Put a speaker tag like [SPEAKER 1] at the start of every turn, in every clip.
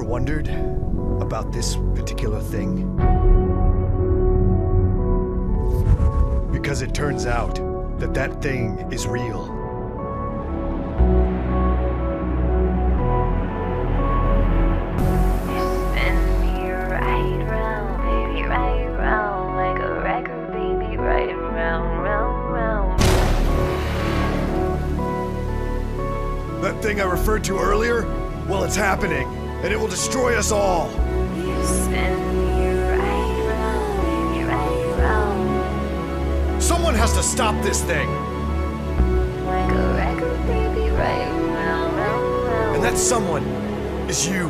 [SPEAKER 1] Wondered about this particular thing? Because it turns out that that thing is real.
[SPEAKER 2] Spin me right round, baby, right round, like a record, baby, right round, round, round.
[SPEAKER 1] That thing I referred to earlier? Well, it's happening. And it will destroy us all.
[SPEAKER 2] You spin me right round, baby, right round.
[SPEAKER 1] Someone has to stop this thing.
[SPEAKER 2] Like a record, baby, right round, round, round.
[SPEAKER 1] And that someone is you.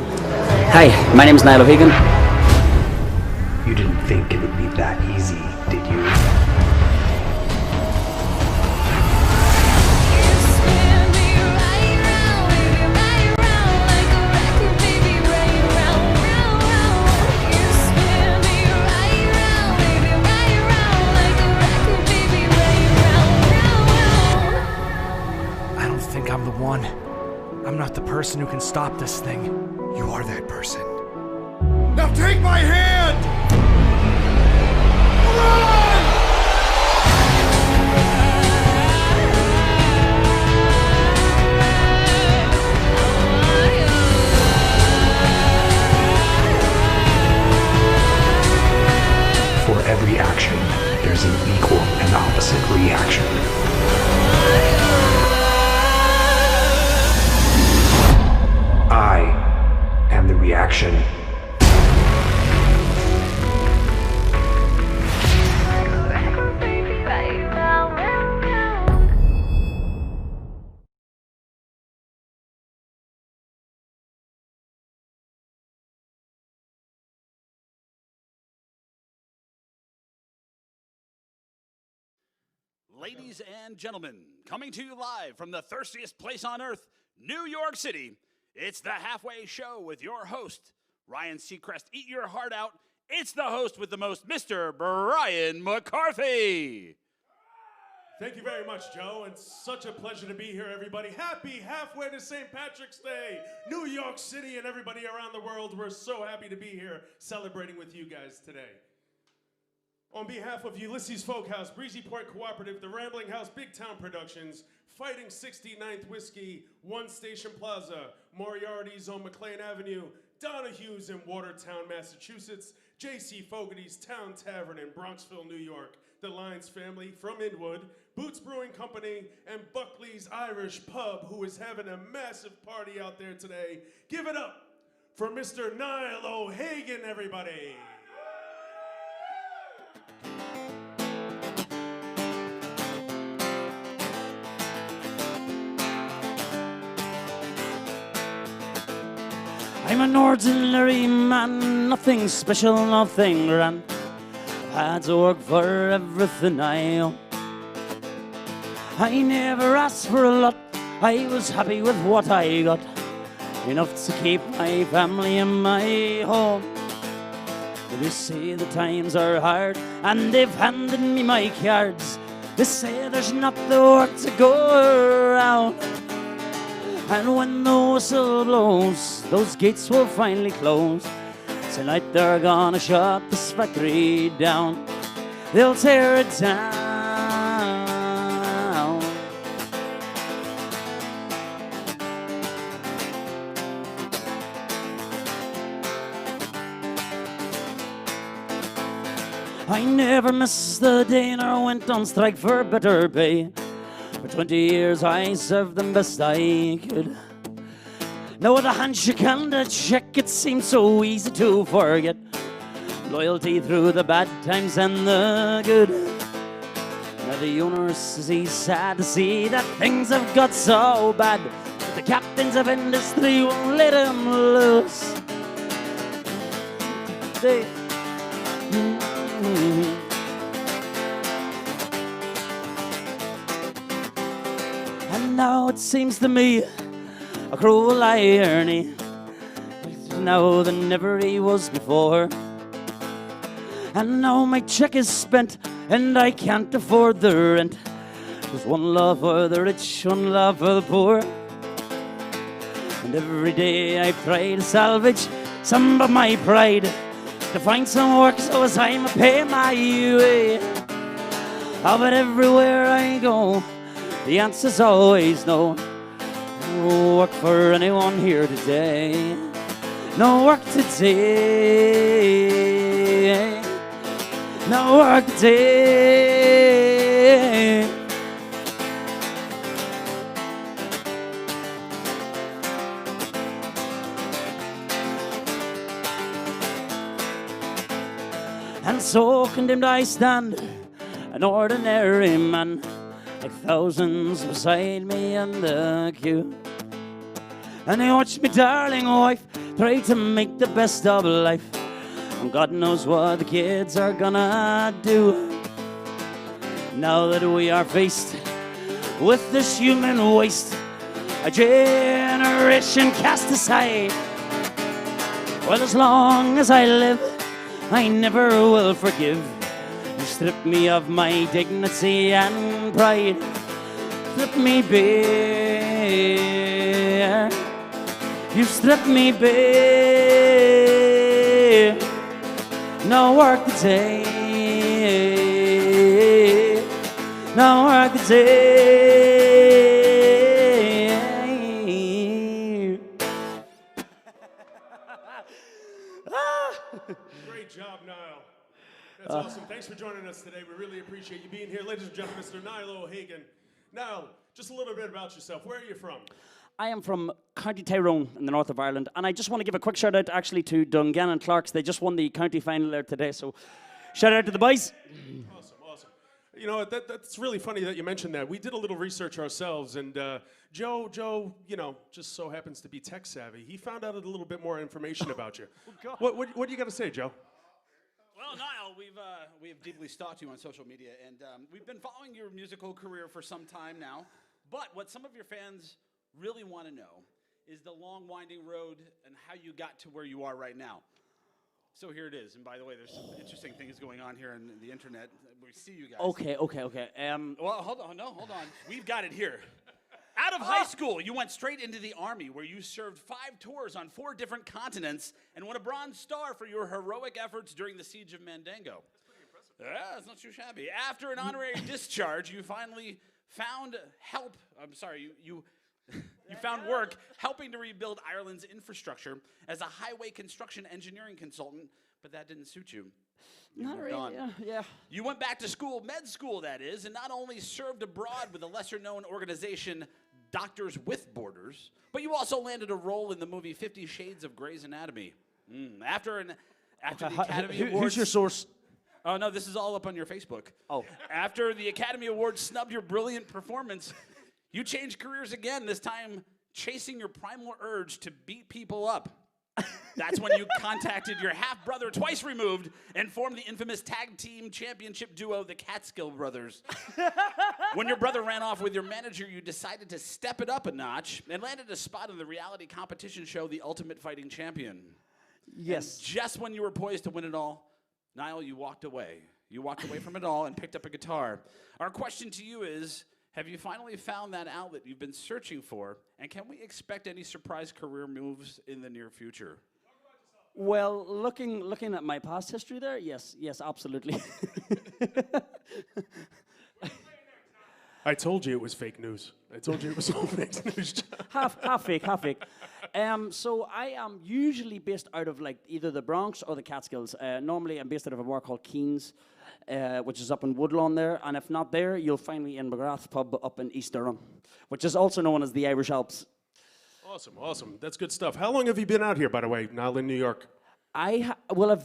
[SPEAKER 3] Hi, my name is Niall O'Hagan.
[SPEAKER 4] You didn't think it would be that easy, did you?
[SPEAKER 5] I'm the one. I'm not the person who can stop this thing.
[SPEAKER 1] You are that person. Now take my hand! Run!
[SPEAKER 4] For every action, there's an equal and opposite reaction. I am the reaction.
[SPEAKER 6] Ladies and gentlemen, coming to you live from the thirstiest place on earth, New York City, it's the Halfway Show with your host, Ryan Seacrest. Eat your heart out. It's the host with the most, Mr. Brian McCarthy.
[SPEAKER 7] Thank you very much, Joe. It's such a pleasure to be here, everybody. Happy halfway to St. Patrick's Day, New York City, and everybody around the world. We're so happy to be here celebrating with you guys today. On behalf of Ulysses Folk House, Breezy Point Cooperative, the Rambling House, Big Town Productions, Fighting 69th Whiskey, One Station Plaza, Moriarty's on McLean Avenue, Donahue's in Watertown, Massachusetts, J.C. Fogarty's Town Tavern in Bronxville, New York, the Lyons family from Inwood, Boots Brewing Company, and Buckley's Irish Pub, who is having a massive party out there today. Give it up for Mr. Niall O'Hagan, everybody.
[SPEAKER 3] I'm an ordinary man, nothing special, nothing grand. I've had to work for everything I own. I never asked for a lot, I was happy with what I got. Enough to keep my family in my home. They say the times are hard, and they've handed me my cards. They say there's not the work to go around. And when the whistle blows, those gates will finally close. Tonight they're gonna shut this factory down. They'll tear it down. I never missed the day nor went on strike for better pay. For 20 years I served them best I could. Now with a handshake and a check, it seems so easy to forget. Loyalty through the bad times and the good. Now the owner says he's sad to see that things have got so bad, but the captains of industry won't let him loose. They And now it seems to me a cruel irony, now than ever he was before. And now my check is spent and I can't afford the rent. There's one love for the rich, one love for the poor. And every day I try to salvage some of my pride, to find some work so as I may pay my way. Oh, but everywhere I go, the answer's always no. No work for anyone here today. No work today. No work today. And so condemned I stand, an ordinary man, like thousands beside me in the queue. And I watch me darling wife try to make the best of life, and God knows what the kids are gonna do. Now that we are faced with this human waste, a generation cast aside. Well, as long as I live, I never will forgive. You strip me of my dignity and pride. Strip me bare. You strip me bare. No work today. No work today.
[SPEAKER 7] Great job, Niall. That's awesome. Thanks for joining us today. We really appreciate you being here. Ladies and gentlemen, Mr. Niall O'Hagan. Niall, just a little bit about yourself. Where are you from?
[SPEAKER 3] I am from County Tyrone in the north of Ireland, and I just want to give a quick shout out actually to Dungannon Clarks. They just won the county final there today, so shout out to the boys.
[SPEAKER 7] Awesome, awesome. You know, that's really funny that you mentioned that. We did a little research ourselves, and Joe, you know, just so happens to be tech savvy. He found out a little bit more information about you. What do you got to say, Joe?
[SPEAKER 6] Well, Niall, we have deeply stalked you on social media, and we've been following your musical career for some time now. But what some of your fans really want to know is the long, winding road and how you got to where you are right now. So here it is. And by the way, there's some interesting things going on here on the internet. We see you guys.
[SPEAKER 3] Okay.
[SPEAKER 6] Well, hold on. We've got it here. Out of high school, you went straight into the Army, where you served 5 tours on 4 different continents and won a Bronze Star for your heroic efforts during the Siege of Mandingo. That's pretty impressive. Yeah, it's not too shabby. After an honorary discharge, you finally found help. I'm sorry, you found work helping to rebuild Ireland's infrastructure as a highway construction engineering consultant, but that didn't suit you.
[SPEAKER 3] Not really. Yeah.
[SPEAKER 6] You went back to school, med school that is, and not only served abroad with a lesser-known organization, Doctors with Borders, but you also landed a role in the movie 50 Shades of Grey's Anatomy. After the Academy Awards...
[SPEAKER 3] Who's your source?
[SPEAKER 6] Oh, no, this is all up on your Facebook.
[SPEAKER 3] Oh.
[SPEAKER 6] After the Academy Awards snubbed your brilliant performance, you changed careers again, this time chasing your primal urge to beat people up. That's when you contacted your half-brother, twice removed, and formed the infamous tag team championship duo, the Catskill Brothers. When your brother ran off with your manager, you decided to step it up a notch and landed a spot on the reality competition show, The Ultimate Fighting Champion.
[SPEAKER 3] Yes.
[SPEAKER 6] And just when you were poised to win it all, Niall, you walked away. You walked away from it all and picked up a guitar. Our question to you is, have you finally found that outlet you've been searching for? And can we expect any surprise career moves in the near future?
[SPEAKER 3] Well, looking at my past history there, yes, absolutely.
[SPEAKER 7] I told you it was fake news. I told you it was all fake news.
[SPEAKER 3] half fake. So I am usually based out of like either the Bronx or the Catskills. Normally I'm based out of a bar called Keen's, which is up in Woodlawn there. And if not there, you'll find me in McGrath Pub up in East Durham, which is also known as the Irish Alps.
[SPEAKER 7] Awesome. That's good stuff. How long have you been out here, by the way, now in New York?
[SPEAKER 3] I've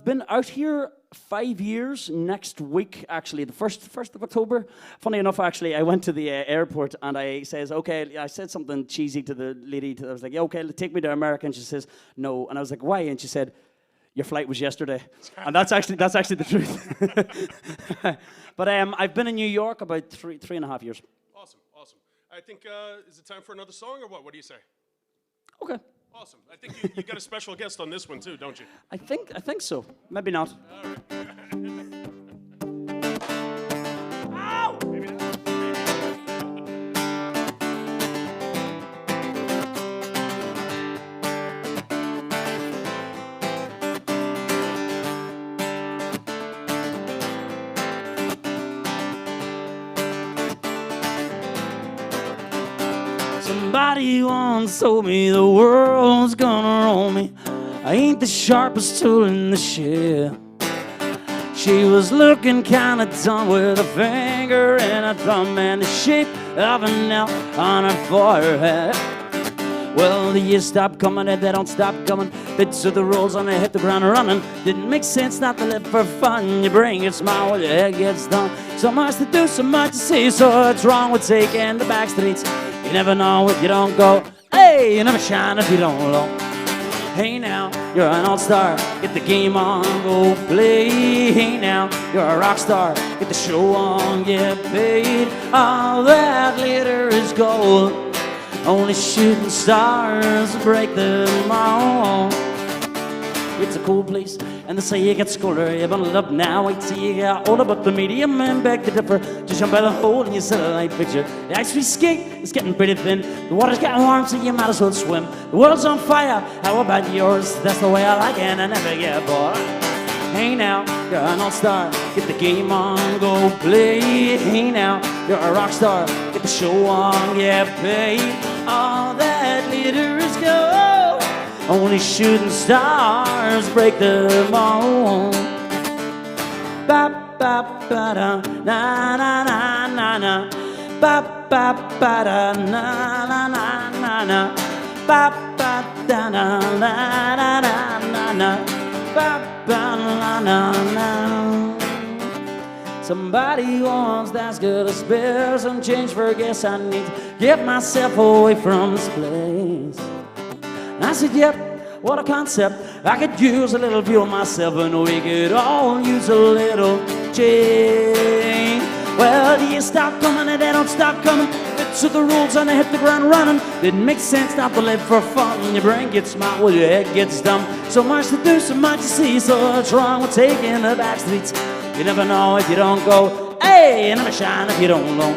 [SPEAKER 3] been out here 5 years next week, actually, the 1st of October. Funny enough, actually, I went to the airport and I said something cheesy to the lady. I was like, yeah, okay, take me to America. And she says, no. And I was like, why? And she said, your flight was yesterday. And that's actually the truth. But I've been in New York about 3.5 years.
[SPEAKER 7] Awesome. I think, is it time for another song or what? What do you say?
[SPEAKER 3] Okay.
[SPEAKER 7] Awesome. I think you got a special guest on this one too, don't you?
[SPEAKER 3] I think so. Maybe not.
[SPEAKER 7] All right.
[SPEAKER 3] Ow!
[SPEAKER 7] Maybe not.
[SPEAKER 3] Somebody once told me the world's gonna roll me. I ain't the sharpest tool in the shed. She was looking kinda dumb with a finger and a thumb and the shape of an L on her forehead. Well, the years stop coming and they don't stop coming. Bits of the rolls and they hit the ground running. Didn't make sense not to live for fun. You bring your smile while your head gets done. So much to do, so much to see. So what's wrong with taking the back streets? You never know if you don't go. Hey, you never shine if you don't glow. Hey now, you're an all-star. Get the game on, go play. Hey now, you're a rock star. Get the show on, get paid. All that glitter is gold. Only shooting stars break them all. It's a cool place, and they say you get colder. You bundle up now, wait till you get older. But the medium men beg to differ. Just jump by the hole in your satellite picture. The ice we skate is getting pretty thin. The water's getting warm, so you might as well swim. The world's on fire, how about yours? That's the way I like it, and I never get bored. Hey now, you're an all-star. Get the game on, go play. Hey now, you're a rock star. Get the show on, get paid. All that glitter is gold. Only shooting stars break them all. Ba ba ba da na na na na na. Ba ba ba da na na na na na. Ba ba da na na na na na. Ba ba la na na. Somebody once that's good to spare some change for gas. I need to get myself away from this place. I said, yep, what a concept. I could use a little view of myself, and we could all use a little change. Well, you stop coming and they don't stop coming. It's to the rules and I hit the ground running. Didn't make sense not to live for fun. Your brain gets smart while your head gets dumb. So much to do, so much to see. So what's wrong with taking the back streets? You never know if you don't go. Hey, you never shine if you don't know.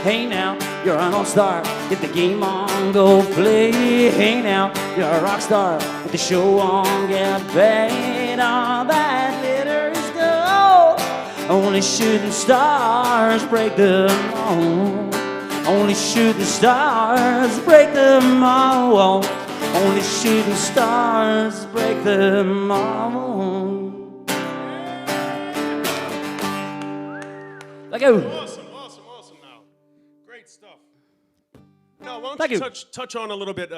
[SPEAKER 3] Hey now, you're an all-star. Get the game on, go play. Hey now, you're a rock star. Get the show on, get paid. All that glitter is gold. Only shooting stars break the mold. Only shooting stars break the mold. Only shooting stars break the mold. Thank you.
[SPEAKER 7] Awesome now. Great stuff. Now, why don't
[SPEAKER 3] Thank
[SPEAKER 7] you
[SPEAKER 3] you.
[SPEAKER 7] touch on a little bit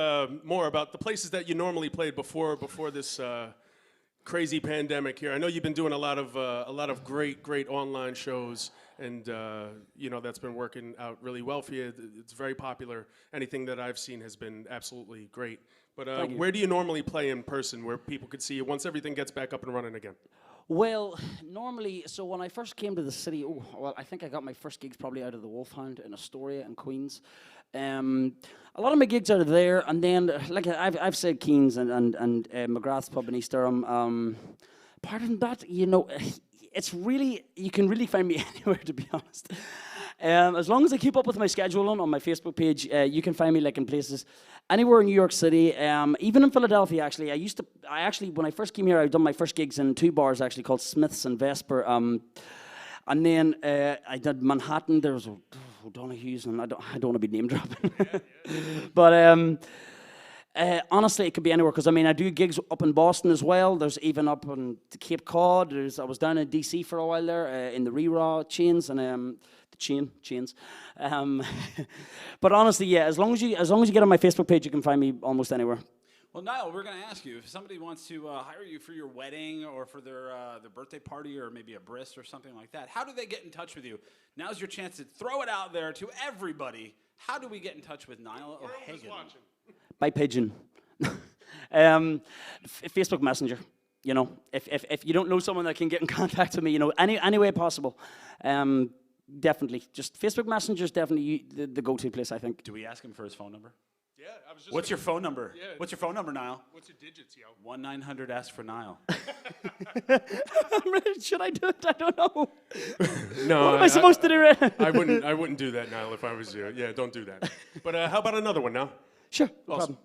[SPEAKER 7] more about the places that you normally played before this crazy pandemic here. I know you've been doing a lot of great online shows, and that's been working out really well for you. It's very popular. Anything that I've seen has been absolutely great. But where do you normally play in person, where people could see you once everything gets back up and running again?
[SPEAKER 3] Well, normally, so when I first came to the city, I think I got my first gigs probably out of the Wolfhound in Astoria and Queens. A lot of my gigs out of there, and then like I've said Keynes and McGrath's Pub in East Durham. Apart from that, it's really, you can really find me anywhere, to be honest. As long as I keep up with my schedule on my Facebook page, you can find me like in places anywhere in New York City, even in Philadelphia. Actually, when I first came here, I'd done my first gigs in 2 bars actually called Smith's and Vesper. And then I did Manhattan. There was O'Donoghue's, and I don't want to be name dropping, but honestly, it could be anywhere, because I do gigs up in Boston as well. There's even up on the Cape Cod. I was down in DC for a while there in the Re-Raw chains and the chains. But honestly, yeah, as long as you get on my Facebook page, you can find me almost anywhere.
[SPEAKER 6] Well, Niall, we're going to ask you, if somebody wants to hire you for your wedding or for their birthday party or maybe a bris or something like that, how do they get in touch with you? Now's your chance to throw it out there to everybody. How do we get in touch with Niall O'Hagan?
[SPEAKER 3] By pigeon. Facebook Messenger. If you don't know someone that can get in contact with me, any way possible, definitely. Just Facebook Messenger is definitely the go-to place, I think.
[SPEAKER 6] Do we ask him for his phone number?
[SPEAKER 7] Yeah, I was just.
[SPEAKER 6] What's your phone number?
[SPEAKER 7] Yeah.
[SPEAKER 6] What's your phone number, Niall?
[SPEAKER 7] What's your digits, yo?
[SPEAKER 6] 1-900 ask for Niall.
[SPEAKER 3] Should I do it? I don't know.
[SPEAKER 7] No,
[SPEAKER 3] what am I supposed to do?
[SPEAKER 7] I wouldn't do that, Niall, if I was you. Yeah, don't do that. But how about another one now?
[SPEAKER 3] Sure, no
[SPEAKER 7] Awesome.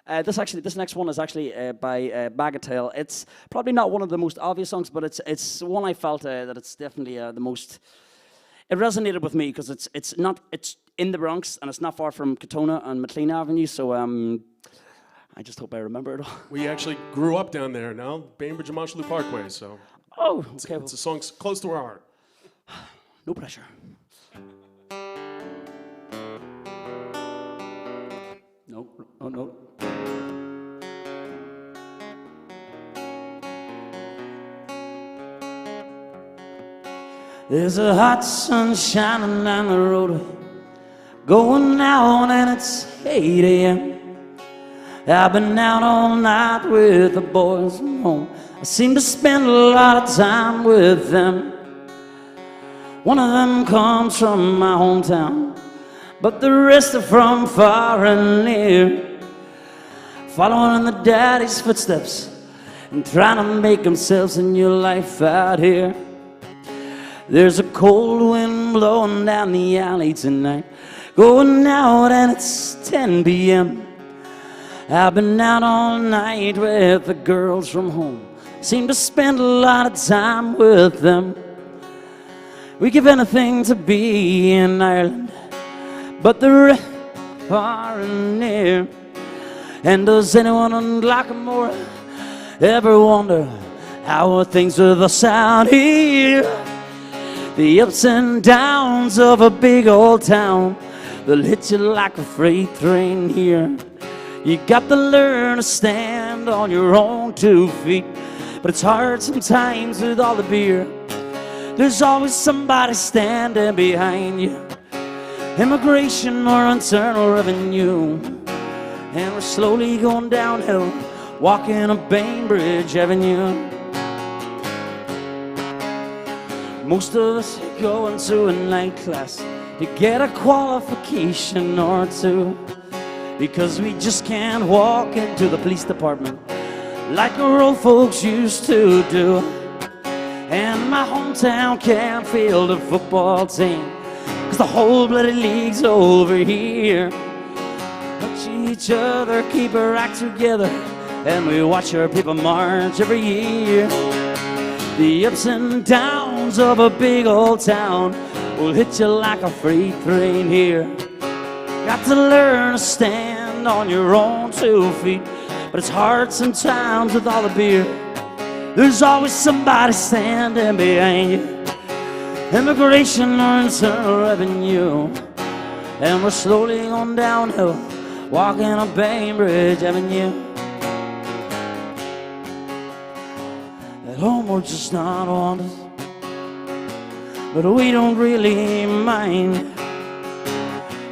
[SPEAKER 3] problem. This next one is actually by Bagatelle. It's probably not one of the most obvious songs, but it's one I felt that it's definitely the most. It resonated with me because it's in the Bronx and it's not far from Katona and McLean Avenue. So I just hope I remember it all.
[SPEAKER 7] We actually grew up down there now, Bainbridge and Montchelou Parkway. So
[SPEAKER 3] okay.
[SPEAKER 7] it's a song close to our heart.
[SPEAKER 3] No pressure. No. There's a hot sun shining down the road, going out and it's 8 a.m. I've been out all night with the boys from home. I seem to spend a lot of time with them. One of them comes from my hometown, but the rest are from far and near, following in the daddy's footsteps and trying to make themselves a new life out here. There's a cold wind blowing down the alley tonight, going out and it's 10 p.m. I've been out all night with the girls from home, seem to spend a lot of time with them. We give anything to be in Ireland, but the rest far and near. And does anyone on Glockamore ever wonder how are things with us out here? The ups and downs of a big old town, they'll hit you like a freight train here. You got to learn to stand on your own 2 feet, but it's hard sometimes with all the beer. There's always somebody standing behind you, immigration or internal revenue. And we're slowly going downhill, walking up Bainbridge Avenue. Most of us are going to a night class, to get a qualification or two, because we just can't walk into the police department like our old folks used to do. And my hometown can't field a football team, cause the whole bloody league's over here. Watch each other keep our act together, and we watch our people march every year. The ups and downs of a big old town will hit you like a freight train here. Got to learn to stand on your own 2 feet, but it's hard sometimes with all the beer. There's always somebody standing behind you. Immigration or internal revenue, and we're slowly going downhill, walking up Bainbridge Avenue. At home we're just not wanted, but we don't really mind.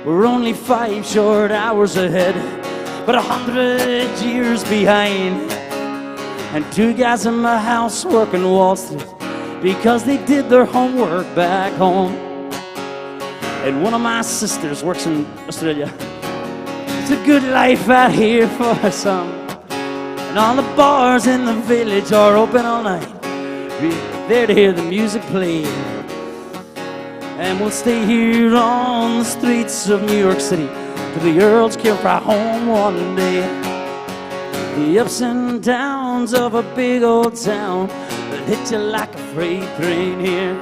[SPEAKER 3] We're only 5 short hours ahead, but 100 years behind. And 2 guys in my house working Wall Street because they did their homework back home. And one of my sisters works in Australia. It's a good life out here for some. And all the bars in the village are open all night. We're there to hear the music play. And we'll stay here on the streets of New York City till the Earls can fly home one day. The ups and downs of a big old town that hit you like a freight train here.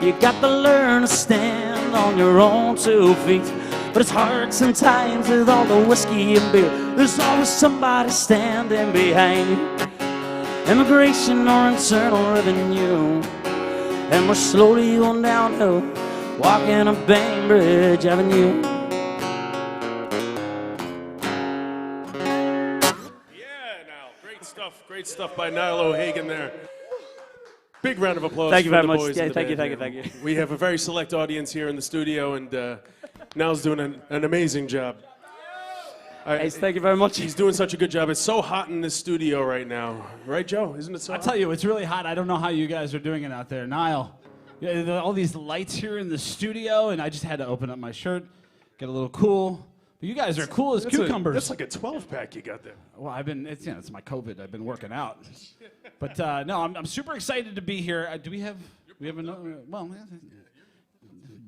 [SPEAKER 3] You got to learn to stand on your own 2 feet, but it's hard sometimes with all the whiskey and beer. There's always somebody standing behind you. Immigration or internal revenue, and we're slowly going downhill, walking up Bainbridge Avenue.
[SPEAKER 7] Great stuff by Niall O'Hagan there. Big round of applause.
[SPEAKER 3] Thank you
[SPEAKER 7] for
[SPEAKER 3] very
[SPEAKER 7] the
[SPEAKER 3] much.
[SPEAKER 7] boys
[SPEAKER 3] Yeah,
[SPEAKER 7] in the
[SPEAKER 3] thank you,
[SPEAKER 7] band
[SPEAKER 3] thank you,
[SPEAKER 7] here.
[SPEAKER 3] thank you.
[SPEAKER 7] We have a very select audience here in the studio, and Niall's doing an amazing job.
[SPEAKER 3] Thank you very much.
[SPEAKER 7] He's doing such a good job. It's so hot in this studio right now. Right, Joe? Isn't it so
[SPEAKER 6] I'll
[SPEAKER 7] hot?
[SPEAKER 6] tell you, it's really hot. I don't know how you guys are doing it out there. Niall, all these lights here in the studio, and I just had to open up my shirt, get a little cool. But you guys are cool as cucumbers.
[SPEAKER 7] That's like a 12-pack you got there.
[SPEAKER 6] Well, it's my COVID. I've been working out. But no, I'm super excited to be here. We have another, well,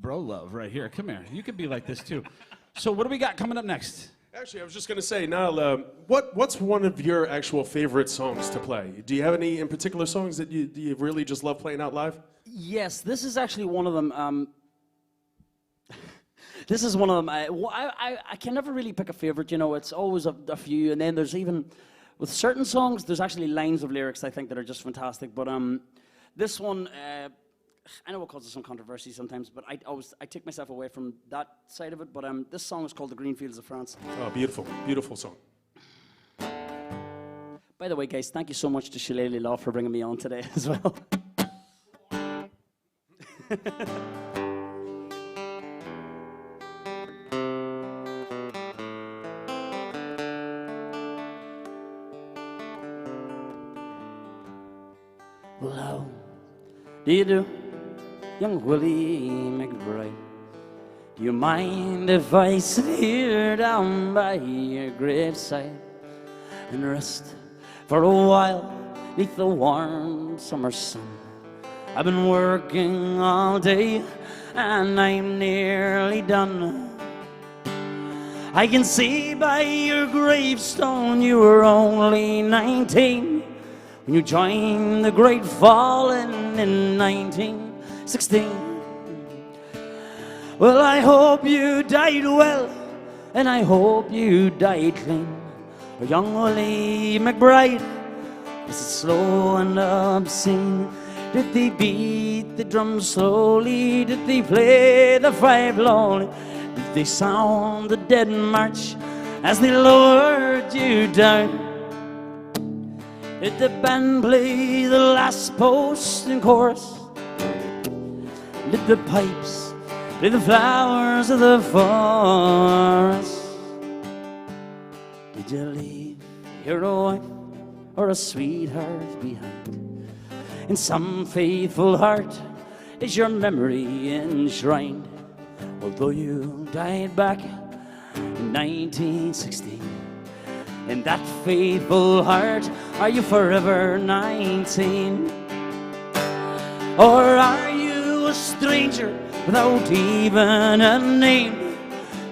[SPEAKER 6] bro love right here. Come here. You could be like this too. So what do we got coming up next?
[SPEAKER 7] Actually, I was just going to say, Niall, what's one of your actual favorite songs to play? Do you have any in particular songs that you really just love playing out live?
[SPEAKER 3] Yes, this is actually one of them. This is one of them. I can never really pick a favorite, you know, it's always a few, and then there's even, with certain songs, there's actually lines of lyrics I think that are just fantastic, but this one, I know it causes some controversy sometimes, but I take myself away from that side of it, but this song is called The Green Fields of France.
[SPEAKER 7] Oh, beautiful, beautiful song.
[SPEAKER 3] By the way, guys, thank you so much to Shillelagh Law for bringing me on today as well. Well, how do you do, young Willie McBride? Do you mind if I sit here down by your graveside and rest for a while neath the warm summer sun? I've been working all day and I'm nearly done. I can see by your gravestone you were only 19 when you joined the Great Fallen in 1916. Well, I hope you died well, and I hope you died clean. Oh, young Willie McBride, is it slow and obscene? Did they beat the drum slowly? Did they play the fife lonely? Did they sound the dead march as they lowered you down? Did the band play the last post and chorus? Did the pipes play the flowers of the forest? Did you leave your wife or a sweetheart behind? In some faithful heart is your memory enshrined. Although you died back in 1916, in that faithful heart, are you forever 19? Or are you a stranger without even a name,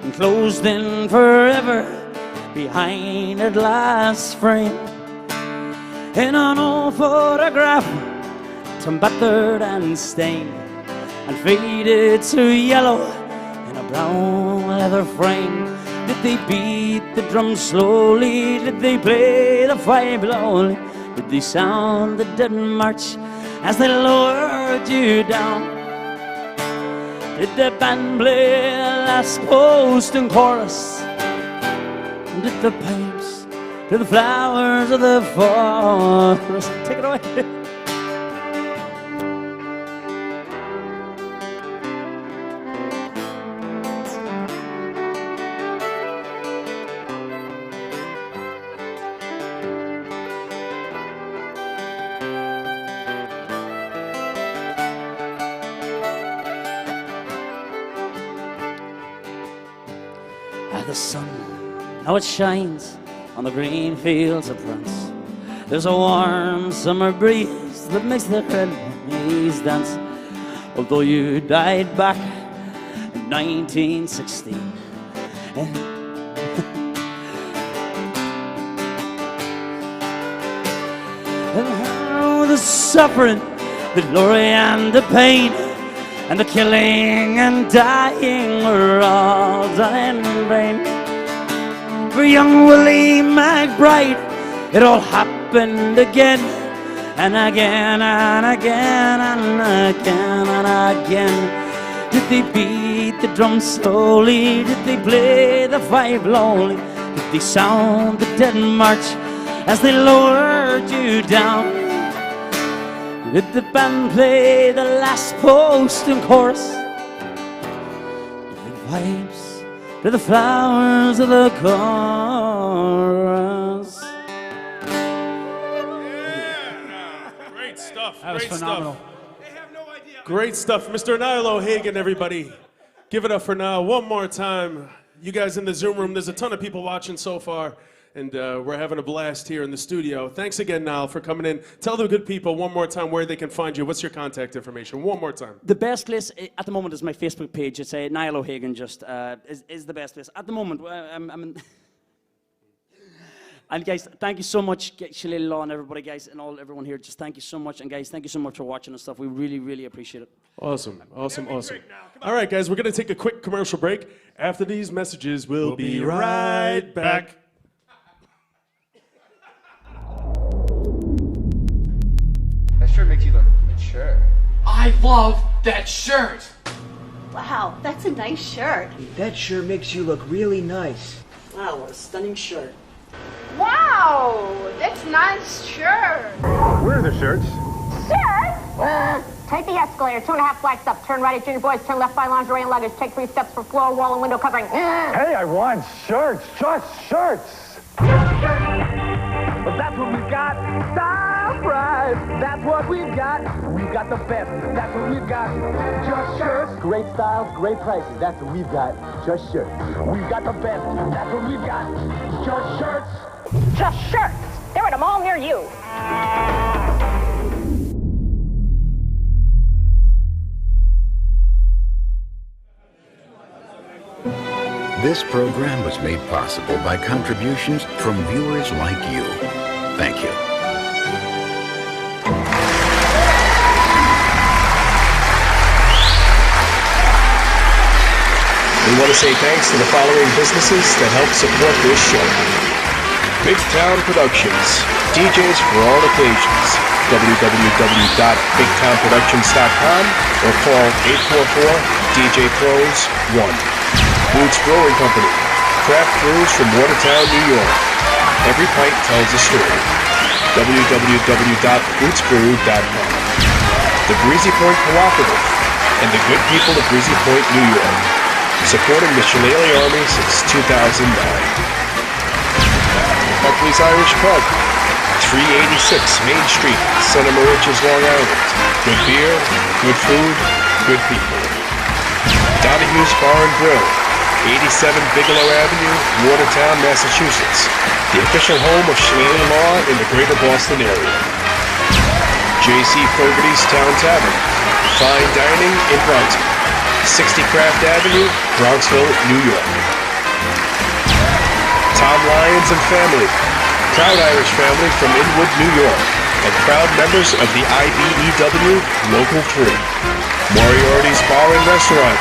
[SPEAKER 3] enclosed in forever behind a glass frame? In an old photograph, some battered and stained and faded to yellow in a brown leather frame. Did they beat the drum slowly? Did they play the fife slowly? Did they sound the dead march as they lowered you down? Did the band play the last post and chorus? Did the pipes play the flowers of the forest? Take it away. The sun, now it shines on the green fields of France. There's a warm summer breeze that makes the red knees dance. Although you died back in 1916, and the suffering, the glory and the pain, and the killing and dying were all done in vain. For young Willie McBride, it all happened again and again and again and again and again. Did they beat the drum slowly? Did they play the fife slowly? Did they sound the dead march as they lowered you down? Did the band play the last post and chorus? Did the pipes play the flowers of the chorus?
[SPEAKER 7] Yeah, great stuff.
[SPEAKER 5] That was
[SPEAKER 7] Great
[SPEAKER 5] phenomenal.
[SPEAKER 7] Stuff. Great stuff, Mr. Niall O'Hagan, everybody. Give it up for Niall one more time. You guys in the Zoom room, there's a ton of people watching so far. And we're having a blast here in the studio. Thanks again, Niall, for coming in. Tell the good people one more time where they can find you. What's your contact information? One more time.
[SPEAKER 3] The best place at the moment is my Facebook page. It's Niall O'Hagan. Just is the best place at the moment. I'm in and guys, thank you so much, Shalila Law and everybody, guys, and everyone here. Just thank you so much, and guys, thank you so much for watching and stuff. We really, really appreciate it.
[SPEAKER 7] Awesome, awesome, awesome. All right, guys, we're gonna take a quick commercial break. After these messages, we'll be right back.
[SPEAKER 8] That shirt makes you look mature.
[SPEAKER 9] I love that shirt.
[SPEAKER 10] Wow, that's a nice shirt.
[SPEAKER 8] That shirt makes you look really nice.
[SPEAKER 3] Wow, what a stunning shirt.
[SPEAKER 10] Wow, that's a nice shirt.
[SPEAKER 1] Where are the shirts?
[SPEAKER 10] Shirt?
[SPEAKER 11] Take the escalator, 2.5 flights up. Turn right at Junior Boys, turn left by lingerie and luggage. Take 3 steps for floor, wall, and window covering.
[SPEAKER 1] Hey, I want shirts, just shirts.
[SPEAKER 8] But that's what we've got. Style price. That's what we've got. We've got the best. That's what we've got. Just shirts. Great styles, great prices. That's what we've got. Just shirts. We've got the best. That's what we've got. Just shirts.
[SPEAKER 11] Just shirts. They're at a mall near you.
[SPEAKER 12] This program was made possible by contributions from viewers like you. Thank you.
[SPEAKER 13] We want to say thanks to the following businesses that help support this show. Big Town Productions, DJs for all occasions. www.bigtownproductions.com or call 844-DJ-PROS-1. Boots Brewing Company, craft brews from Watertown, New York. Every pint tells a story. www.bootsbrew.com. The Breezy Point Cooperative and the good people of Breezy Point, New York. Supporting the Shillelagh Army since 2009. Buckley's Irish Pub, 386 Main Street, Center Moriches, Long Island. Good beer, good food, good people. Donahue's Bar and Grill, 87 Bigelow Avenue, Watertown, Massachusetts. The official home of Shillelagh Law in the greater Boston area. J.C. Fogarty's Town Tavern, fine dining in Brighton. 60 Craft Avenue, Bronxville, New York. Tom Lyons and Family, proud Irish family from Inwood, New York, and proud members of the IBEW Local 3. Moriarty's Bar and Restaurant,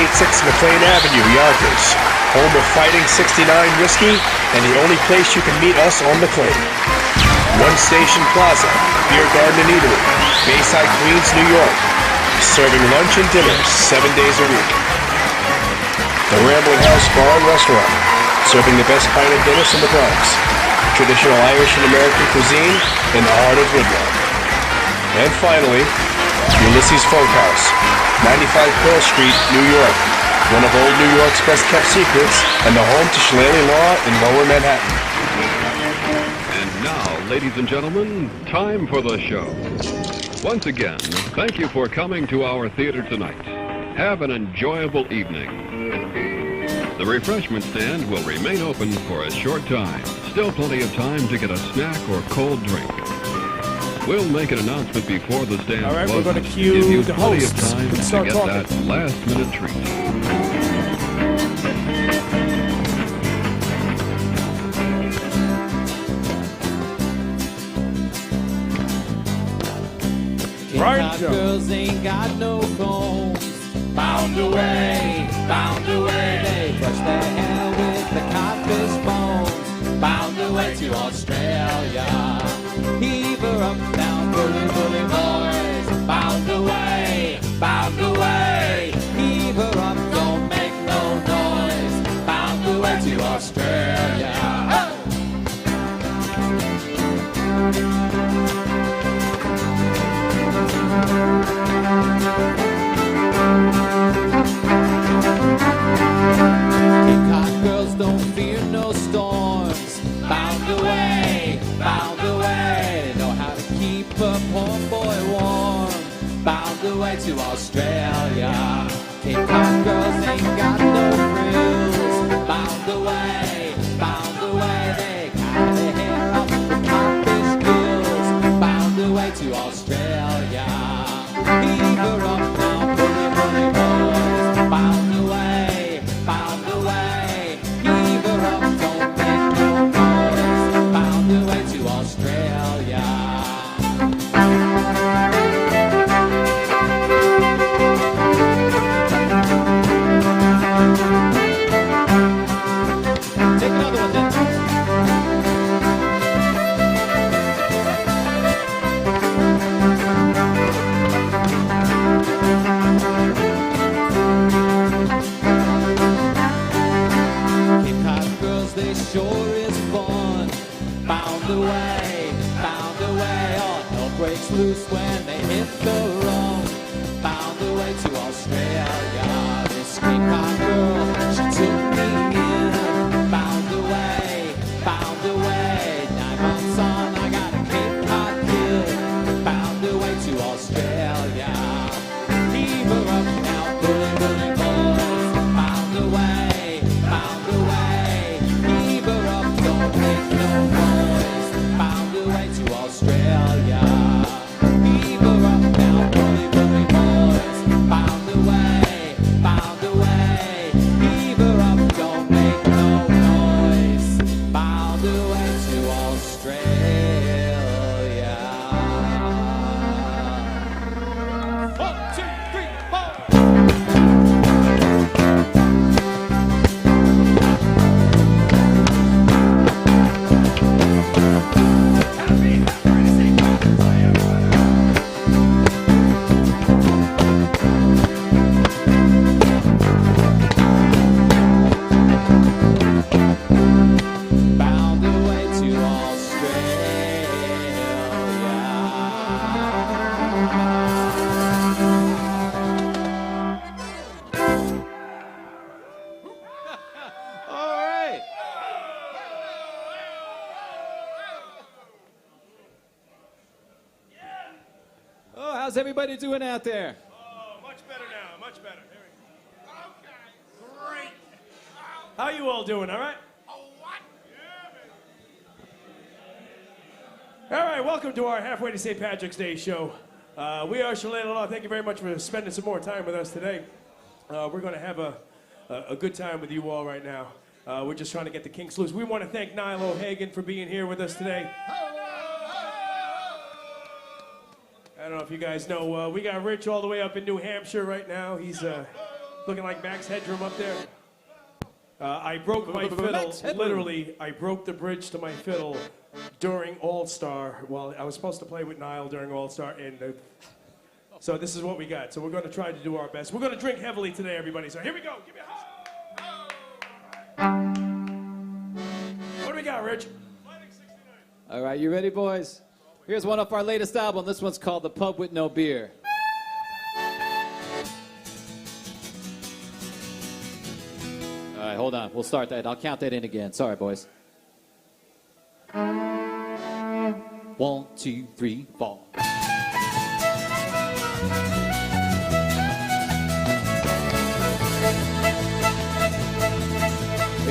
[SPEAKER 13] 986 McLean Avenue, Yonkers, home of Fighting 69 Whiskey, and the only place you can meet us on McLean. One Station Plaza, Beer Garden and Eatery, Bayside, Queens, New York, serving lunch and dinner 7 days a week. The Rambling House Bar and Restaurant, serving the best pint of Guinness in the Bronx. Traditional Irish and American cuisine in the heart of Woodlawn. And finally, Ulysses Folk House, 95 Pearl Street, New York, one of old New York's best kept secrets and the home to Shillelagh Law in Lower Manhattan.
[SPEAKER 14] And now, ladies and gentlemen, time for the show. Once again, thank you for coming to our theater tonight. Have an enjoyable evening. The refreshment stand will remain open for a short time. Still plenty of time to get a snack or cold drink. We'll make an announcement before the stand
[SPEAKER 5] All right,
[SPEAKER 14] closes.
[SPEAKER 5] we're going to cue
[SPEAKER 14] give you
[SPEAKER 5] the
[SPEAKER 14] plenty of
[SPEAKER 5] hosts
[SPEAKER 14] time
[SPEAKER 5] and
[SPEAKER 14] to
[SPEAKER 5] start
[SPEAKER 14] get
[SPEAKER 5] talking.
[SPEAKER 14] that last-minute treat.
[SPEAKER 3] Right, girls ain't got no combs. Bound away, they brush their hair with the codfish bones. Bound away to Australia. Heave her up now, bully, bully boys. Bound away, heave her up, don't make no noise. Bound away to Australia. Cape Cod girls don't fear no storms. Bound away, they know how to keep a poor boy warm. Bound away to Australia. Cape Cod girls ain't got no frills. Bound away, they cut their hair up with codfish gills. Bound away to Australia. Heave her up now, bully, bully boys. Bound away, heave her up, don't make no noise. Bound away to Australia. Take another one then. Cape Cod girls, they sure is fun. Bound away, oh, hell breaks loose when they hit the run. Bound away to Australia. This Cape Cod girl, she took me in. Bound away, 9 months on, I got a Cape Cod kid. Bound away to Australia. Leave her up now, bully, bully boys. Bound away, heave her up, don't make no noise. Bound away to Australia. Heave her up now, bully, bully boys. Bound away, heave her up, don't make no noise. Bound away to Australia. 1, 2, 3, 4. Bound away to Australia. All right. Oh, how's everybody doing out there?
[SPEAKER 7] Oh, much better now, much better. Here we go. How you all doing, all right? All right, welcome to our Halfway to St. Patrick's Day show. We are Chelan Law. Thank you very much for spending some more time with us today. We're going to have a good time with you all right now. We're just trying to get the kinks loose. We want to thank Niall O'Hagan for being here with us today. I don't know if you guys know, we got Rich all the way up in New Hampshire right now. He's looking like Max Headroom up there. I broke my fiddle, literally, I broke the bridge to my fiddle during All-Star. Well, I was supposed to play with Niall during All-Star, and so this is what we got. So we're going to try to do our best. We're going to drink heavily today, everybody. So here we go. Give me a What do we got, Rich?
[SPEAKER 15] All right, you ready, boys? Here's one off our latest album. This one's called The Pub With No Beer. All right, hold on. We'll start that. I'll count that in again. Sorry, boys. 1, 2, 3, 4.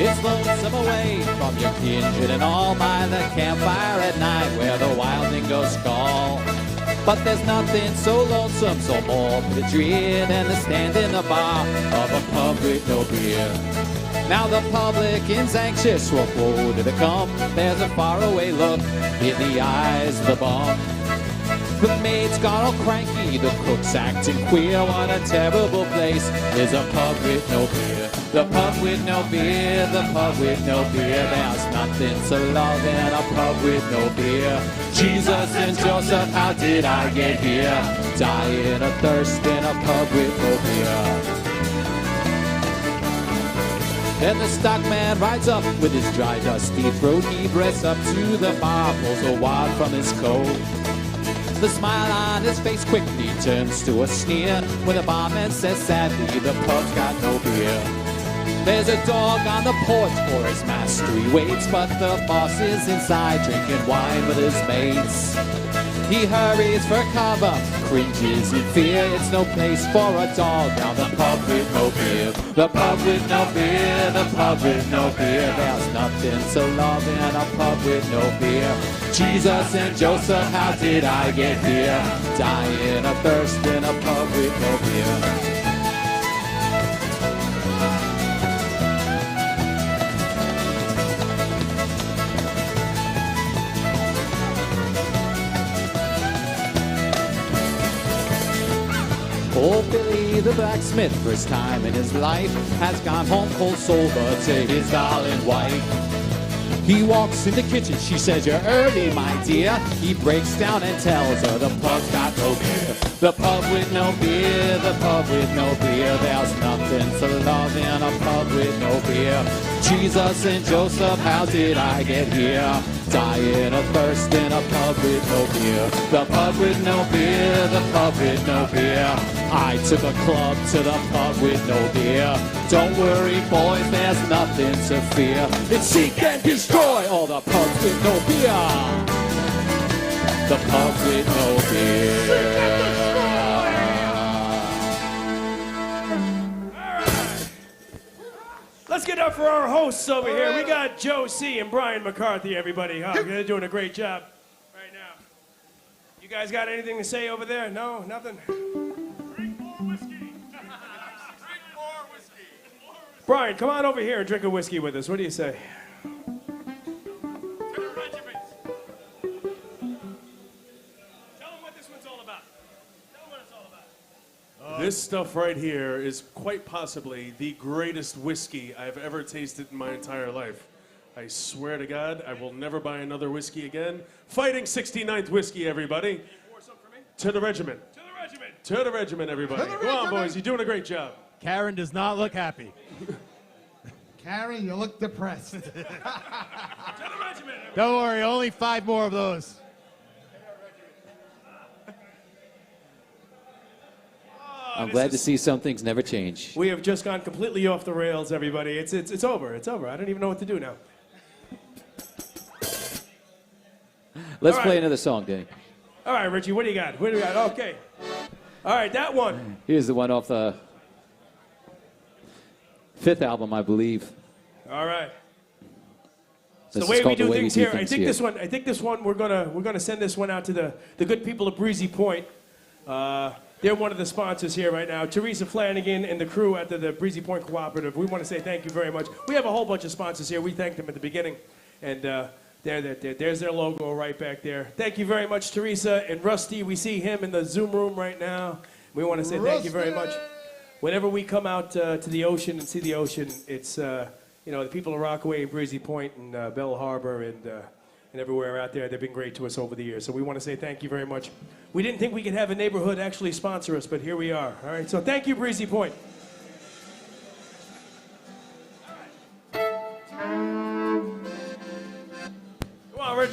[SPEAKER 15] It's lonesome away from your kindred and all by the campfire at night where the wild dingoes call. But there's nothing so lonesome, so more putrid than to stand in the bar of a pub with no beer. Now the publican's anxious, what woe did it come? There's a faraway look in the eyes of the bum. The maid's got all cranky, the cook's acting queer. What a terrible place is a pub with no beer. The pub with no beer, the pub with no beer. There's nothing so love in a pub with no beer. Jesus and Joseph, how did I get here? Dying of thirst in a pub with no beer. And the stockman rides up with his dry, dusty throat. He breaths up to the bar, pulls a wad from his coat. The smile on his face quickly turns to a sneer when the barman says sadly the pub's got no beer. There's a dog on the porch for his master he waits, but the boss is inside drinking wine with his mates. He hurries for cover, cringes in fear. It's no place for a dog down the pub with no beer. The pub with no beer, the pub with no beer. There's nothing so love in a pub with no beer. Jesus and Joseph, how did I get here? Dying of thirst in a pub with no beer. Old Billy the blacksmith, first time in his life, has gone home cold sober to his darling wife. He walks in the kitchen, she says, "You're early, my dear." He breaks down and tells her the pub's got no beer. The pub with no beer, the pub with no beer. There's nothing so love in a pub with no beer. Jesus and Joseph, how did I get here? Dying of thirst in a pub with no beer. The pub with no beer, the pub with no beer. I took a club to the pub with no beer. Don't worry, boys, there's nothing to fear. It's seek and destroy all the pubs with no beer. The pub with no beer.
[SPEAKER 7] Let's get up for our hosts over here. We got Joe C. and Brian McCarthy, everybody. Huh? They're doing a great job right now. You guys got anything to say over there? No? Nothing? Drink more whiskey. Drink more whiskey. Brian, come on over here and drink a whiskey with us. What do you say? To the regiment. Tell them what this one's all about. Tell them what it's all about. This stuff right here is quite possibly the greatest whiskey I've ever tasted in my entire life. I swear to God, I will never buy another whiskey again. Fighting 69th whiskey, everybody. To the regiment. To the regiment. To the regiment, everybody. Come on, boys. You're doing a great job.
[SPEAKER 16] Karen does not look happy.
[SPEAKER 17] Karen, you look depressed.
[SPEAKER 7] To the regiment.
[SPEAKER 16] Don't worry, only 5 more of those.
[SPEAKER 15] I'm glad to see some things never change.
[SPEAKER 7] We have just gone completely off the rails, everybody. It's over. It's over. I don't even know what to do now.
[SPEAKER 15] Let's play another song, Danny.
[SPEAKER 7] All right, Richie, what do you got? What do you got? Okay. All right, that one.
[SPEAKER 15] Here's the one off the 5th album, I believe.
[SPEAKER 7] All right. It's
[SPEAKER 15] This
[SPEAKER 7] the
[SPEAKER 15] is
[SPEAKER 7] way we
[SPEAKER 15] called
[SPEAKER 7] do
[SPEAKER 15] The Way
[SPEAKER 7] things
[SPEAKER 15] We Do
[SPEAKER 7] here. I
[SPEAKER 15] Things
[SPEAKER 7] think
[SPEAKER 15] here.
[SPEAKER 7] this one we're gonna send this one out to the good people of Breezy Point. They're one of the sponsors here right now. Teresa Flanagan and the crew at the Breezy Point Cooperative. We want to say thank you very much. We have a whole bunch of sponsors here. We thanked them at the beginning, and there's their logo right back there. Thank you very much, Teresa and Rusty. We see him in the Zoom room right now. We want to say thank you very much. Whenever we come out to the ocean and see the ocean, it's the people of Rockaway and Breezy Point and Bell Harbor and everywhere out there. They've been great to us over the years. So we want to say thank you very much. We didn't think we could have a neighborhood actually sponsor us, but here we are. All right, so thank you, Breezy Point. Come on, Rich.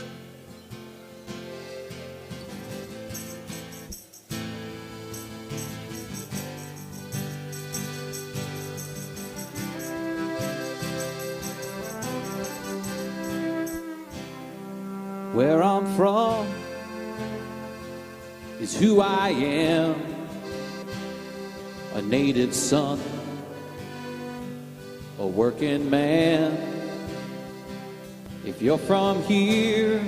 [SPEAKER 15] Where I'm from is who I am, a native son, a working man. If you're from here,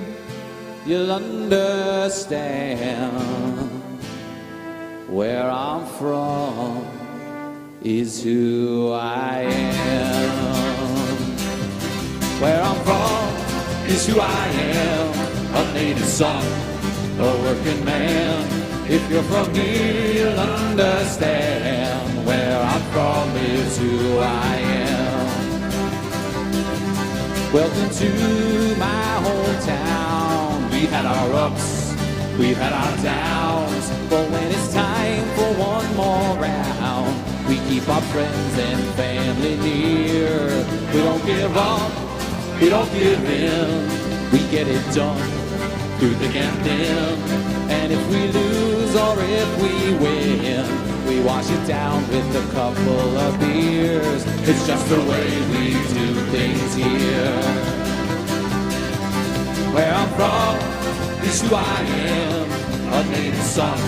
[SPEAKER 15] you'll understand. Where I'm from is who I am. Where I'm from is who I am, a native son, a working man. If you're from here, you'll understand. Where I'm from is who I am. Welcome to my hometown. We've had our ups, we've had our downs, but when it's time for one more round, we keep our friends and family near. We don't give up, we don't give in, we get it done through thick and thin. And if we lose or if we win, we wash it down with a couple of beers. It's just the way we do things here. Where I'm from is who I am, a native son,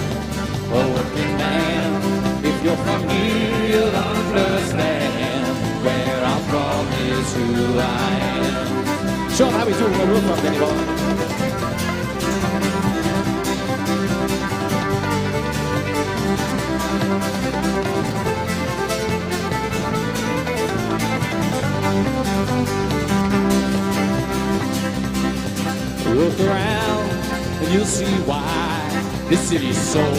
[SPEAKER 15] a working man. If you're from here, you'll understand. Where I'm from is who I am. Show them how we do where we're from, Danny Boy. Look around and you'll see why this city's soul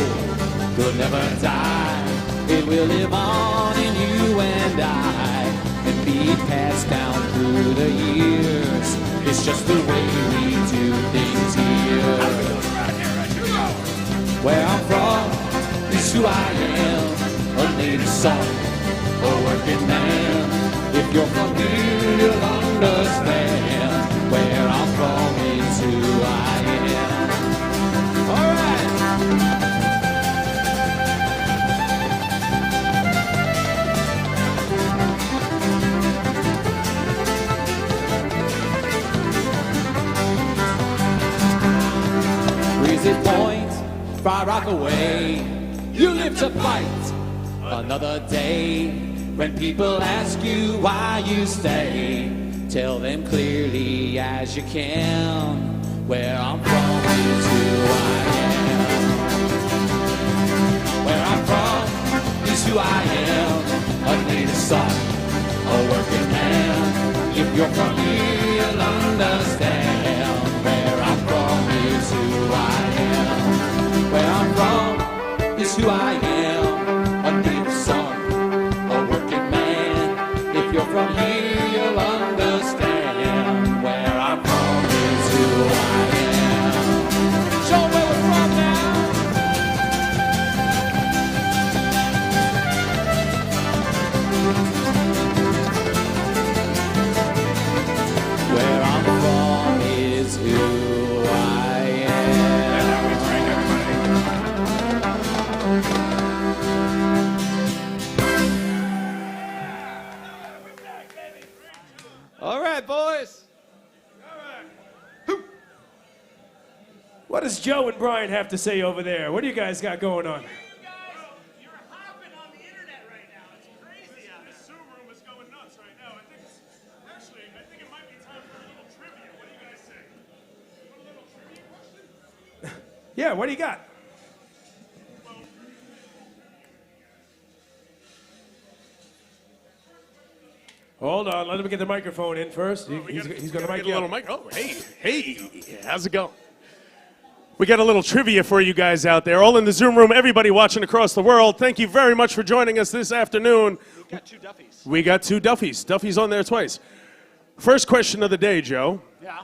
[SPEAKER 15] will never die. It will live on in you and I, and be passed down through the years. It's just the way we do things here. Where I'm from is who I am, a native son, a working man. If you're from here, you'll understand. Where I'm from is who I am. All right. Breezy Point, Far Rockaway, you live to fight another day. When people ask you why you stay, tell them clearly as you can. Where I'm from is who I am. Where I'm from is who I am, a native son, a working man. If you're from here, you'll understand. Where I'm from is who I am. Where I'm from is who I am, a native son, a working man. If you're from here, you'll understand. Where I'm from is who I am. Show where we're from now. Where I'm from is who I am.
[SPEAKER 7] All right, boys. What does Joe and Brian have to say over there? What do you guys got going on? Yeah, what do you got? Hold on, let him get the microphone in first. He's going to mic you
[SPEAKER 18] a little
[SPEAKER 7] up.
[SPEAKER 18] mic. Oh, hey, how's it going? We got a little trivia for you guys out there, all in the Zoom room, everybody watching across the world. Thank you very much for joining us this afternoon.
[SPEAKER 6] We got 2 Duffies.
[SPEAKER 18] We got 2 Duffies. Duffy's on there twice. First question of the day, Joe.
[SPEAKER 6] Yeah.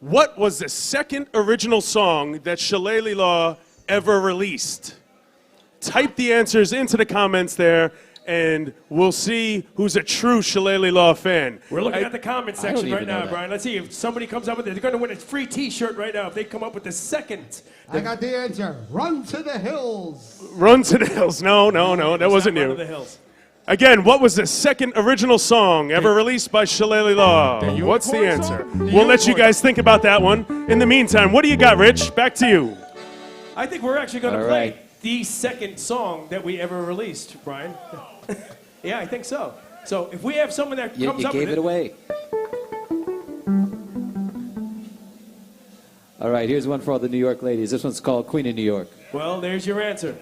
[SPEAKER 18] What was the second original song that Shillelagh Law ever released? Type the answers into the comments there, and we'll see who's a true Shillelagh Law fan.
[SPEAKER 7] We're looking at the comment section right now,
[SPEAKER 15] know that.
[SPEAKER 7] Brian. Let's see if somebody comes up with it. They're going to win a free T-shirt right now if they come up with the second.
[SPEAKER 17] I got the answer. Run to the hills.
[SPEAKER 18] Run to the hills. No, that wasn't
[SPEAKER 7] Run
[SPEAKER 18] you.
[SPEAKER 7] to the hills.
[SPEAKER 18] Again, what was the second original song ever released by Shillelagh Law? What's the answer? We'll let you guys think about that one. In the meantime, what do you got, Rich? Back to you.
[SPEAKER 7] I think we're actually going to
[SPEAKER 15] All
[SPEAKER 7] play
[SPEAKER 15] right.
[SPEAKER 7] the second song that we ever released, Brian. Yeah, I think so. So if we have someone that
[SPEAKER 15] You
[SPEAKER 7] comes up
[SPEAKER 15] gave
[SPEAKER 7] with
[SPEAKER 15] it away. All right, here's one for all the New York ladies. This one's called Queen of New York.
[SPEAKER 7] Well, there's your answer.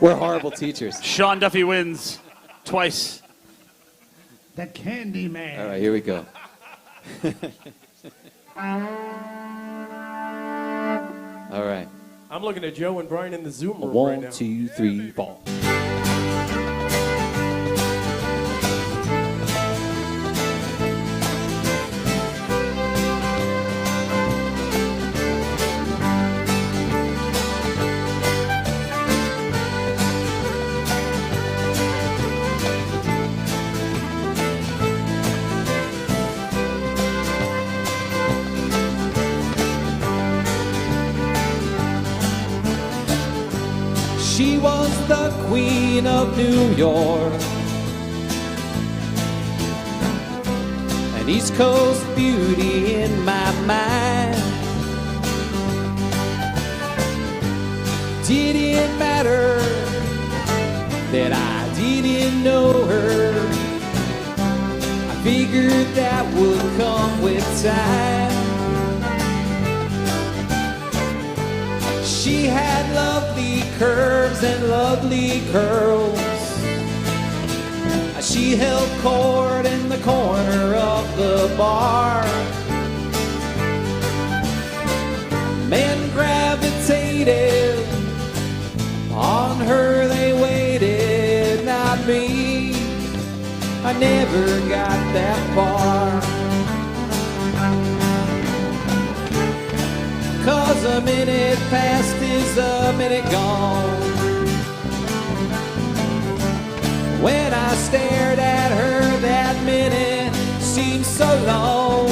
[SPEAKER 15] We're horrible teachers.
[SPEAKER 6] Sean Duffy wins twice.
[SPEAKER 17] The Candy Man.
[SPEAKER 15] All right, here we go. All right.
[SPEAKER 7] I'm looking at Joe and Brian in the Zoom room right
[SPEAKER 15] One,
[SPEAKER 7] now.
[SPEAKER 15] 2, 3, 4. She was the Queen of New York, an East Coast beauty in my mind. Didn't matter that I didn't know her. I figured that would come with time. She had lovely curves and lovely curls. She held court in the corner of the bar. Men gravitated, on her they waited, not me. I never got that far. 'Cause a minute past is a minute gone. When I stared at her, that minute seemed so long.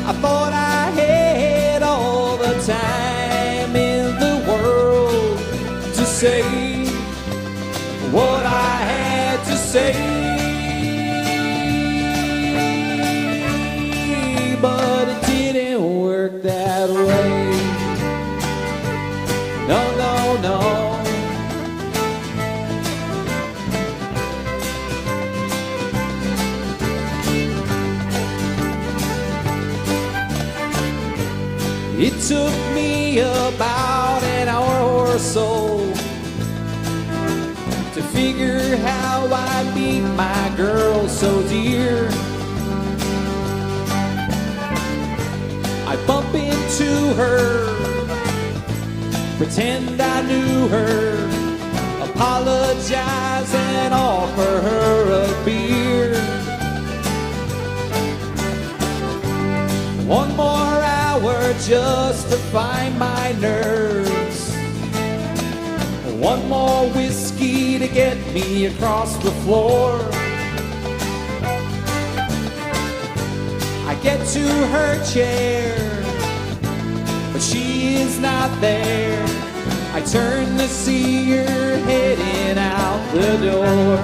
[SPEAKER 15] I thought I had all the time in the world to say what I had to say. But it didn't work that way. No, no, no. It took me about an hour or so to figure how I'd meet my girl so dear. I bump into her, pretend I knew her, apologize and offer her a beer. One more hour just to find my nerves. One more whiskey to get me across the floor. I get to her chair, but she is not there. I turn to see her heading out the door.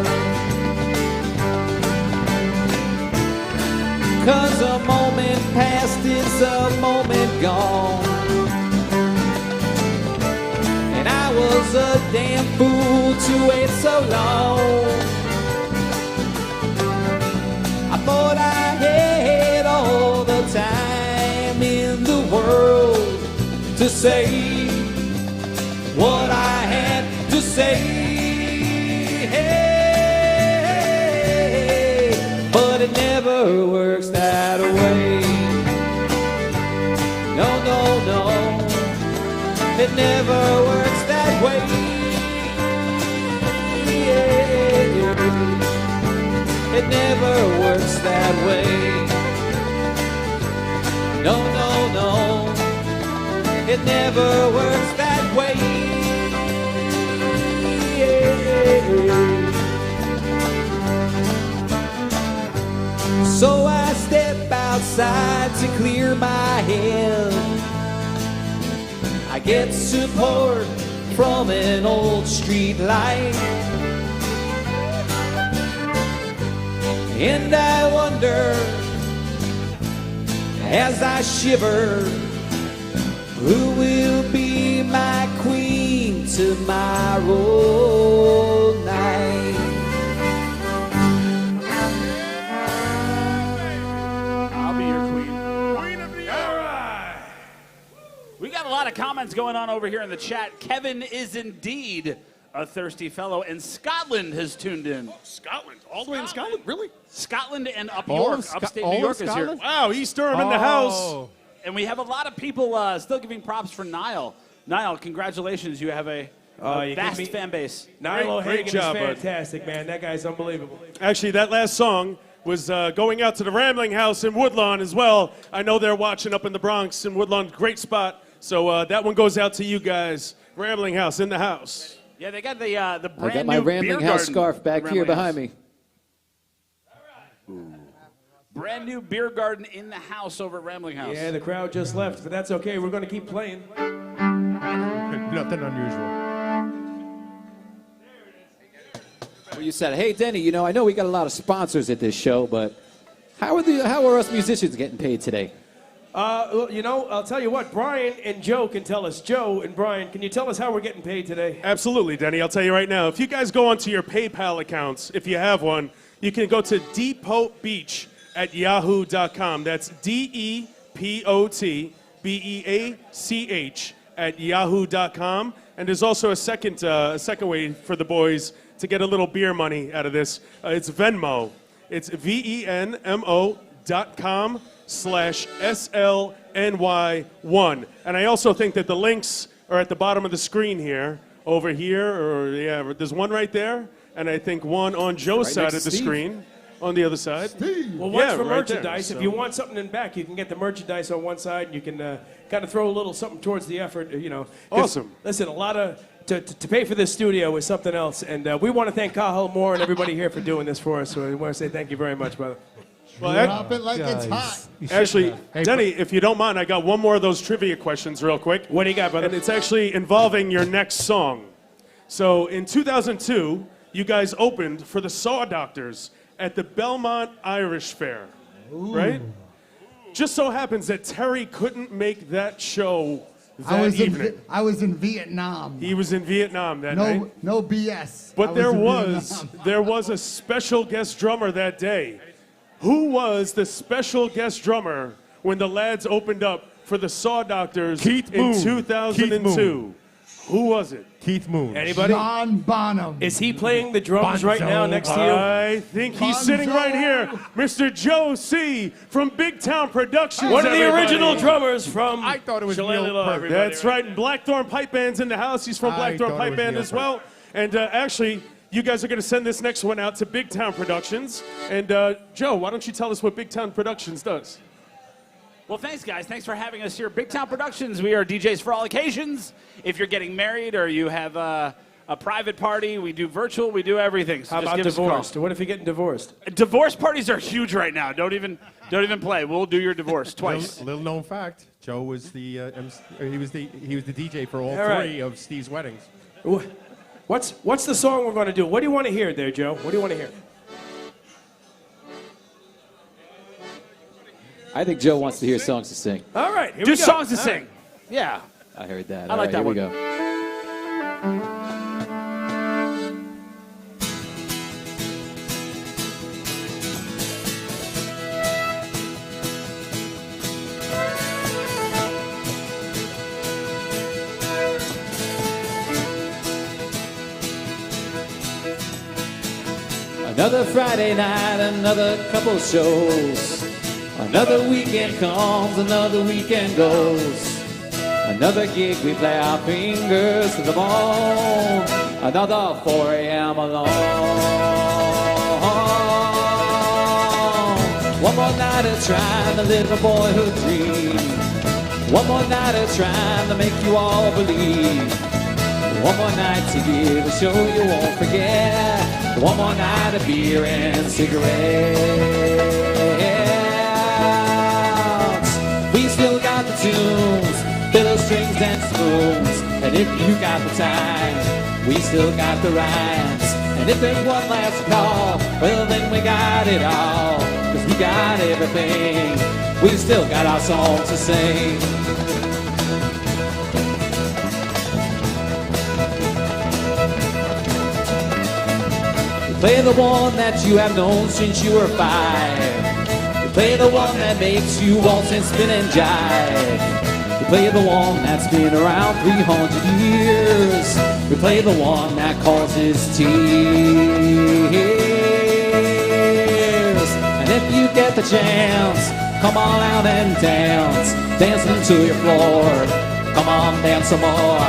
[SPEAKER 15] 'Cause a moment past is a moment gone. And I was a damn fool to wait so long. I thought I had all the time to say what I had to say. Hey, but it never works that way. No, no, no, it never works that way. It never works that way. No, no, no, it never works that way. So I step outside to clear my head. I get support from an old street light. And I wonder, as I shiver, who will be my queen tomorrow night?
[SPEAKER 6] I'll be your queen. Queen of the All right. We got a lot of comments going on over here in the chat. Kevin is indeed a thirsty fellow, and Scotland has tuned in.
[SPEAKER 18] Oh, Scotland. All the way in Scotland? Really?
[SPEAKER 6] Scotland and
[SPEAKER 18] All
[SPEAKER 6] York,
[SPEAKER 18] of
[SPEAKER 6] upstate
[SPEAKER 18] all
[SPEAKER 6] New
[SPEAKER 18] of
[SPEAKER 6] York is here.
[SPEAKER 18] Scotland? Wow, East Durham in the house.
[SPEAKER 6] And we have a lot of people still giving props for Niall. Niall, congratulations. You have a vast fan base.
[SPEAKER 19] Niall
[SPEAKER 18] Great
[SPEAKER 19] O'Hagan
[SPEAKER 18] job,
[SPEAKER 19] is
[SPEAKER 18] bud.
[SPEAKER 19] fantastic, man. That guy's unbelievable.
[SPEAKER 18] Actually, that last song was going out to the Rambling House in Woodlawn as well. I know they're watching up in the Bronx in Woodlawn. Great spot. So that one goes out to you guys. Rambling House in the house.
[SPEAKER 6] Yeah, they got the brand new
[SPEAKER 15] I got my Rambling
[SPEAKER 6] beer
[SPEAKER 15] House
[SPEAKER 6] garden
[SPEAKER 15] scarf
[SPEAKER 6] at
[SPEAKER 15] back
[SPEAKER 6] the
[SPEAKER 15] here
[SPEAKER 6] Rambling
[SPEAKER 15] behind
[SPEAKER 6] House.
[SPEAKER 15] me.
[SPEAKER 6] Brand new beer garden in the house over at Rambling House.
[SPEAKER 19] Yeah, the crowd just left, but that's okay. We're going to keep playing.
[SPEAKER 16] Nothing unusual.
[SPEAKER 15] Well, you said, hey, Denny, you know, I know we got a lot of sponsors at this show, but how are us musicians getting paid today?
[SPEAKER 19] Well, you know, I'll tell you what, Brian and Joe can tell us. Joe and Brian, can you tell us how we're getting paid today?
[SPEAKER 18] Absolutely, Denny. I'll tell you right now. If you guys go onto your PayPal accounts, if you have one, you can go to depotbeach@yahoo.com. That's DEPOTBEACH@yahoo.com. And there's also a second way for the boys to get a little beer money out of this. It's Venmo. It's VENMO.com/SLNY1. And I also think that the links are at the bottom of the screen here, over here, or yeah, there's one right there, and I think one on Joe's
[SPEAKER 15] Right
[SPEAKER 18] side
[SPEAKER 15] next
[SPEAKER 18] of the
[SPEAKER 15] to Steve.
[SPEAKER 18] screen, on the other side.
[SPEAKER 19] Well, one's
[SPEAKER 18] Yeah,
[SPEAKER 19] for
[SPEAKER 18] right there,
[SPEAKER 19] merchandise.
[SPEAKER 18] so-
[SPEAKER 19] If you want something in back, you can get the merchandise on one side, and you can kind of throw a little something towards the effort, you know. 'Cause,
[SPEAKER 18] Awesome.
[SPEAKER 19] Listen, a lot of to pay for this studio is something else, and we want to thank Cahill Moore and everybody here for doing this for us. So we want to say thank you very much, brother.
[SPEAKER 18] Well,
[SPEAKER 17] Drop it like it's hot.
[SPEAKER 18] Actually, Denny, if you don't mind, I got one more of those trivia questions real quick.
[SPEAKER 19] What do you got, brother?
[SPEAKER 18] And it's actually involving your next song. So in 2002, you guys opened for the Saw Doctors at the Belmont Irish Fair, right? Just so happens that Terry couldn't make that show that evening.
[SPEAKER 17] I was in Vietnam.
[SPEAKER 18] He was in Vietnam that night.
[SPEAKER 17] No BS. I
[SPEAKER 18] But there
[SPEAKER 17] in
[SPEAKER 18] was
[SPEAKER 17] Vietnam.
[SPEAKER 18] a special guest drummer that day. Who was the special guest drummer when the lads opened up for the Saw Doctors
[SPEAKER 16] Keith
[SPEAKER 18] in
[SPEAKER 16] Moon.
[SPEAKER 18] 2002? Who was it?
[SPEAKER 16] Keith Moon.
[SPEAKER 19] Anybody?
[SPEAKER 17] John Bonham.
[SPEAKER 19] Is he playing the drums right now next to you?
[SPEAKER 18] I think he's sitting right here, Mr. Joe C. from Big Town Productions.
[SPEAKER 19] One of the
[SPEAKER 18] everybody.
[SPEAKER 19] original drummers from
[SPEAKER 16] I thought it was
[SPEAKER 19] Shillelagh
[SPEAKER 16] Neil
[SPEAKER 19] Law,
[SPEAKER 16] Peart.
[SPEAKER 19] everybody,
[SPEAKER 18] That's right, and Blackthorn Pipe Band's in the house. He's from
[SPEAKER 16] I
[SPEAKER 18] Blackthorn
[SPEAKER 16] thought it
[SPEAKER 18] Pipe
[SPEAKER 16] was
[SPEAKER 18] Band
[SPEAKER 16] Neil
[SPEAKER 18] as well. And actually, you guys are going to send this next one out to Big Town Productions. And Joe, why don't you tell us what Big Town Productions does?
[SPEAKER 6] Well, thanks, guys. Thanks for having us here. Big Town Productions. We are DJs for all occasions. If you're getting married or you have a private party, we do virtual. We do everything. So
[SPEAKER 19] How
[SPEAKER 6] just
[SPEAKER 19] about
[SPEAKER 6] give us a call.
[SPEAKER 19] divorced? What if you're getting divorced?
[SPEAKER 6] Divorce parties are huge right now. Don't even play. We'll do your divorce twice.
[SPEAKER 16] Little known fact: Joe was the he was the DJ for all
[SPEAKER 19] All right.
[SPEAKER 16] three of Steve's weddings.
[SPEAKER 19] What's the song we're going to do? What do you want to hear there, Joe? What do you want to hear?
[SPEAKER 15] I think Joe wants to hear songs to sing.
[SPEAKER 19] All right, here
[SPEAKER 6] Do
[SPEAKER 19] we go.
[SPEAKER 6] songs to
[SPEAKER 19] All
[SPEAKER 6] sing.
[SPEAKER 19] right.
[SPEAKER 6] Yeah.
[SPEAKER 15] I heard that.
[SPEAKER 6] I
[SPEAKER 15] All
[SPEAKER 6] like
[SPEAKER 15] right,
[SPEAKER 6] that
[SPEAKER 15] here
[SPEAKER 6] one.
[SPEAKER 15] we go. Another Friday night, another couple shows. Another weekend comes, another weekend goes. Another gig, we play our fingers to the bone. Another 4 a.m. alone. One more night of trying to live a boyhood dream. One more night of trying to make you all believe. One more night to give a show you won't forget. One more night of beer and cigarettes. We still got the tunes, fiddle strings and spoons. And if you got the time, we still got the rhymes. And if there's one last call, well then we got it all. 'Cause we got everything, we still got our song to sing. Play the one that you have known since you were 5. Play the one that makes you waltz and spin and jive. We play the one that's been around 300 years. We play the one that causes tears. And if you get the chance, come on out and dance. Dance into your floor. Come on, dance some more.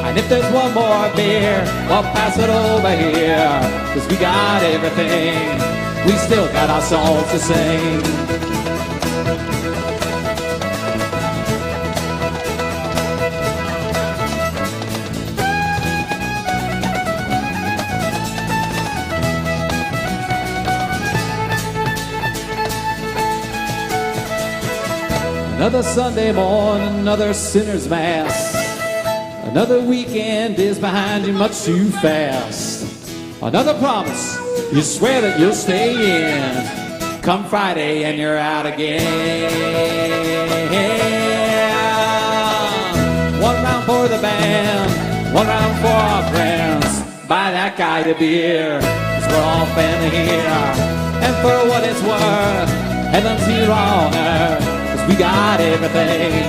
[SPEAKER 15] And if there's one more beer, well, pass it over here. 'Cause we got everything, we still got our songs to sing. Another Sunday morning, another sinner's mass. Another weekend is behind you much too fast. Another promise, you swear that you'll stay in. Come Friday and you're out again. One round for the band, one round for our friends. Buy that guy a beer, 'cause we're all family here. And for what it's worth, heaven's here on earth. 'Cause we got everything,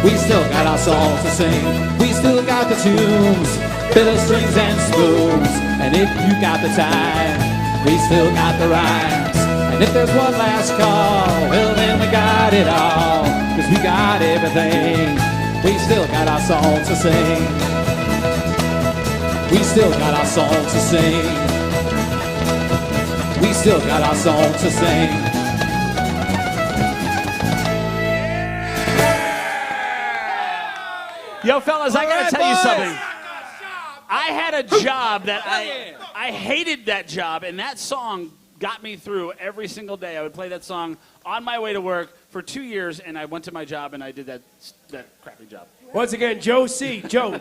[SPEAKER 15] we still got our songs to sing. We still got the tunes, fiddle strings and spoons. And if you got the time, we still got the rhymes. And if there's one last call, well then we got it all. 'Cause we got everything, we still got our songs to sing. We still got our songs to sing. We still got our songs to sing.
[SPEAKER 6] Yo, fellas, I gotta
[SPEAKER 15] right,
[SPEAKER 6] tell you
[SPEAKER 15] boys.
[SPEAKER 6] something. I had a job that I hated that job, and that song got me through every single day. I would play that song on my way to work for 2 years, and I went to my job and I did that crappy job.
[SPEAKER 19] Once again, Joe C. Joe,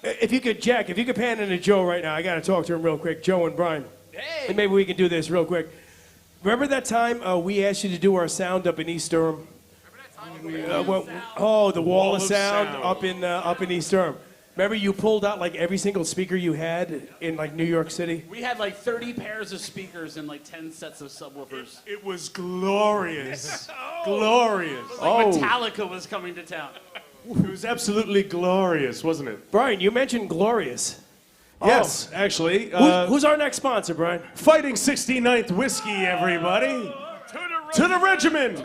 [SPEAKER 19] if you could, Jack, if you could pan into Joe right now, I got to talk to him real quick. Joe and Brian. Hey. And maybe we can do this real quick. Remember that time we asked you to do our sound up in East Durham? The Wall of Sound up in East Durham. Remember you pulled out like every single speaker you had in like New York City?
[SPEAKER 6] We had like 30 pairs of speakers and like 10 sets of subwoofers.
[SPEAKER 18] It was glorious. Glorious.
[SPEAKER 6] Like Metallica was coming to town.
[SPEAKER 18] It was absolutely glorious, wasn't it?
[SPEAKER 19] Brian, you mentioned glorious.
[SPEAKER 18] Yes, actually.
[SPEAKER 19] Who's our next sponsor, Brian?
[SPEAKER 18] Fighting 69th Whiskey, everybody. To the regiment.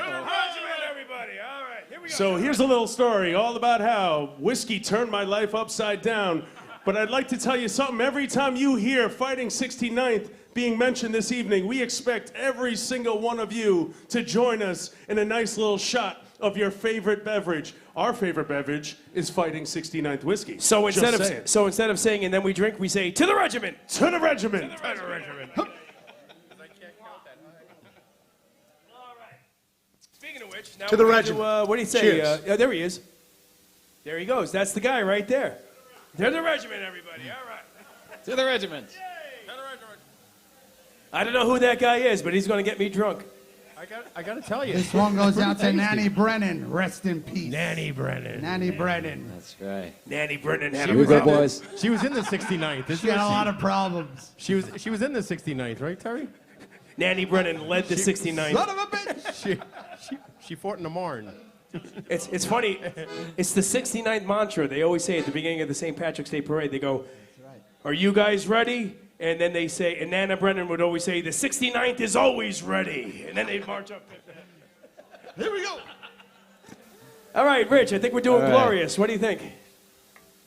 [SPEAKER 18] So here's a little story all about how whiskey turned my life upside down. But I'd like to tell you something. Every time you hear Fighting 69th being mentioned this evening, we expect every single one of you to join us in a nice little shot of your favorite beverage. Our favorite beverage is Fighting 69th Whiskey.
[SPEAKER 19] So instead of saying and then we drink, we say to the regiment.
[SPEAKER 18] To the regiment.
[SPEAKER 19] To the regiment. Speaking of which, now
[SPEAKER 16] To the
[SPEAKER 19] we're
[SPEAKER 16] regiment.
[SPEAKER 19] gonna do, what do you say?
[SPEAKER 16] Cheers.
[SPEAKER 19] There he is. There he goes. That's the guy right there. To the regiment, everybody. All right.
[SPEAKER 15] To the regiment.
[SPEAKER 19] I don't know who that guy is, but he's going to get me drunk.
[SPEAKER 16] I got to tell you.
[SPEAKER 17] This one goes out to Nanny Brennan. Rest in peace.
[SPEAKER 19] Nanny Brennan.
[SPEAKER 17] Nanny Brennan.
[SPEAKER 15] That's right.
[SPEAKER 19] Nanny Brennan had
[SPEAKER 15] Here we go, boys.
[SPEAKER 16] She was in the 69th.
[SPEAKER 17] She had a lot of problems.
[SPEAKER 16] She was in the 69th, right, Terry?
[SPEAKER 19] Nanny Brennan led the 69th.
[SPEAKER 17] Son of a bitch!
[SPEAKER 16] She fought in the Marne.
[SPEAKER 19] It's funny. It's the 69th mantra. They always say at the beginning of the St. Patrick's Day Parade, they go, "Are you guys ready?" And then they say, and Nana Brennan would always say, the 69th is always ready. And then they'd march up.
[SPEAKER 7] Here we go.
[SPEAKER 19] All right, Rich, I think we're doing
[SPEAKER 15] All right.
[SPEAKER 19] glorious. What do you think?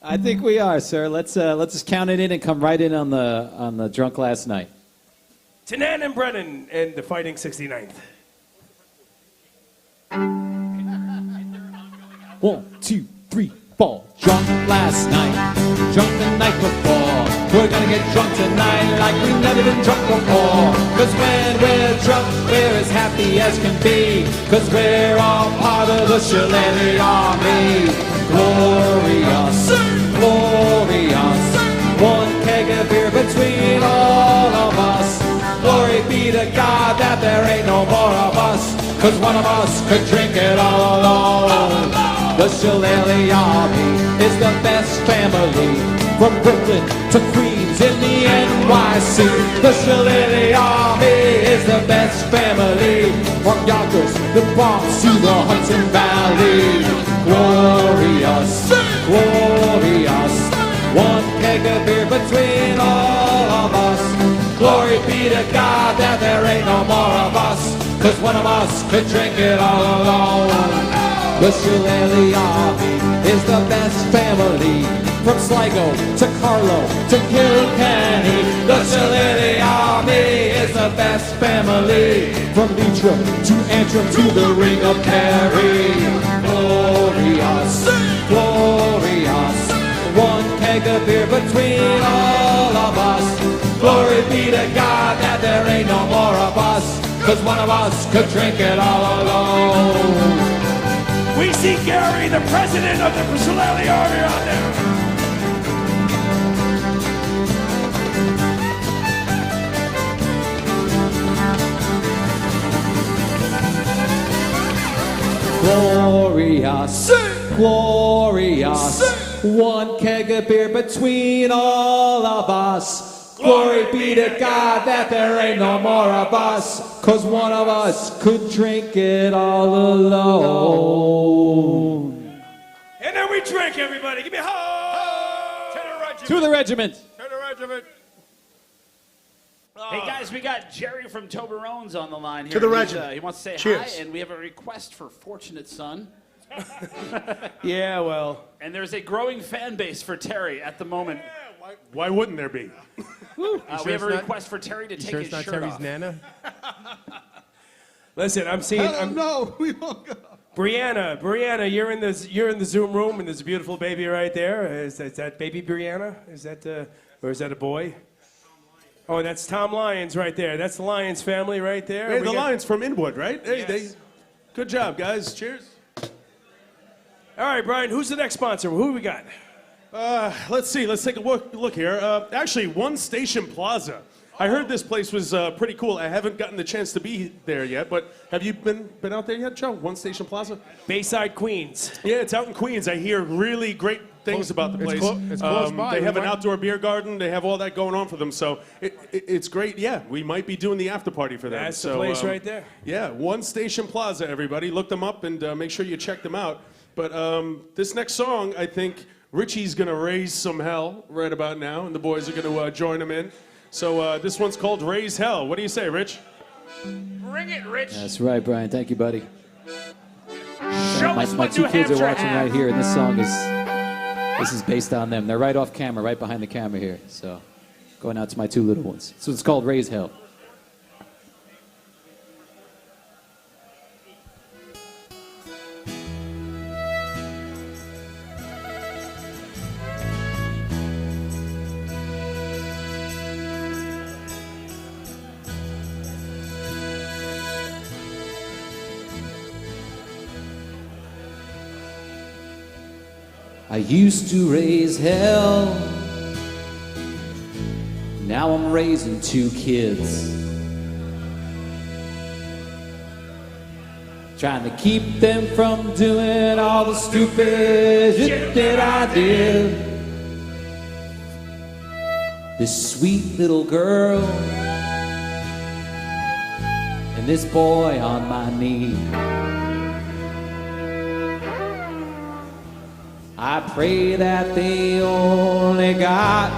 [SPEAKER 15] I think we are, sir. Let's just count it in and come right in on the drunk last night.
[SPEAKER 19] To Nana Brennan and the Fighting 69th.
[SPEAKER 15] 1, 2, 3, 4. Drunk last night, drunk the night before. We're gonna get drunk tonight like we've never been drunk before. Cause when we're drunk, we're as happy as can be. Cause we're all part of the Shillelagh Army. Glorious, glorious. One keg of beer between all of us. Glory be to God that there ain't no more of us. Cause one of us could drink it all alone. The Shillelagh Army is the best family. From Brooklyn to Queens in the NYC. The Shillelagh Army is the best family. From Yonkers, the Bronx to the Hudson Valley. Glorious, glorious. One keg of beer between all of us. Glory be to God that there ain't no more of us. Cause one of us could drink it all alone. The Shillelagh Army is the best family. From Sligo to Carlow to Kilkenny. The Shillelagh Army is the best family. From Leitrim to Antrim to the Ring of Kerry. Glorious, glorious. One keg of beer between all of us. Glory be to God that there ain't no more of us. Cause one of us could drink it all alone.
[SPEAKER 19] We see Gary, the president of the Shillelagh Army, out there.
[SPEAKER 15] Glorious, glorious. One keg of beer between all of us. Glory be to God that there ain't no more of us. Cause one of us could drink it all alone.
[SPEAKER 19] And then we drink, everybody. Give me a ho!
[SPEAKER 15] To the regiment.
[SPEAKER 7] To the regiment.
[SPEAKER 6] Hey guys, we got Jerry from Toblerone's on the line here.
[SPEAKER 7] To the
[SPEAKER 6] He's,
[SPEAKER 7] regiment.
[SPEAKER 6] he wants to say
[SPEAKER 7] Cheers.
[SPEAKER 6] hi, and we have a request for Fortunate Son.
[SPEAKER 19] Yeah, well.
[SPEAKER 6] And there's a growing fan base for Terry at the moment.
[SPEAKER 18] Why wouldn't there be?
[SPEAKER 6] We have a request for Terry to take his
[SPEAKER 16] not
[SPEAKER 6] shirt
[SPEAKER 16] Terry's
[SPEAKER 6] off.
[SPEAKER 16] Nana?
[SPEAKER 19] Listen, I'm seeing.
[SPEAKER 17] No, we won't go.
[SPEAKER 19] Brianna, you're in the Zoom room, and there's a beautiful baby right there. Is that baby Brianna? Is that or is that a boy? Oh, that's Tom Lyons right there. That's the Lyons family right there.
[SPEAKER 18] Hey,
[SPEAKER 19] We
[SPEAKER 18] the
[SPEAKER 19] got-
[SPEAKER 18] Lions from Inwood, right? Hey,
[SPEAKER 19] Yes.
[SPEAKER 18] good job, guys. Cheers.
[SPEAKER 19] All right, Brian. Who's the next sponsor? Who we got?
[SPEAKER 18] Let's see. Let's take a look here. Actually, One Station Plaza. I heard this place was pretty cool. I haven't gotten the chance to be there yet, but have you been out there yet, Joe? One Station Plaza?
[SPEAKER 19] Bayside, Queens.
[SPEAKER 18] Yeah, it's out in Queens. I hear really great things about the
[SPEAKER 16] it's
[SPEAKER 18] place.
[SPEAKER 16] it's close by.
[SPEAKER 18] They have an
[SPEAKER 16] We might-
[SPEAKER 18] outdoor beer garden. They have all that going on for them. So it's great. Yeah, we might be doing the after party for them.
[SPEAKER 19] That's the
[SPEAKER 18] So,
[SPEAKER 19] place right there.
[SPEAKER 18] Yeah, One Station Plaza, everybody. Look them up and make sure you check them out. But this next song, I think Richie's going to raise some hell right about now, and the boys are going to join him in. So this one's called Raise Hell. What do you say, Rich?
[SPEAKER 6] Bring it, Rich.
[SPEAKER 15] That's right, Brian. Thank you, buddy.
[SPEAKER 6] Show
[SPEAKER 15] my
[SPEAKER 6] us
[SPEAKER 15] my
[SPEAKER 6] what
[SPEAKER 15] two
[SPEAKER 6] New
[SPEAKER 15] kids
[SPEAKER 6] Hampshire
[SPEAKER 15] are watching
[SPEAKER 6] has.
[SPEAKER 15] right here, and this song is based on them. They're right off camera, right behind the camera here. So going out to my two little ones. So it's called Raise Hell. I used to raise hell. Now I'm raising two kids. Trying to keep them from doing all the stupid shit that I did. This sweet little girl and this boy on my knee. I pray that they only got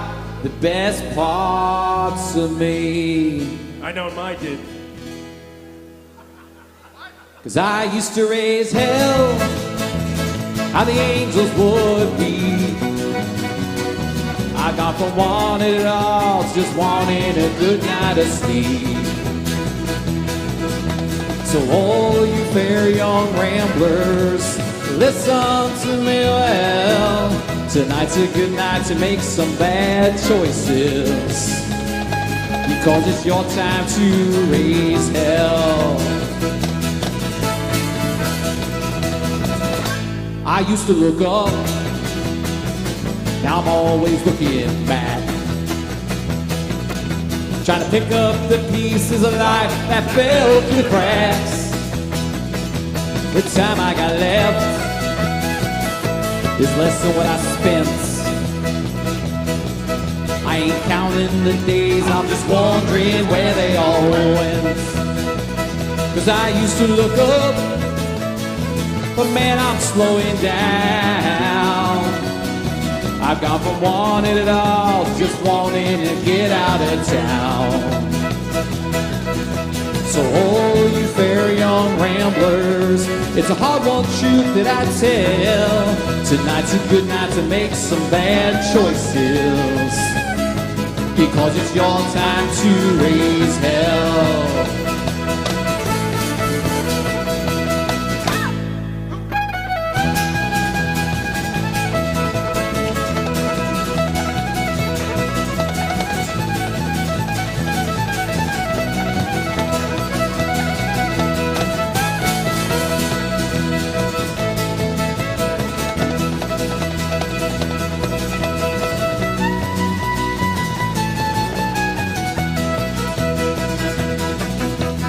[SPEAKER 15] the best part parts of me.
[SPEAKER 19] I know mine did.
[SPEAKER 15] 'Cause I used to raise hell, how the angels would be. I got from wanting it all to just wanting a good night of sleep. So all you fair young ramblers, listen to me well. Tonight's a good night to make some bad choices, because it's your time to raise hell. I used to look up, now I'm always looking back, trying to pick up the pieces of life that fell through the cracks. The time I got left is less than what I spent. I ain't counting the days, I'm just wondering where they all went. 'Cause I used to look up, but man, I'm slowing down. I've gone from wanting it all to just wanting to get out of town. So all you fair young ramblers, it's a hard-won truth that I tell. Tonight's a good night to make some bad choices, because it's your time to raise hell.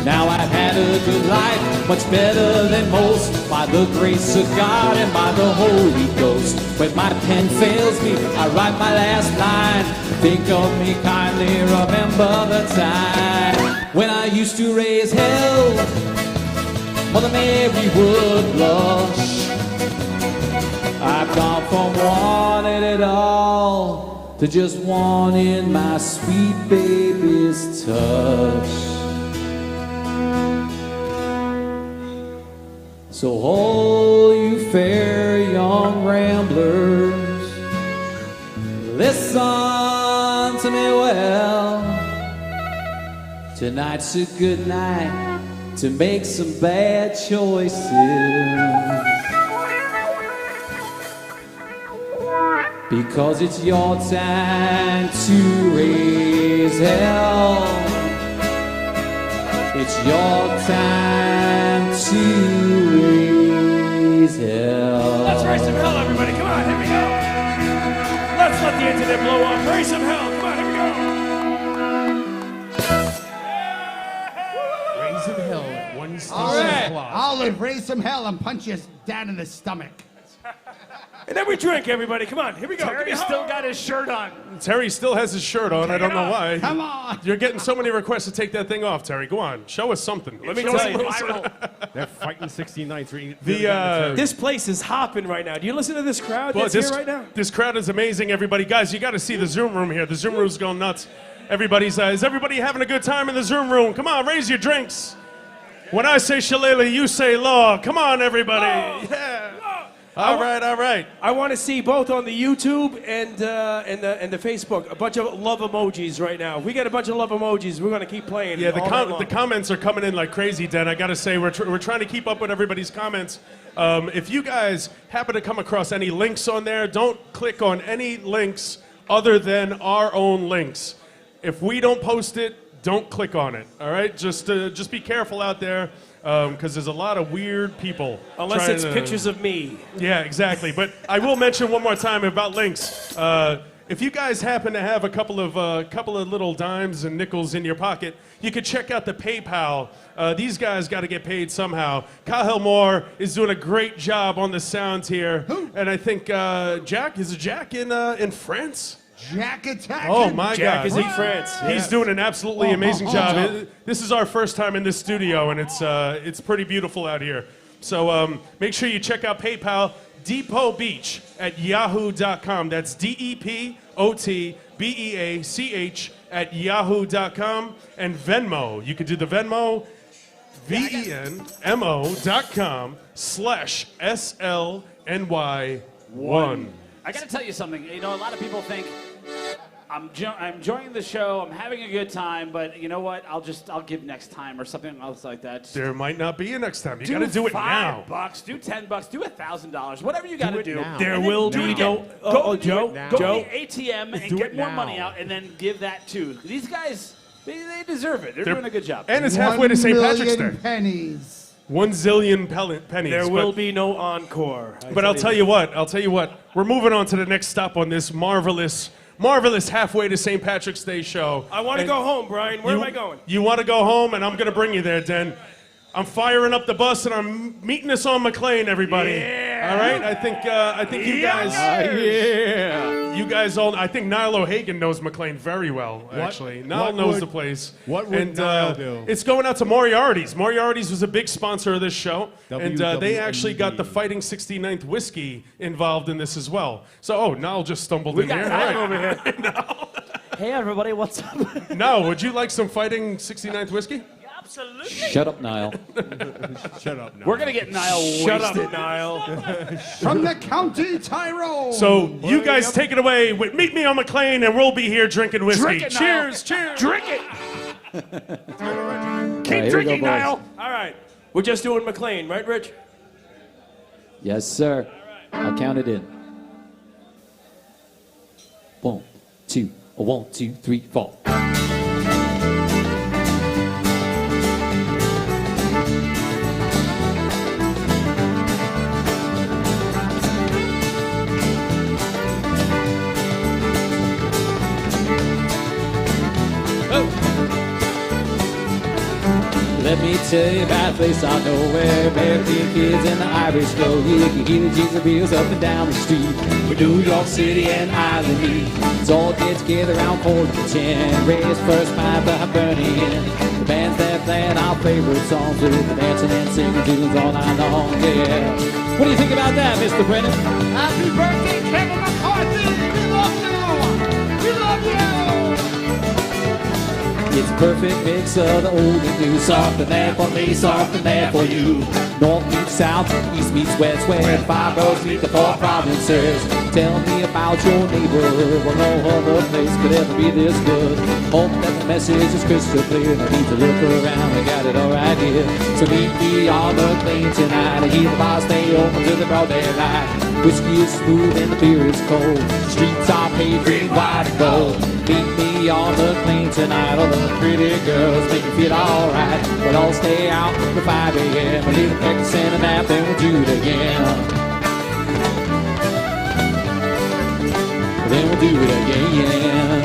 [SPEAKER 15] Now I've had a good life, much better than most, by the grace of God and by the Holy Ghost. When my pen fails me, I write my last line. Think of me kindly, remember the time when I used to raise hell, Mother Mary would blush. I've gone from wanting it all to just wanting my sweet baby's touch. So all you fair young ramblers, listen to me well. Tonight's a good night to make some bad choices, because it's your time to raise hell. It's your time to raise hell.
[SPEAKER 19] Let's raise some hell, everybody. Come on, here we go. Let's let the internet blow up. Raise some hell. Come on, here we go.
[SPEAKER 17] Raise some hell. One
[SPEAKER 19] All right.
[SPEAKER 17] Olive, raise some hell and punch you down in the stomach.
[SPEAKER 19] And then we drink, everybody. Come on, here we go.
[SPEAKER 5] Terry still got his shirt on.
[SPEAKER 18] Terry still has his shirt on. I don't know why.
[SPEAKER 17] Come on.
[SPEAKER 18] You're getting so many requests to take that thing off, Terry. Go on. Show us something.
[SPEAKER 19] Let me tell you.
[SPEAKER 16] They're fighting 16 nights.
[SPEAKER 19] This place is hopping right now. Do you listen to this crowd that's here right now?
[SPEAKER 18] This crowd is amazing, everybody. Guys, you got to see the Zoom room here. The Zoom room's going nuts. Is everybody having a good time in the Zoom room? Come on, raise your drinks. When I say shillelagh, you say law. Come on, everybody. Yeah. All right.
[SPEAKER 19] I want to see both on the YouTube and the Facebook a bunch of love emojis right now. We got a bunch of love emojis. We're going to keep playing.
[SPEAKER 18] Yeah, the comments are coming in like crazy, Dan. I got to say, we're trying to keep up with everybody's comments. If you guys happen to come across any links on there, don't click on any links other than our own links. If we don't post it, don't click on it. All right, just be careful out there. Because there's a lot of weird people.
[SPEAKER 19] Unless it's pictures of me.
[SPEAKER 18] Yeah, exactly. But I will mention one more time about links. If you guys happen to have a couple of little dimes and nickels in your pocket, you could check out the PayPal. These guys got to get paid somehow. Kyle Moore is doing a great job on the sounds here. And I think Jack in France?
[SPEAKER 17] Jack Attack.
[SPEAKER 18] Oh my God!
[SPEAKER 19] Jack is in France.
[SPEAKER 18] He's doing an absolutely amazing job. This is our first time in this studio, and it's pretty beautiful out here. So make sure you check out PayPal, Depot Beach at yahoo.com. That's DEPOTBEACH at yahoo.com, and Venmo. You could do the Venmo, VENMO.com/SLNY1.
[SPEAKER 3] I got to tell you something. You know, a lot of people think I'm enjoying the show, I'm having a good time, but you know what? I'll give next time or something else like that.
[SPEAKER 18] There might not be a next time. You got to do it now.
[SPEAKER 3] $5, do $10, do $1,000, whatever you got to do.
[SPEAKER 19] There will be no.
[SPEAKER 3] Go
[SPEAKER 19] Joe,
[SPEAKER 3] to the ATM and
[SPEAKER 19] Do
[SPEAKER 3] get
[SPEAKER 19] it
[SPEAKER 3] more
[SPEAKER 19] now.
[SPEAKER 3] money out, and then give that too. These guys, they deserve it. They're doing a good job.
[SPEAKER 18] And it's halfway to St. Patrick's Day.
[SPEAKER 17] 1 million pennies.
[SPEAKER 18] 1 zillion pennies.
[SPEAKER 19] There will be no encore.
[SPEAKER 18] But I'll tell you what. We're moving on to the next stop on this marvelous halfway to St. Patrick's Day show.
[SPEAKER 19] I want to
[SPEAKER 18] And
[SPEAKER 19] go home, Brian. Where am I going?
[SPEAKER 18] You want to go home, and I'm going to bring you there, Den. I'm firing up the bus, and I'm meeting us on McLean, everybody.
[SPEAKER 19] Yeah.
[SPEAKER 18] All right? I think you guys... You guys all... I think Niall O'Hagan knows McLean very well, actually. Niall knows the place.
[SPEAKER 16] What would Niall do?
[SPEAKER 18] It's going out to Moriarty's. Moriarty's was a big sponsor of this show, and they actually got the Fighting 69th Whiskey involved in this as well. So, Niall just stumbled in there.
[SPEAKER 3] Niall
[SPEAKER 18] All
[SPEAKER 3] over
[SPEAKER 18] right.
[SPEAKER 3] here. Hey, everybody, what's up?
[SPEAKER 18] Niall, would you like some Fighting 69th Whiskey?
[SPEAKER 3] Absolutely.
[SPEAKER 15] Shut up, Niall.
[SPEAKER 16] Shut up, Niall.
[SPEAKER 3] We're going to get Niall
[SPEAKER 19] Shut up,
[SPEAKER 3] wasted.
[SPEAKER 19] Niall.
[SPEAKER 17] From the County Tyrone.
[SPEAKER 18] So you guys take it away with Meet Me on McLean, and we'll be here drinking whiskey.
[SPEAKER 3] Drink it, Niall.
[SPEAKER 18] Cheers.
[SPEAKER 3] Drink it.
[SPEAKER 15] Keep
[SPEAKER 3] Keep drinking, Niall.
[SPEAKER 19] All right. We're just doing McLean, right, Rich?
[SPEAKER 15] Yes, sir. I'll count it in. 1, 2, 1, 2, 3, 4. Let me tell you about a place I know where American kids and the Irish go. You can hear the jingle bells up and down the street. With New York City and Ireland meet. Let's all get together around 4:10. Raise first pint by burning in. The bands that playing our favorite songs with the dancing and singing tunes all night long. Yeah. What do you think about that, Mr. Brennan?
[SPEAKER 17] Happy birthday, Kevin McCarthy. We love you. We love you.
[SPEAKER 15] It's a perfect mix of the old and new. Soft and that for me, soft and that for you. North meets south, east meets west, where the 5 boroughs meet the 4 provinces. Tell me about your neighborhood, well no other place could ever be this good. Hope that the message is crystal clear. No need to look around, we got it all right here. So meet me on McLean tonight. I hear the bar stay open till the broad daylight. Whiskey is smooth and the beer is cold. Streets are paved green, white, and gold. Meet me on McLean tonight. All the pretty girls make you feel alright. We'll all stay out till 5 a.m. A little practice and a nap, then we'll do it again. Then we'll do it again.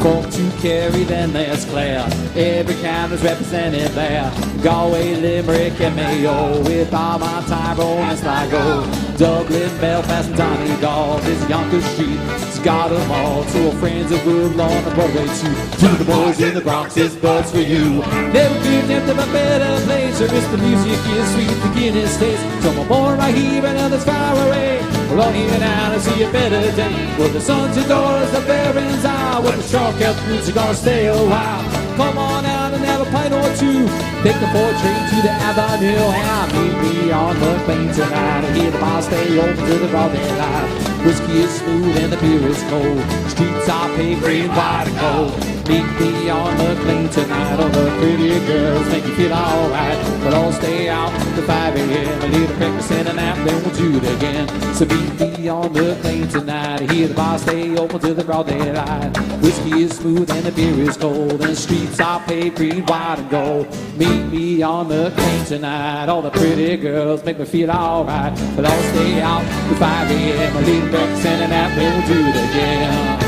[SPEAKER 15] Cork to Kerry, then there's Clare. Every county's represented there. Galway, Limerick, and Mayo. With Armagh, Tyrone, and Sligo. Dublin, Belfast, and Donegal. This Yonkers Street, it's got them all. To our friends of Woodlawn and Broadway too. To the boys in the Bronx, this bud's for you. Never been tempted by a better place. Or if the music is sweet, the Guinness taste. So I'm born right here and others far away. We're all here now to see a better day. Where the sons and daughters, the barons are. Where the strong kept roots are gonna stay a while. Come on out and have a pint or two. Take the 4 train to the Avenue. And meet me on McLean tonight. And hear the bar stay open till the broad daylight. Whiskey is smooth and the beer is cold. Streets are paved green, white, and gold. Meet me on McLean tonight. All the pretty girls make you feel alright. We'll all stay out till 5 a.m. A little breakfast and a nap, then we'll do it again. So meet me on McLean tonight. Hear the bar stay open till the broad daylight. Whiskey is smooth and the beer is cold. And the streets are paved green, white, and gold. Meet me on McLean tonight. All the pretty girls make me feel alright. We'll all stay out till 5 a.m. A little breakfast and a nap, then we'll do it again.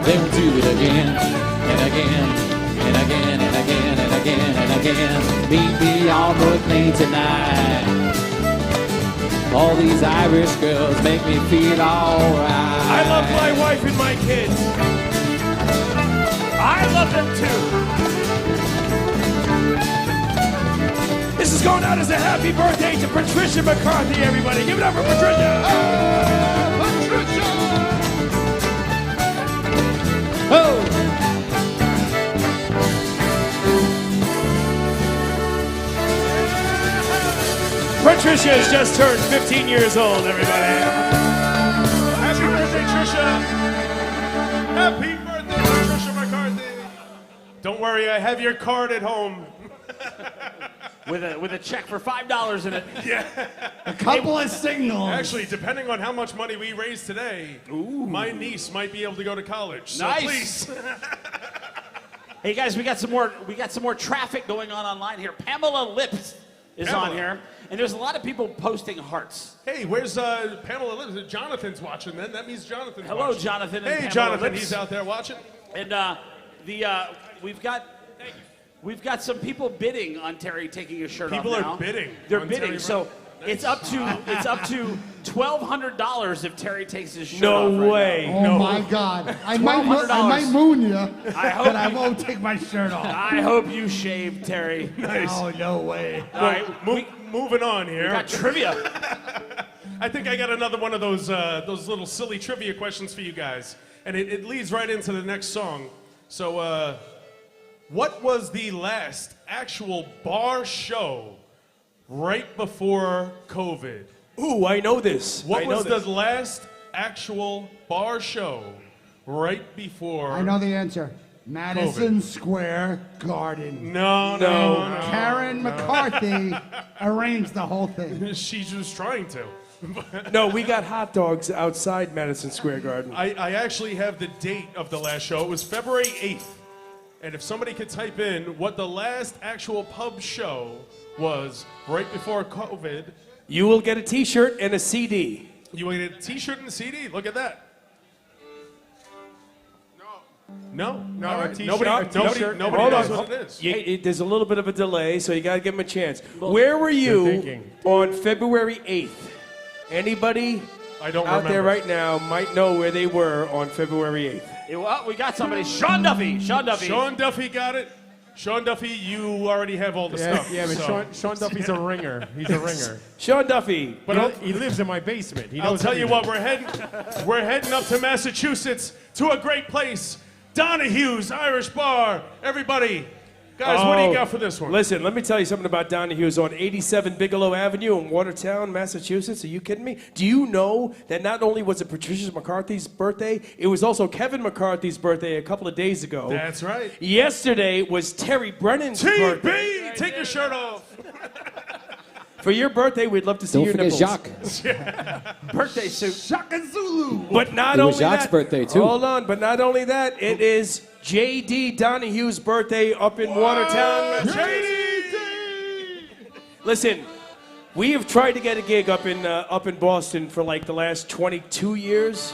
[SPEAKER 15] Then we'll do it again, and again, and again, and again, and again, and again. Meet me on McLean tonight. All these Irish girls make me feel alright.
[SPEAKER 19] I love my wife and my kids. I love them too. This is going out as a happy birthday to Patricia McCarthy, everybody. Give it up for Patricia.
[SPEAKER 17] Patricia!
[SPEAKER 19] Oh! Patricia has just turned 15 years old, everybody.
[SPEAKER 18] Happy birthday, Trisha! Happy birthday, Patricia McCarthy! Don't worry, I have your card at home.
[SPEAKER 6] With a check for $5 in it.
[SPEAKER 18] Yeah.
[SPEAKER 17] A couple of signals.
[SPEAKER 18] Actually, depending on how much money we raise today, my niece might be able to go to college. So
[SPEAKER 6] Nice.
[SPEAKER 18] please.
[SPEAKER 6] Hey guys, we got some more traffic going on online here. Pamela Lips is
[SPEAKER 18] Pamela.
[SPEAKER 6] on here, and there's a lot of people posting hearts.
[SPEAKER 18] Hey, where's Pamela Lips? Jonathan's watching then. That means Jonathan's
[SPEAKER 6] Hello,
[SPEAKER 18] watching.
[SPEAKER 6] Jonathan.
[SPEAKER 18] Hey,
[SPEAKER 6] And Pamela
[SPEAKER 18] Jonathan,
[SPEAKER 6] Lips.
[SPEAKER 18] he's out there watching.
[SPEAKER 6] And we've got some people bidding on Terry taking his shirt
[SPEAKER 18] People
[SPEAKER 6] off
[SPEAKER 18] are
[SPEAKER 6] now.
[SPEAKER 18] bidding
[SPEAKER 6] They're
[SPEAKER 18] on
[SPEAKER 6] bidding.
[SPEAKER 18] Terry
[SPEAKER 6] So
[SPEAKER 18] Brown.
[SPEAKER 6] it's up to $1,200 if Terry takes his shirt
[SPEAKER 19] No
[SPEAKER 6] off right
[SPEAKER 19] way.
[SPEAKER 6] now.
[SPEAKER 17] Oh
[SPEAKER 19] No.
[SPEAKER 17] my God! I might
[SPEAKER 6] $1,200.
[SPEAKER 17] moon you,
[SPEAKER 6] I hope
[SPEAKER 17] but I
[SPEAKER 6] you-
[SPEAKER 17] won't take my shirt off.
[SPEAKER 6] I hope you shave, Terry.
[SPEAKER 18] Nice.
[SPEAKER 17] Oh no way!
[SPEAKER 6] All right,
[SPEAKER 18] Moving on here.
[SPEAKER 6] we got trivia.
[SPEAKER 18] I think I got another one of those little silly trivia questions for you guys, and it leads right into the next song. So, what was the last actual bar show right before COVID?
[SPEAKER 19] Ooh, I know this.
[SPEAKER 18] What
[SPEAKER 19] I know
[SPEAKER 18] was
[SPEAKER 19] this.
[SPEAKER 18] the last actual bar show right before?
[SPEAKER 17] I know the answer. Madison Square Garden.
[SPEAKER 18] No.
[SPEAKER 17] Karen McCarthy arranged the whole thing.
[SPEAKER 18] She's just trying to.
[SPEAKER 19] No, we got hot dogs outside Madison Square Garden.
[SPEAKER 18] I actually have the date of the last show. It was February 8th. And if somebody could type in what the last actual pub show was right before COVID,
[SPEAKER 19] You will get a T-shirt and a CD.
[SPEAKER 18] you will get a T-shirt and a CD. Look at that. No.
[SPEAKER 16] No,
[SPEAKER 18] All
[SPEAKER 16] a
[SPEAKER 18] right.
[SPEAKER 16] t-shirt,
[SPEAKER 18] Nobody
[SPEAKER 16] a t-shirt.
[SPEAKER 18] nobody
[SPEAKER 19] Hold
[SPEAKER 18] knows
[SPEAKER 19] on.
[SPEAKER 18] what it is.
[SPEAKER 19] There's a little bit of a delay, so you got to give him a chance. Where were you
[SPEAKER 16] thinking.
[SPEAKER 19] on February 8th? Anybody
[SPEAKER 18] I don't
[SPEAKER 19] out there
[SPEAKER 18] remember.
[SPEAKER 19] right now might know where they were on February 8th.
[SPEAKER 6] Well, we got somebody. Sean Duffy.
[SPEAKER 18] Sean Duffy got it. Sean Duffy, you already have all the stuff.
[SPEAKER 16] Yeah, but
[SPEAKER 18] so.
[SPEAKER 16] Sean Duffy's a ringer. He's a ringer.
[SPEAKER 19] Sean Duffy.
[SPEAKER 16] But he lives in my basement. He
[SPEAKER 18] I'll
[SPEAKER 16] knows
[SPEAKER 18] tell you
[SPEAKER 16] everything.
[SPEAKER 18] what, we're heading up to Massachusetts to a great place, Donahue's Irish Bar. Everybody, guys, what do you got for this one?
[SPEAKER 19] Listen, let me tell you something about Donahue's on 87 Bigelow Avenue in Watertown, Massachusetts. Are you kidding me? Do you know that not only was it Patricia McCarthy's birthday, it was also Kevin McCarthy's birthday a couple of days ago.
[SPEAKER 18] That's right.
[SPEAKER 19] Yesterday was Terry Brennan's birthday.
[SPEAKER 18] TB, take your shirt off.
[SPEAKER 19] For your birthday, we'd love to see your nipples.
[SPEAKER 6] Birthday suit.
[SPEAKER 17] Shaka Zulu.
[SPEAKER 19] But not
[SPEAKER 15] It was
[SPEAKER 19] only
[SPEAKER 15] Jacques'
[SPEAKER 19] that.
[SPEAKER 15] birthday, too.
[SPEAKER 19] Hold on, but not only that, it is J.D. Donahue's birthday up in Watertown. Listen, we have tried to get a gig up in Boston for like the last 22 years,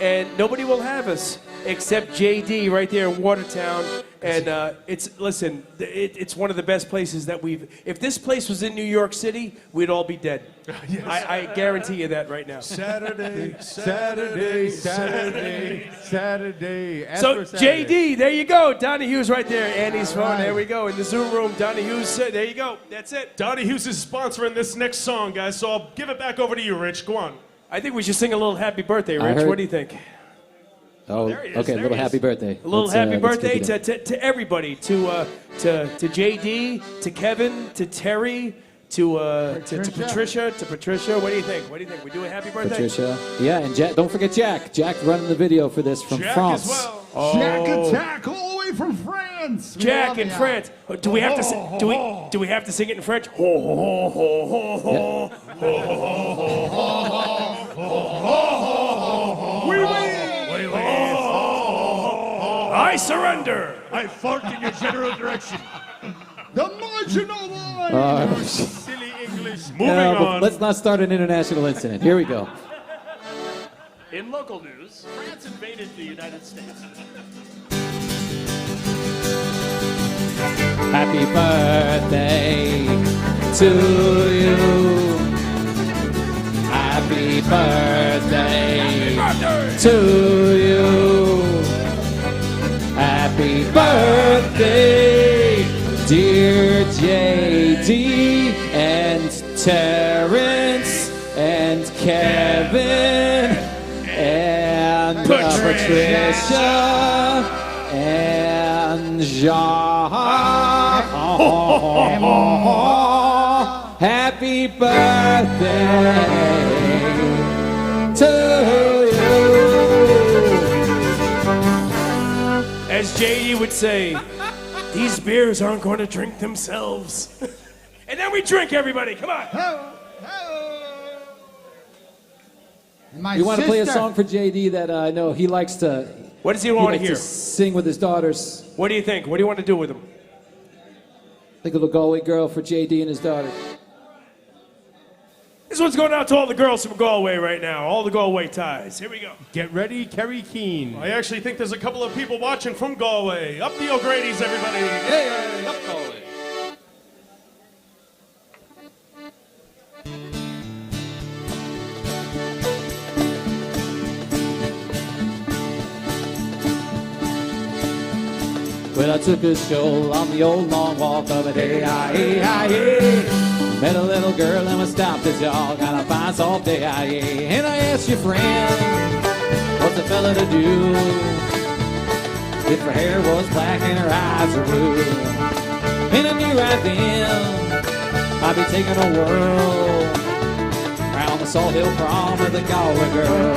[SPEAKER 19] and nobody will have us except JD right there in Watertown. And it's one of the best places that we've. If this place was in New York City, we'd all be dead.
[SPEAKER 18] Yes.
[SPEAKER 19] I guarantee you that right now.
[SPEAKER 16] Saturday. Ask
[SPEAKER 19] So
[SPEAKER 16] for Saturday.
[SPEAKER 19] JD, there you go. Donahue's right there. Andy's phone. There we go. In the Zoom room, Donahue's. There you go. That's it.
[SPEAKER 18] Donahue's is sponsoring this next song, guys, so I'll give it back over to you, Rich. Go on.
[SPEAKER 19] I think we should sing a little happy birthday,
[SPEAKER 15] I
[SPEAKER 19] Rich.
[SPEAKER 15] heard-
[SPEAKER 19] What do you think?
[SPEAKER 15] Oh,
[SPEAKER 6] There he is,
[SPEAKER 15] okay.
[SPEAKER 6] there
[SPEAKER 15] Little
[SPEAKER 6] he is.
[SPEAKER 15] happy birthday.
[SPEAKER 19] A little happy
[SPEAKER 15] Let's
[SPEAKER 19] birthday
[SPEAKER 15] kick it in.
[SPEAKER 19] to everybody, to JD, to Kevin, to Terry, to Patricia, What do you think? What do you think? We do a happy birthday?
[SPEAKER 15] Patricia. Yeah, and Jack. Don't forget Jack. Jack running the video for this from
[SPEAKER 18] Jack
[SPEAKER 15] France.
[SPEAKER 18] as well.
[SPEAKER 17] Jack Attack all the way from France. We
[SPEAKER 19] Jack
[SPEAKER 17] love
[SPEAKER 19] in
[SPEAKER 17] ya.
[SPEAKER 19] France. Do we have to do we have to sing it in French? Ho ho ho ho ho.
[SPEAKER 17] Oui, oui.
[SPEAKER 19] I surrender.
[SPEAKER 17] I fart in your general direction. The marginal line.
[SPEAKER 16] Silly English.
[SPEAKER 18] Moving
[SPEAKER 15] but
[SPEAKER 18] on.
[SPEAKER 15] let's not start an international incident. Here we go.
[SPEAKER 6] In local news, France invaded the United States.
[SPEAKER 15] Happy birthday to you. Happy birthday to you. Happy birthday, dear JD and Terrence and Kevin and Patricia and Jean. Happy birthday to you.
[SPEAKER 19] As JD would say, these beers aren't going to drink themselves. And then we drink, everybody. Come on.
[SPEAKER 15] You want to play a song for JD that I know he likes to.
[SPEAKER 19] What does he want to hear?
[SPEAKER 15] Sing with his daughters.
[SPEAKER 19] What do you think? What do you want to do with him?
[SPEAKER 15] Think of a Galway girl for JD and his daughter.
[SPEAKER 19] This one's going out to all the girls from Galway right now. All the Galway ties. Here we go.
[SPEAKER 16] Get ready, Kerry Keane.
[SPEAKER 7] I actually think there's a couple of people watching from Galway. Up the O'Grady's, everybody. Hey, up Galway.
[SPEAKER 15] Well, I took a stroll on the old long walk of a day. Met a little girl and we stopped a jog on a fine soft day. And I asked your friend, what's a fella to do if her hair was black and her eyes are blue? And I knew right then I'd be taking a whirl around the Salt Hill prom with a Galway girl.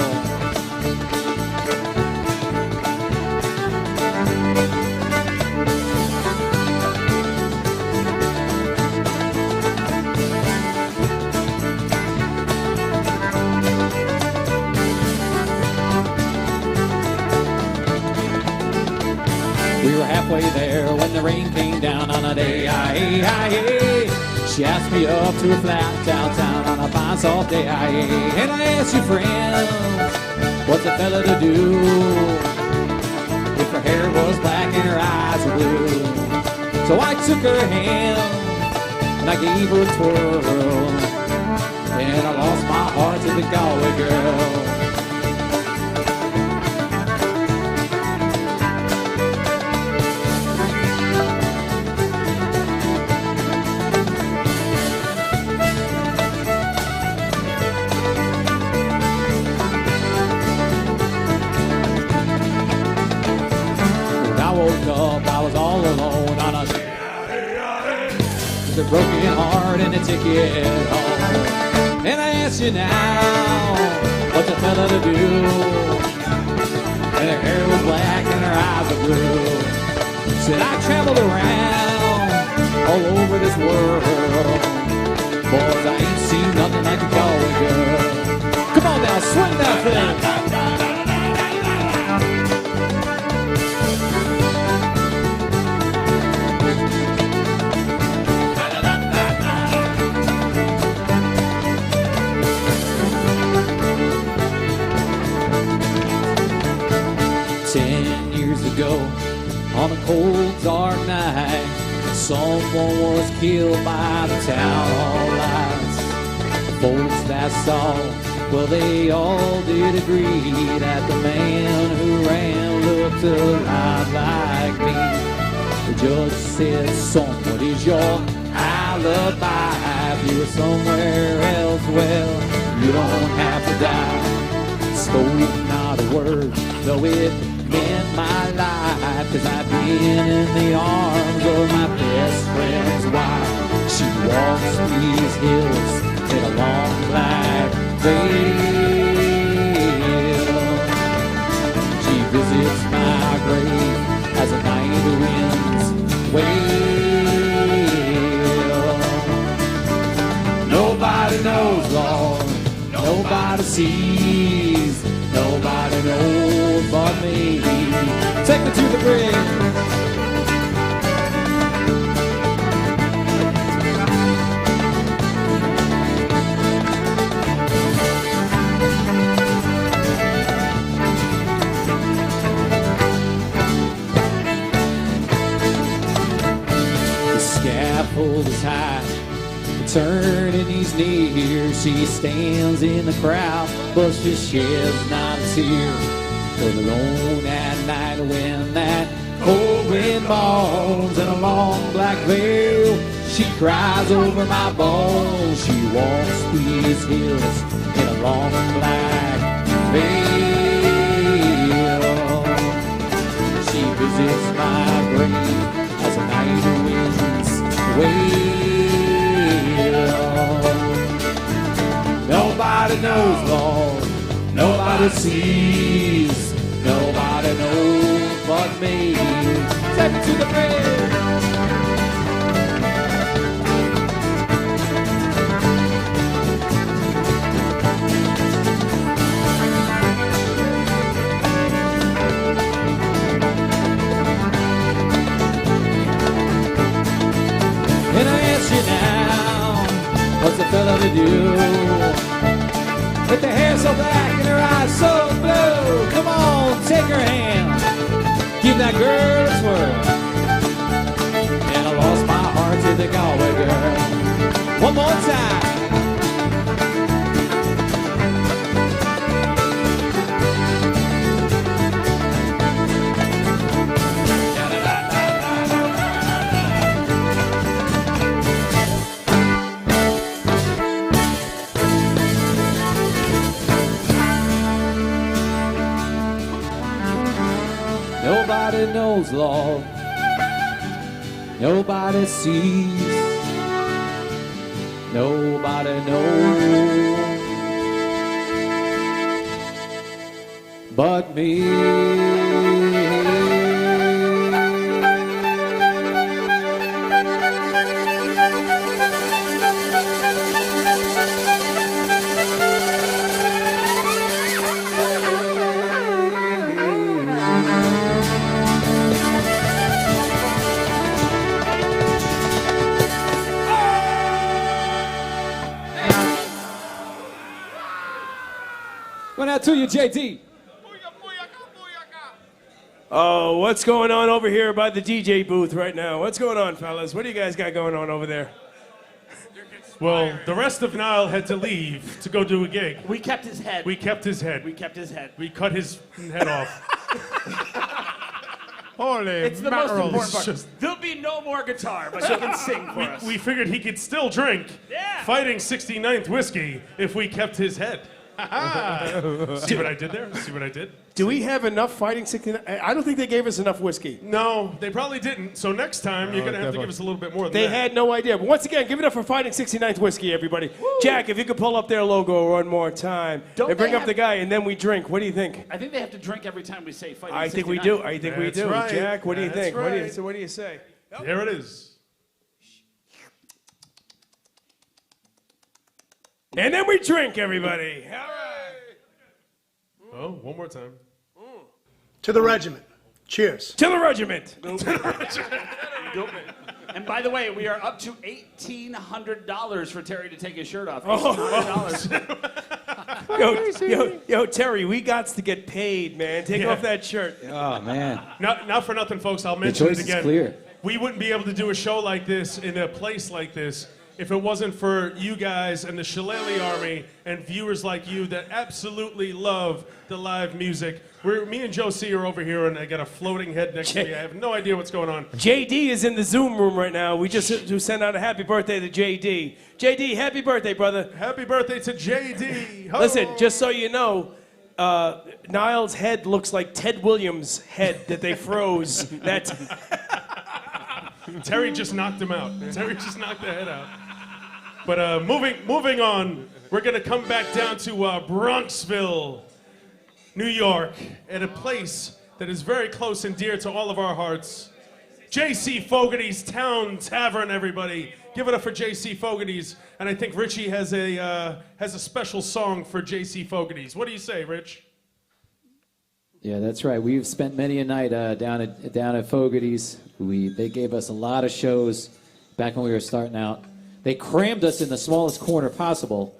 [SPEAKER 15] We were halfway there when the rain came down on a day. She asked me up to a flat downtown on a fine soft day. And I asked your friend, what's a fella to do if her hair was black and her eyes were blue? So I took her hand and I gave her a twirl, and I lost my heart to the Galway girl. I was all alone on a with a broken heart and a ticket home. And I ask you now, what's a fella to do? And her hair was black and her eyes were blue. Said I traveled around all over this world. Boys, I ain't seen nothing like a Galway girl. Come on now, swing that thing. 10 years ago, on a cold, dark night, someone was killed by the town hall lights. The folks that saw, well, they all did agree that the man who ran looked a lot like me. The judge said, son, what is your alibi? If you were somewhere else, well, you don't have to die. Spoke not a word, though it meant my life, 'cause I've been in the arms of my best friend's wife. She walks these hills in a long black veil. She visits my grave as a night winds wail. Nobody knows, Lord, nobody sees, nobody knows but me. Take me to the bridge. The scaffold is high, turning these near. She stands in the crowd, but she sheds not a tear. For alone at night when that cold wind moans in a long black veil. She cries over my bones. She walks these hills in a long black veil. She visits my grave as the night winds wail. Nobody knows, Lord. Nobody sees. Nobody knows but me. Take it to the bed. And I ask you now, what's a fella to do? With the hair so black and her eyes so blue. Come on, take her hand, give that girl a twirl. And I lost my heart to the Galway girl. One more time. Nobody knows, Lord. Nobody sees. Nobody knows but me. Going out to you, JD.
[SPEAKER 19] Oh, what's going on over here by the DJ booth right now? What's going on, fellas? What do you guys got going on over there?
[SPEAKER 18] Well, the rest of Nile had to leave to go do a gig.
[SPEAKER 6] We kept his head.
[SPEAKER 18] We kept his head.
[SPEAKER 6] We kept his head.
[SPEAKER 18] We cut his head off.
[SPEAKER 16] Holy
[SPEAKER 6] It's the most
[SPEAKER 16] mackerel.
[SPEAKER 6] important part. There'll be no more guitar, but you can sing for us.
[SPEAKER 18] We figured he could still drink fighting 69th whiskey if we kept his head. See what I did there? See what I did?
[SPEAKER 19] Do we have enough fighting 69? I don't think they gave us enough whiskey.
[SPEAKER 18] No, they probably didn't. So next time, you're going to have to give us a little bit more than
[SPEAKER 19] They
[SPEAKER 18] that.
[SPEAKER 19] had no idea. But once again, give it up for Fighting 69th Whiskey, everybody. Jack, if you could pull up their logo one more time.
[SPEAKER 6] Don't
[SPEAKER 19] and bring
[SPEAKER 6] they
[SPEAKER 19] up the guy, and then we drink. What do you think?
[SPEAKER 6] I think they have to drink every time we say fighting.
[SPEAKER 19] I think we
[SPEAKER 6] 69.
[SPEAKER 19] do. I think we
[SPEAKER 18] That's
[SPEAKER 19] do.
[SPEAKER 18] right.
[SPEAKER 19] Jack, what do you
[SPEAKER 18] That's
[SPEAKER 19] think?
[SPEAKER 18] right.
[SPEAKER 19] What do you say?
[SPEAKER 18] There it is.
[SPEAKER 19] And then we drink, everybody. All right.
[SPEAKER 18] Oh, one more time.
[SPEAKER 20] To the regiment. Cheers.
[SPEAKER 19] To the regiment.
[SPEAKER 6] And by the way, we are up to $1,800 for Terry to take his shirt off.
[SPEAKER 19] $1,800. Yo, Terry, we got to get paid, man. Take off that shirt.
[SPEAKER 15] Oh, man.
[SPEAKER 18] Not for nothing, folks. I'll
[SPEAKER 15] The
[SPEAKER 18] mention
[SPEAKER 15] choice
[SPEAKER 18] it
[SPEAKER 15] is
[SPEAKER 18] again.
[SPEAKER 15] clear.
[SPEAKER 18] We wouldn't be able to do a show like this in a place like this if it wasn't for you guys and the Shillelagh Army and viewers like you that absolutely love the live music. Me and Joe C are over here, and I got a floating head next to me. I have no idea what's going on.
[SPEAKER 19] JD is in the Zoom room right now. We just sent out a happy birthday to JD. JD, happy birthday, brother.
[SPEAKER 18] Happy birthday to JD. Ho!
[SPEAKER 19] Listen, just so you know, Niall's head looks like Ted Williams' head that they froze. That's
[SPEAKER 18] Terry just knocked him out. Terry just knocked the head out. But moving on, we're going to come back down to Bronxville, New York, at a place that is very close and dear to all of our hearts. J.C. Fogarty's Town Tavern, everybody. Give it up for J.C. Fogarty's. And I think Richie has a special song for J.C. Fogarty's. What do you say, Rich?
[SPEAKER 15] Yeah, that's right. We've spent many a night down at Fogarty's. They gave us a lot of shows back when we were starting out. They crammed us in the smallest corner possible,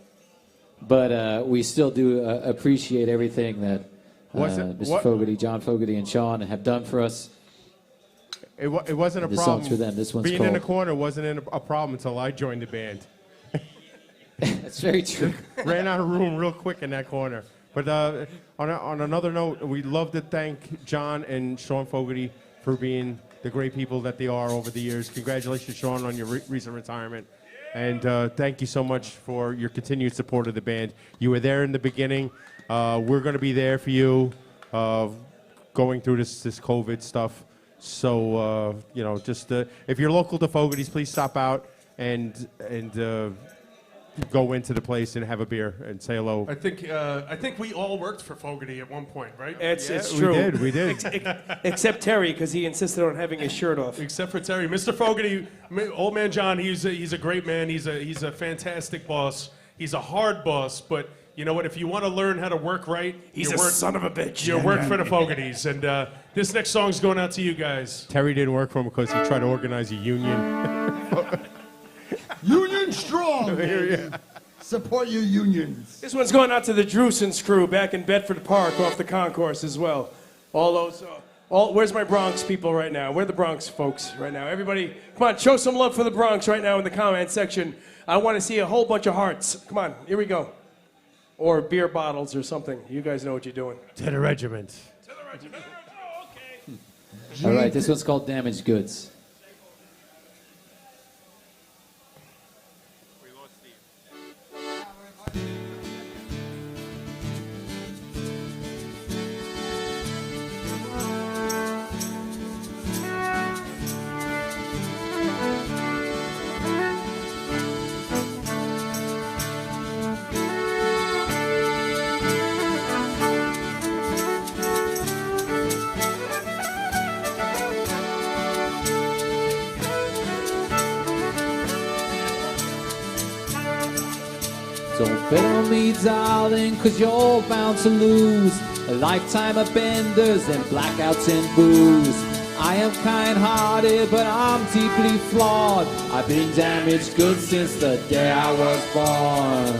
[SPEAKER 15] but we still do appreciate everything that Mr. Fogarty, John Fogarty, and Sean have done for us.
[SPEAKER 16] It wasn't a
[SPEAKER 15] This
[SPEAKER 16] problem.
[SPEAKER 15] song's for them. This one's
[SPEAKER 16] Being
[SPEAKER 15] called.
[SPEAKER 16] in the corner wasn't a problem until I joined the band.
[SPEAKER 15] That's very true.
[SPEAKER 16] Ran out of room real quick in that corner. But on another note, we'd love to thank John and Sean Fogarty for being the great people that they are over the years. Congratulations, Sean, on your recent retirement. And thank you so much for your continued support of the band. You were there in the beginning. We're going to be there for you going through this COVID stuff. So, you know, just if you're local to Fogarty's, please stop out and go into the place and have a beer and say hello.
[SPEAKER 7] I think we all worked for Fogarty at one point, right?
[SPEAKER 19] It's true.
[SPEAKER 16] We did.
[SPEAKER 19] Except Terry, because he insisted on having his shirt off.
[SPEAKER 7] Except for Terry. Mr. Fogarty, old man John, he's a great man. He's a fantastic boss. He's a hard boss, but you know what? If you want to learn how to work right,
[SPEAKER 19] He's a son of a bitch.
[SPEAKER 7] You work for the Fogartys. And this next song's going out to you guys.
[SPEAKER 16] Terry didn't work for him because he tried to organize a union.
[SPEAKER 2] Union strong. Baby. Support your unions.
[SPEAKER 19] This one's going out to the Drewsons crew back in Bedford Park off the concourse as well. All those, where's my Bronx people right now? Where are the Bronx folks right now? Everybody, come on, show some love for the Bronx right now in the comment section. I want to see a whole bunch of hearts. Come on, here we go. Or beer bottles or something. You guys know what you're doing.
[SPEAKER 16] To the regiment.
[SPEAKER 7] To the regiment. Oh, okay.
[SPEAKER 15] All right, this one's called Damaged Goods. Don't bet on me, darling, 'cause you're bound to lose. A lifetime of benders and blackouts and booze. I am kind-hearted, but I'm deeply flawed. I've been damaged goods since the day I was born.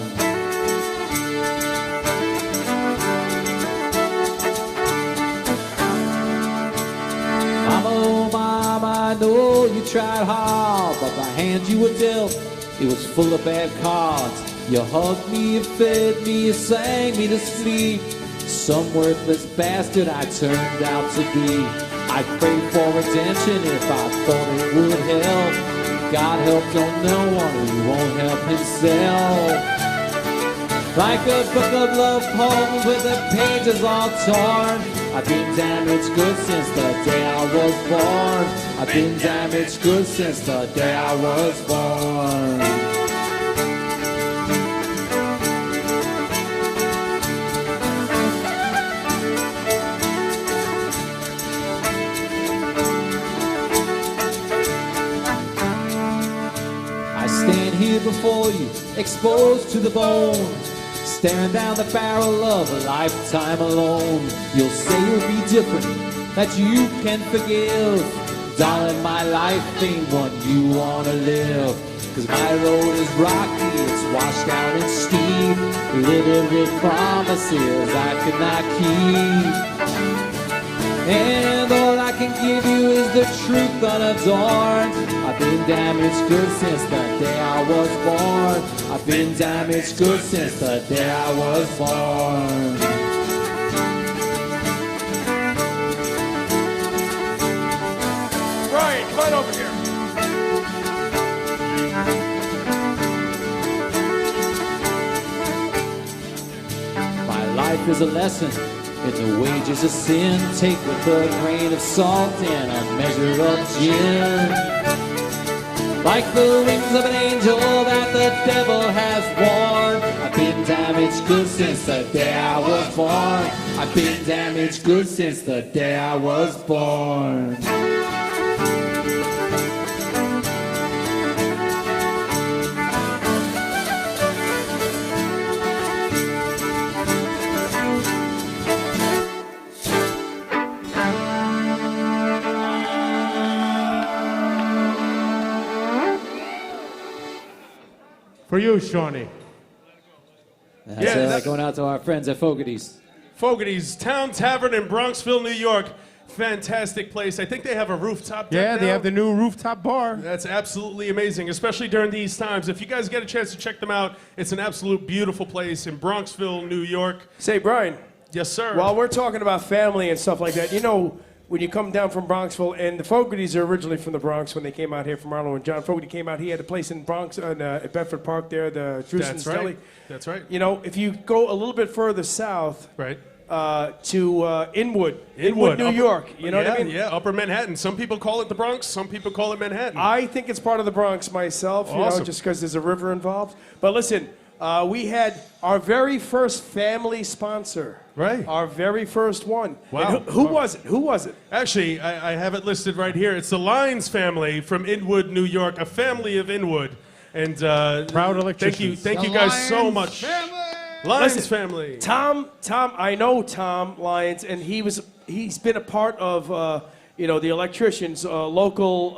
[SPEAKER 15] Mama, oh mama, I know you tried hard, but the hand you were dealt, it was full of bad cards. You hugged me, you fed me, you sang me to sleep. Some worthless bastard I turned out to be. I prayed for redemption if I thought it would help. God helped on no one who won't help himself. Like a book of love poems with the pages all torn. I've been damaged goods since the day I was born. I've been damaged goods since the day I was born. Here before you, exposed to the bone, staring down the barrel of a lifetime alone. You'll say you'll be different, that you can forgive. Darling, my life ain't one you wanna live. 'Cause my road is rocky, it's washed out and steep. Littered with promises I could not keep. And all I can give you is the truth unadorned. I've been damaged goods since the day I was born. I've been damaged goods since the day I was born.
[SPEAKER 19] Brian, come on over here.
[SPEAKER 15] My life is a lesson in the wages of sin. Take with a grain of salt and a measure of gin. Like the wings of an angel that the devil has worn. I've been damaged goods since the day I was born. I've been damaged goods since the day I was born.
[SPEAKER 16] For you, Shawnee.
[SPEAKER 15] That's going out to our friends at Fogarty's.
[SPEAKER 7] Fogarty's Town Tavern in Bronxville, New York. Fantastic place. I think they have a rooftop deck
[SPEAKER 16] Yeah, they
[SPEAKER 7] now.
[SPEAKER 16] have the new rooftop bar.
[SPEAKER 7] That's absolutely amazing, especially during these times. If you guys get a chance to check them out, it's an absolute beautiful place in Bronxville, New York.
[SPEAKER 19] Say, Brian.
[SPEAKER 7] Yes, sir.
[SPEAKER 19] While we're talking about family and stuff like that, you know, when you come down from Bronxville, and the Fogartys are originally from the Bronx when they came out here from Harlem. When John Fogarty came out, he had a place in Bronx, at Bedford Park there, the Drewson's
[SPEAKER 18] That's right.
[SPEAKER 19] Deli.
[SPEAKER 18] That's right.
[SPEAKER 19] You know, if you go a little bit further south,
[SPEAKER 18] right,
[SPEAKER 19] to Inwood, New
[SPEAKER 18] Upper-
[SPEAKER 19] York. You know
[SPEAKER 18] yeah,
[SPEAKER 19] what I mean?
[SPEAKER 18] Yeah, Upper Manhattan. Some people call it the Bronx. Some people call it Manhattan.
[SPEAKER 19] I think it's part of the Bronx myself, you know,
[SPEAKER 18] Awesome.
[SPEAKER 19] just because there's a river involved. But listen, we had our very first family sponsor.
[SPEAKER 18] Right.
[SPEAKER 19] Our very first one.
[SPEAKER 18] Wow.
[SPEAKER 19] And who was it? Who was it?
[SPEAKER 18] Actually, I have it listed right here. It's the Lyons family from Inwood, New York, a family of Inwood. And
[SPEAKER 16] proud electricians.
[SPEAKER 18] Thank you guys so much. Lyons
[SPEAKER 19] Listen,
[SPEAKER 18] family.
[SPEAKER 19] Tom, I know Tom Lyons, and he's been a part of the electricians, local,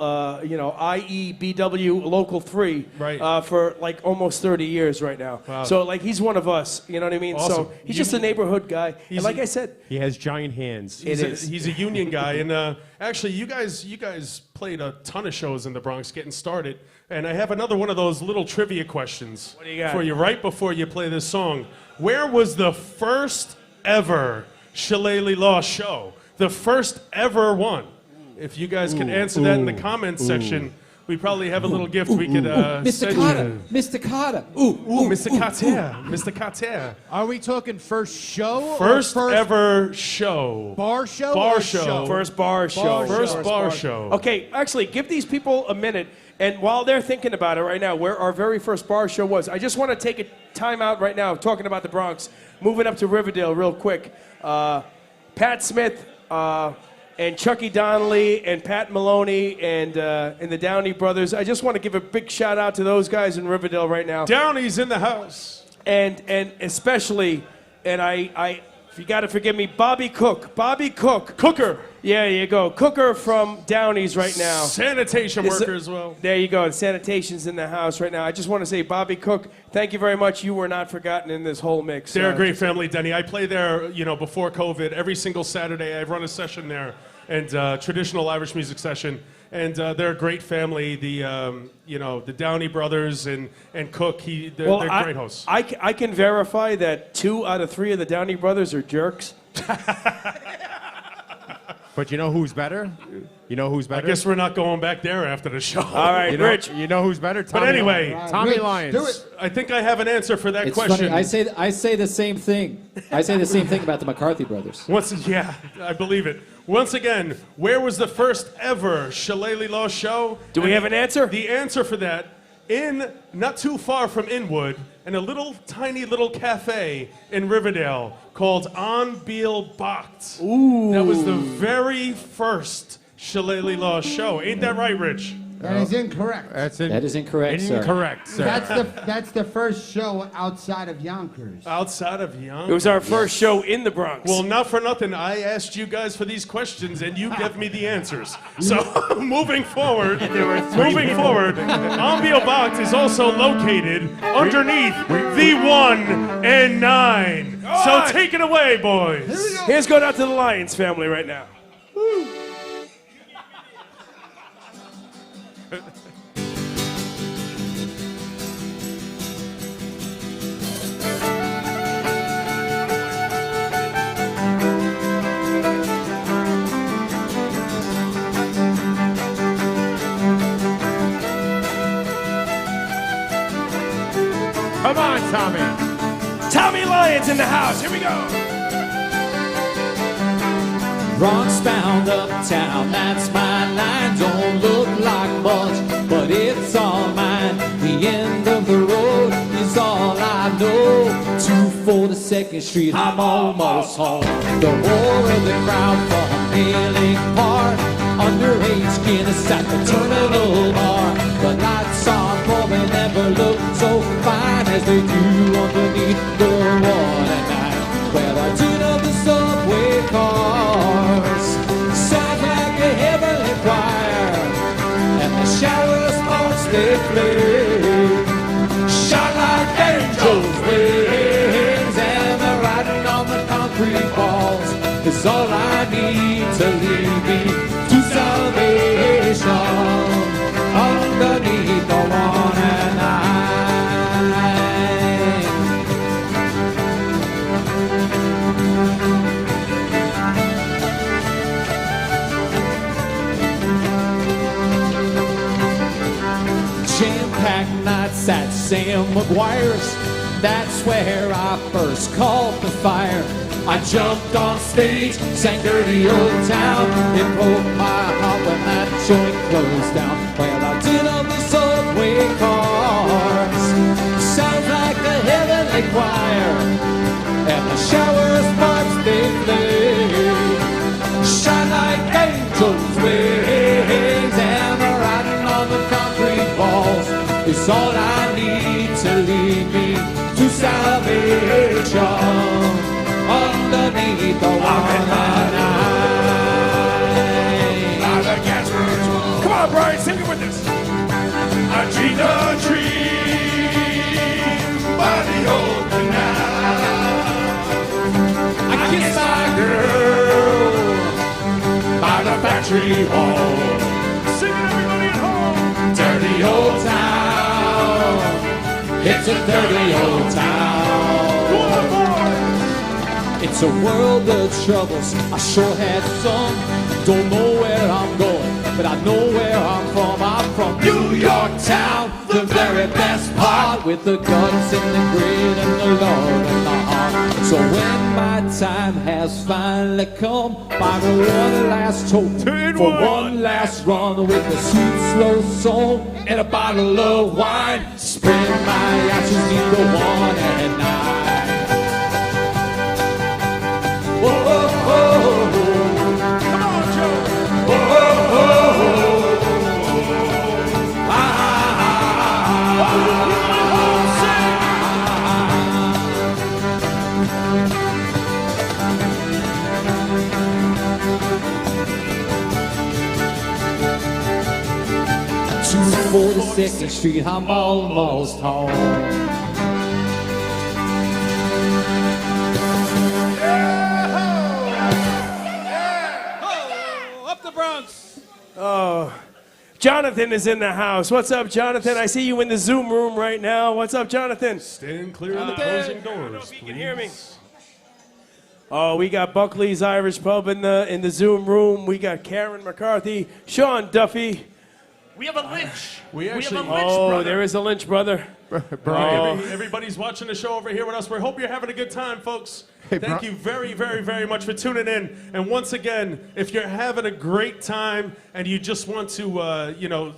[SPEAKER 19] IEBW Local 3,
[SPEAKER 18] right.
[SPEAKER 19] for like almost 30 years right now.
[SPEAKER 18] Wow.
[SPEAKER 19] So like he's one of us, you know what I mean?
[SPEAKER 18] Awesome.
[SPEAKER 19] So he's just a neighborhood guy. And like I said,
[SPEAKER 16] He has giant hands.
[SPEAKER 18] He's a union guy, and actually, you guys played a ton of shows in the Bronx, getting started. And I have another one of those little trivia questions
[SPEAKER 19] What do you got?
[SPEAKER 18] for you right before you play this song. Where was the first ever Shillelagh Law show? The first ever one. If you guys can answer that in the comments section, we probably have a little gift we could
[SPEAKER 15] Mr.
[SPEAKER 18] send
[SPEAKER 15] Carter,
[SPEAKER 18] you.
[SPEAKER 15] Mr. Carter.
[SPEAKER 18] Mr. Carter, Mr. Carter.
[SPEAKER 2] Are we talking first show?
[SPEAKER 18] First
[SPEAKER 2] or
[SPEAKER 18] ever show.
[SPEAKER 2] bar show?
[SPEAKER 18] Bar
[SPEAKER 2] or
[SPEAKER 18] show.
[SPEAKER 19] first bar show.
[SPEAKER 18] First bar show.
[SPEAKER 19] Okay, actually, give these people a minute. And while they're thinking about it right now, where our very first bar show was, I just want to take a time out right now, talking about the Bronx, moving up to Riverdale real quick. Pat Smith and Chucky Donnelly and Pat Maloney and the Downey brothers. I just want to give a big shout out to those guys in Riverdale right now.
[SPEAKER 18] Downey's in the house.
[SPEAKER 19] And especially, and I if you got to forgive me, Bobby Cook.
[SPEAKER 18] Cooker.
[SPEAKER 19] Yeah, you go. Cooker from Downey's right now.
[SPEAKER 18] Sanitation worker as well.
[SPEAKER 19] There you go. The sanitation's in the house right now. I just want to say, Bobby Cook, thank you very much. You were not forgotten in this whole mix.
[SPEAKER 18] They're a great family, Denny. I play there, before COVID. Every single Saturday, I run a session there, and traditional Irish music session. And they're a great family. The Downey brothers and Cook. They're great hosts.
[SPEAKER 19] I can verify that 2 out of 3 of the Downey brothers are jerks.
[SPEAKER 16] But you know who's better? You know who's better?
[SPEAKER 18] I guess we're not going back there after the show.
[SPEAKER 19] All right,
[SPEAKER 16] Rich. You know who's better?
[SPEAKER 18] But anyway,
[SPEAKER 16] Tommy
[SPEAKER 2] Rich,
[SPEAKER 16] Lyons.
[SPEAKER 2] do it.
[SPEAKER 18] I think I have an answer for that
[SPEAKER 15] It's
[SPEAKER 18] question.
[SPEAKER 15] funny. I say the same thing. I say the same thing about the McCarthy brothers.
[SPEAKER 18] Yeah, I believe it. Once again, where was the first ever Shillelagh Law show?
[SPEAKER 19] Do we have an answer?
[SPEAKER 18] The answer for that, in not too far from Inwood, in a tiny little cafe in Riverdale called On Beale Bocht.
[SPEAKER 19] Ooh.
[SPEAKER 18] That was the very first Shillelagh Law show. Ain't that right, Rich?
[SPEAKER 2] That is incorrect.
[SPEAKER 15] That is incorrect, sir.
[SPEAKER 16] Incorrect, sir.
[SPEAKER 2] That's the first show outside of Yonkers.
[SPEAKER 18] Outside of Yonkers.
[SPEAKER 19] It was our first show in the Bronx.
[SPEAKER 18] Well, not for nothing. I asked you guys for these questions, and you gave me the answers. So, moving forward, On Beale Bocht is also located underneath the 1 and 9. So, take it away, boys.
[SPEAKER 19] Here's going out to the Lyons family right now.
[SPEAKER 16] Come on, Tommy.
[SPEAKER 19] Tommy Lyons in the house. Here we go.
[SPEAKER 15] Bronx bound uptown, that's my line. Don't look like much, but it's all mine. The end of the road is all I know. 242nd Street, I'm almost home. The roar of the crowd from Hailing Park. Underage Guinness at the Terminal Bar. The lights on, but they never look so fine as they do underneath the 1 and 9. Where I tune up the subway cars, sound like a heavenly choir, and the shower sparks they flame, shine like angels' wings, and the writing on the concrete walls is all I need to lead me to salvation. Underneath the 1 and 9. McGuire's. That's where I first called the fire. I jumped on stage, sang Dirty Old Town. It broke my heart when that joint closed down. Well, I did on the subway cars. Sounds like a heavenly choir. And the shower sparks they play. Shine like angels' wings. And the riding on the concrete walls is all I need to lead me to salvation. Underneath the water night.
[SPEAKER 19] Come on, Brian, sing it with us.
[SPEAKER 17] I dreamed a dream by the old canal.
[SPEAKER 15] I kissed my girl by the factory wall.
[SPEAKER 17] Sing it, everybody at home.
[SPEAKER 15] Dirty old town. It's a dirty old town. It's a world of troubles. I sure had some. Don't know where I'm going, but I know where I'm from. I'm from New York town, the very best part, with the guts and the grit and the love and the heart. So when my time has finally come, bottle one last toast for one last run with a sweet slow song and a bottle of wine. Spread my ashes neath the one at night. Whoa, oh, oh, oh. Come on, Joe. Whoa, oh, oh, oh. Ah, ah, ah, 242nd Street, I'm almost home.
[SPEAKER 19] Oh, Jonathan is in the house. What's up, Jonathan? I see you in the Zoom room right now. What's up, Jonathan?
[SPEAKER 18] Stand clear of the closing doors,
[SPEAKER 19] You can hear me. Oh, we got Buckley's Irish Pub in the Zoom room. We got Karen McCarthy, Sean Duffy.
[SPEAKER 6] We have a lynch.
[SPEAKER 18] We
[SPEAKER 6] have a
[SPEAKER 18] actually-
[SPEAKER 6] lynch,
[SPEAKER 19] Oh,
[SPEAKER 6] brother.
[SPEAKER 19] there is a Lynch brother.
[SPEAKER 18] Brian, everybody's watching the show over here with us. We hope you're having a good time, folks. Thank you very, very, very much for tuning in. And once again, if you're having a great time and you just want to,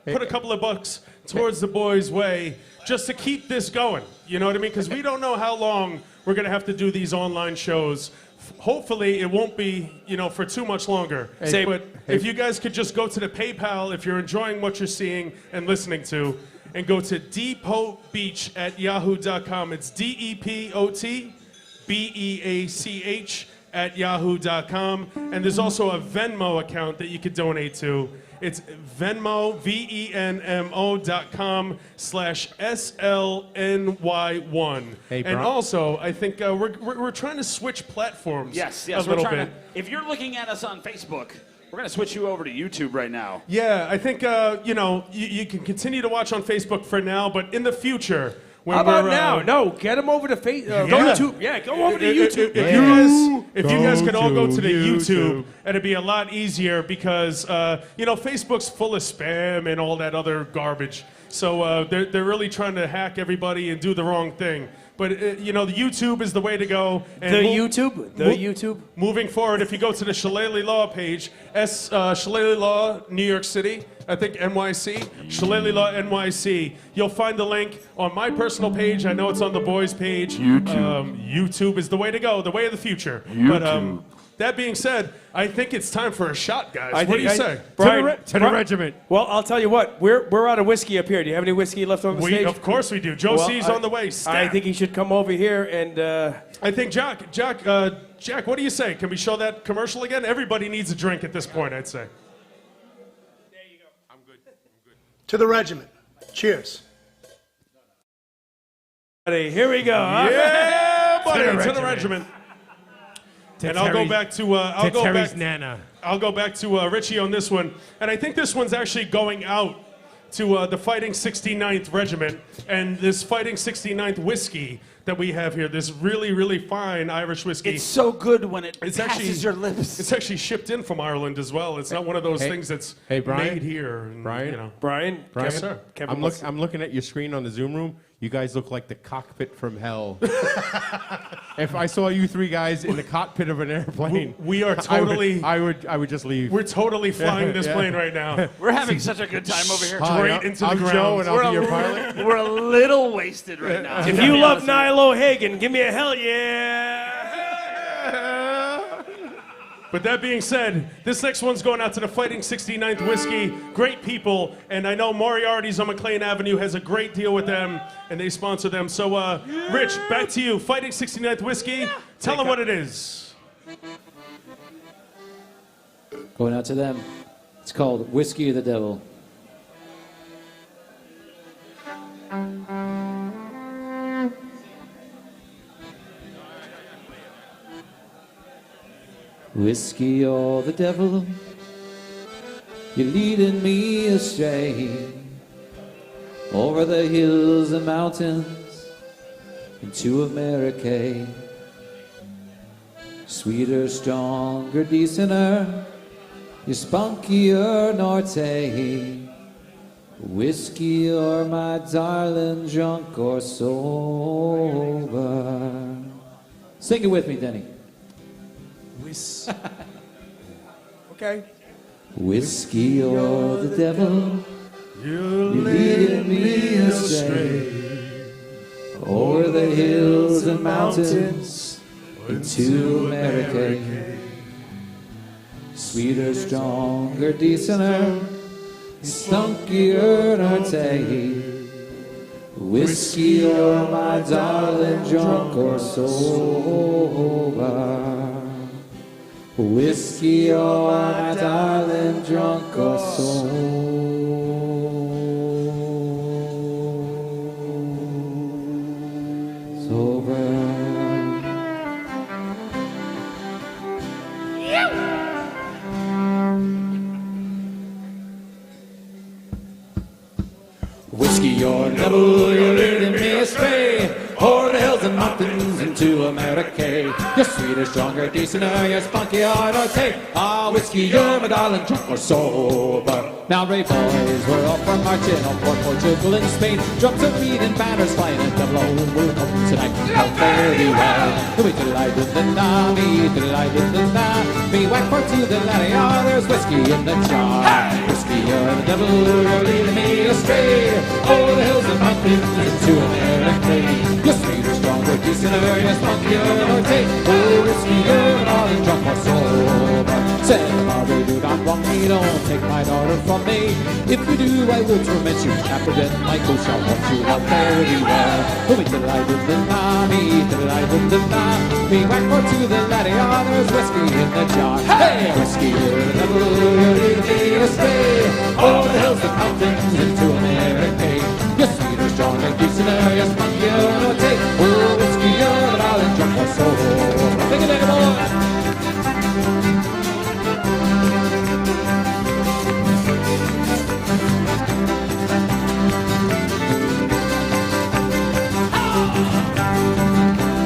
[SPEAKER 18] put a couple of bucks towards the boys' way, just to keep this going, you know what I mean? Because we don't know how long we're going to have to do these online shows. Hopefully, it won't be, for too much longer. But if you guys could just go to the PayPal, if you're enjoying what you're seeing and listening to, and go to depotbeach@yahoo.com. It's DEPOTBEACH@yahoo.com. And there's also a Venmo account that you could donate to. It's Venmo, VENMO.com/SLNY1.
[SPEAKER 16] Hey,
[SPEAKER 18] and
[SPEAKER 16] Bron-
[SPEAKER 18] also, I think we're trying to switch platforms
[SPEAKER 6] Yes,
[SPEAKER 18] a little bit.
[SPEAKER 6] If you're looking at us on Facebook, we're going to switch you over to YouTube right now.
[SPEAKER 18] Yeah, I think, you can continue to watch on Facebook for now, but in the future, when
[SPEAKER 19] How about
[SPEAKER 18] we're,
[SPEAKER 19] now? No, get him over to YouTube. Yeah, go over to YouTube.
[SPEAKER 18] If you guys could all go to the YouTube, it'd be a lot easier because, Facebook's full of spam and all that other garbage. So they're really trying to hack everybody and do the wrong thing. But, the YouTube is the way to go. And
[SPEAKER 19] YouTube?
[SPEAKER 18] Moving forward, if you go to the Shillelagh Law page, Shillelagh Law, New York City, I think NYC, Shillelagh Law NYC, you'll find the link on my personal page. I know it's on the boys' page. YouTube is the way to go, the way of the future. But that being said, I think it's time for a shot, guys. What do you say?
[SPEAKER 19] Brian,
[SPEAKER 16] To the regiment.
[SPEAKER 19] Well, I'll tell you what. We're out of whiskey up here. Do you have any whiskey left on the stage?
[SPEAKER 18] Of course we do. Joe C's on the way.
[SPEAKER 19] I think he should come over here and...
[SPEAKER 18] I think, Jack, what do you say? Can we show that commercial again? Everybody needs a drink at this point, I'd say.
[SPEAKER 20] To the regiment. Cheers.
[SPEAKER 19] Here we go.
[SPEAKER 18] Yeah, buddy, to the
[SPEAKER 16] regiment.
[SPEAKER 18] regiment. And I'll go back to
[SPEAKER 16] Nana.
[SPEAKER 18] I'll go back to Richie on this one, and I think this one's actually going out to the Fighting 69th Regiment and this Fighting 69th whiskey that we have here. This really, really fine Irish whiskey.
[SPEAKER 6] It's so good when it passes
[SPEAKER 18] actually,
[SPEAKER 6] your lips.
[SPEAKER 18] It's actually shipped in from Ireland as well. It's not one of those things that's
[SPEAKER 16] Brian,
[SPEAKER 18] made here. And,
[SPEAKER 16] Brian,
[SPEAKER 19] Brian,
[SPEAKER 18] Yes, sir.
[SPEAKER 16] I'm looking at your screen on the Zoom room. You guys look like the cockpit from hell. If I saw you three guys in the cockpit of an airplane,
[SPEAKER 18] we are totally.
[SPEAKER 16] I would just leave.
[SPEAKER 18] We're totally flying this plane right now.
[SPEAKER 6] We're having such a good time over here.
[SPEAKER 18] Straight into the
[SPEAKER 16] I'm
[SPEAKER 18] ground.
[SPEAKER 16] Joe, and I'll be your pilot.
[SPEAKER 6] We're a little wasted right now.
[SPEAKER 19] If you love Niall O'Hagan, give me a hell yeah.
[SPEAKER 18] But that being said, this next one's going out to the Fighting 69th Whiskey. Great people, and I know Moriarty's on McLean Avenue has a great deal with them, and they sponsor them. So, Rich, back to you. Fighting 69th Whiskey, tell them what it is.
[SPEAKER 15] Going out to them. It's called Whiskey of the Devil. Whiskey or the devil, you're leading me astray over the hills and mountains into America. Sweeter, stronger, decenter, you're spunkier, norte. Whiskey or my darling, drunk or sober. Sing it with me, Denny.
[SPEAKER 19] Okay.
[SPEAKER 15] Whiskey or the devil, you're leading me astray over the hills and mountains into America. Sweeter, stronger, decenter, stunkier, norte. Whiskey or my darling, drunk or sober. Whiskey or my darling, drunk or sober. Whiskey or devil, you're leading me astray o'er the hills and mountains into America. You're sweeter, stronger, decenter, you're spunky, or norte. Ah, whiskey, you're my darling, drunk or sober. Now, brave boys, we're off for marching on Port Portugal and Spain. Drums of beat and banners flying, and double O will come tonight. How fare thee well. We delight in the na, me delight in the na. Me whack for two the laddie, ah, there's whiskey in the jar. Hey! Whiskey, you're the devil, you're leading me astray over the hills and mountains into America. You're sweeter, stronger, decenter, you're spunkier, norte. Oh, whiskey, you're an all drunk or sober. Said, Mother, do not wrong me, don't take my daughter from me. If you do, I will torment you. After then, Michael shall want you out there very well. Me delight in the na, me delight in the na. Me whack for two the laddie, ah, there's whiskey in the jar. Hey, whiskey, you're the devil, you're leading me astray over the hills and mountains into America. You're sweeter, stronger, decenter, you're spunkier, norte. Oh, whiskey, you're the darling, drunk or sober. Take it, boy.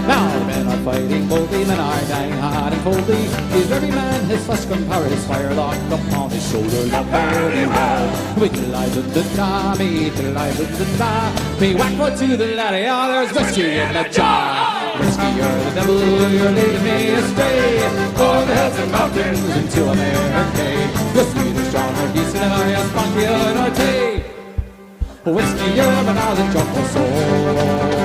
[SPEAKER 15] Now the men are fighting boldly, men are dying hard and coldly. Give every man his flesh gunpowder, his fire locked upon his shoulder. Now very well. We delight in the na, me delight in the na. Me whack for two the laddie, ah, there's whiskey in the jar. Whiskey, you're the devil, you're leading me astray over the hills and mountains into America. You're sweeter, stronger, decenter, you're spunkier, norte. Whiskey, you're my darling, drunk or sober.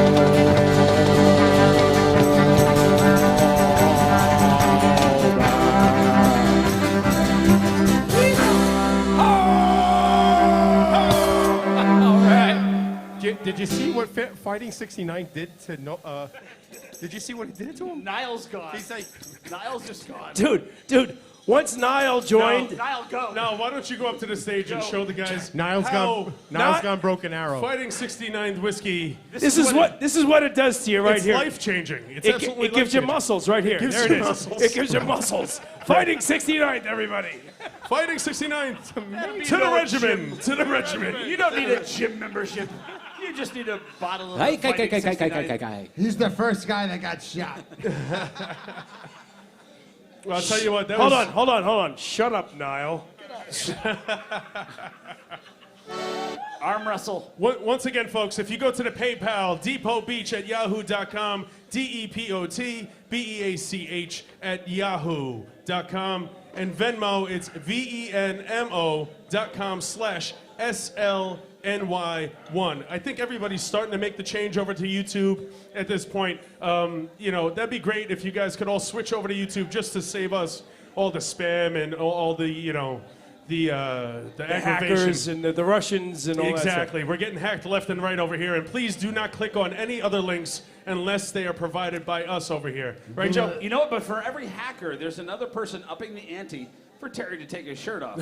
[SPEAKER 16] Did you see what Fighting 69 did to did you see what he did to him?
[SPEAKER 6] Niall's gone.
[SPEAKER 16] He's like,
[SPEAKER 6] Niall's just gone.
[SPEAKER 19] Dude, once Niall joined...
[SPEAKER 6] No, Niall, go.
[SPEAKER 18] Now, why don't you go up to the stage and show the guys
[SPEAKER 16] Niall's
[SPEAKER 18] how
[SPEAKER 16] gone broken arrow.
[SPEAKER 18] Fighting 69th Whiskey.
[SPEAKER 19] This is what it does to you right here.
[SPEAKER 18] It's life-changing. It's absolutely
[SPEAKER 19] It gives you
[SPEAKER 18] life-changing.
[SPEAKER 19] muscles right here. There it is. It gives you muscles. Fighting 69th, everybody.
[SPEAKER 18] Fighting 69th to the regiment. To the regiment.
[SPEAKER 6] You don't need a gym membership. You just need a bottle of
[SPEAKER 15] Hey,
[SPEAKER 6] Fighting 69.
[SPEAKER 2] He's the first guy that got shot.
[SPEAKER 18] Well, I'll tell you what.
[SPEAKER 19] Hold on. Shut up, Niall.
[SPEAKER 6] Arm wrestle.
[SPEAKER 18] Once again, folks, if you go to the PayPal, depotbeach@yahoo.com, DEPOTBEACH@yahoo.com, and Venmo, it's venmo.com/SLNY1. I think everybody's starting to make the change over to YouTube at this point. That'd be great if you guys could all switch over to YouTube just to save us all the spam and all the, the
[SPEAKER 19] hackers and the Russians and all that stuff.
[SPEAKER 18] Exactly. We're getting hacked left and right over here. And please do not click on any other links unless they are provided by us over here. Right, Joe?
[SPEAKER 6] You know what? But for every hacker, there's another person upping the ante for Terry to take his shirt off.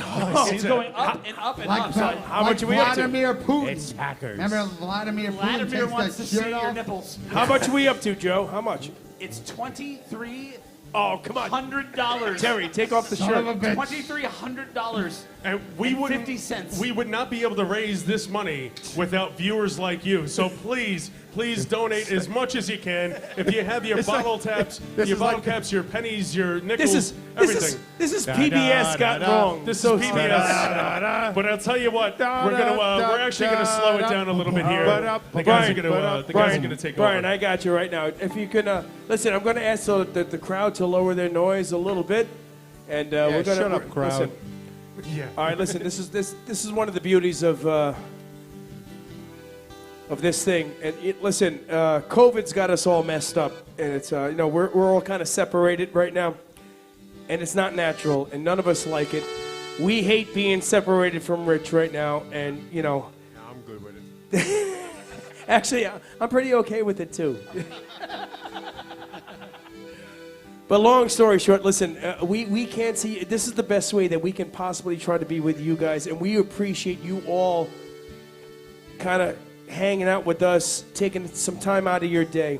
[SPEAKER 6] He's going up and up and up. So
[SPEAKER 19] how much are we up to?
[SPEAKER 2] Vladimir Putin.
[SPEAKER 19] It's hackers.
[SPEAKER 2] Remember Vladimir Putin
[SPEAKER 6] wants to
[SPEAKER 2] takes
[SPEAKER 6] see
[SPEAKER 2] the shirt
[SPEAKER 6] your
[SPEAKER 2] off?
[SPEAKER 6] nipples.
[SPEAKER 19] How much are we up to, Joe? How much?
[SPEAKER 6] It's $2,300.
[SPEAKER 19] Oh, come on. Terry, take off the
[SPEAKER 2] Son
[SPEAKER 19] shirt.
[SPEAKER 2] of a bitch.
[SPEAKER 6] $2,300.
[SPEAKER 18] And we would
[SPEAKER 6] 50 cents.
[SPEAKER 18] We would not be able to raise this money without viewers like you. So please donate as much as you can. If you have your bottle caps, your pennies, your nickels, everything.
[SPEAKER 19] This is PBS got wrong.
[SPEAKER 18] This is PBS. But I'll tell you what, we're actually gonna slow it down a little bit here. The guys are gonna take over.
[SPEAKER 19] Brian, I got you right now. If you can listen, I'm going to ask the crowd to lower their noise a little bit, and we're going to
[SPEAKER 16] shut up, crowd.
[SPEAKER 19] Listen.
[SPEAKER 18] Yeah.
[SPEAKER 19] All right, listen. This is one of the beauties of this thing. And listen, COVID's got us all messed up, and it's we're all kind of separated right now, and it's not natural, and none of us like it. We hate being separated from Rich right now, and
[SPEAKER 16] I'm good with it.
[SPEAKER 19] actually, I'm pretty okay with it too. But long story short, listen, we can't see. This is the best way that we can possibly try to be with you guys, and we appreciate you all kind of hanging out with us, taking some time out of your day.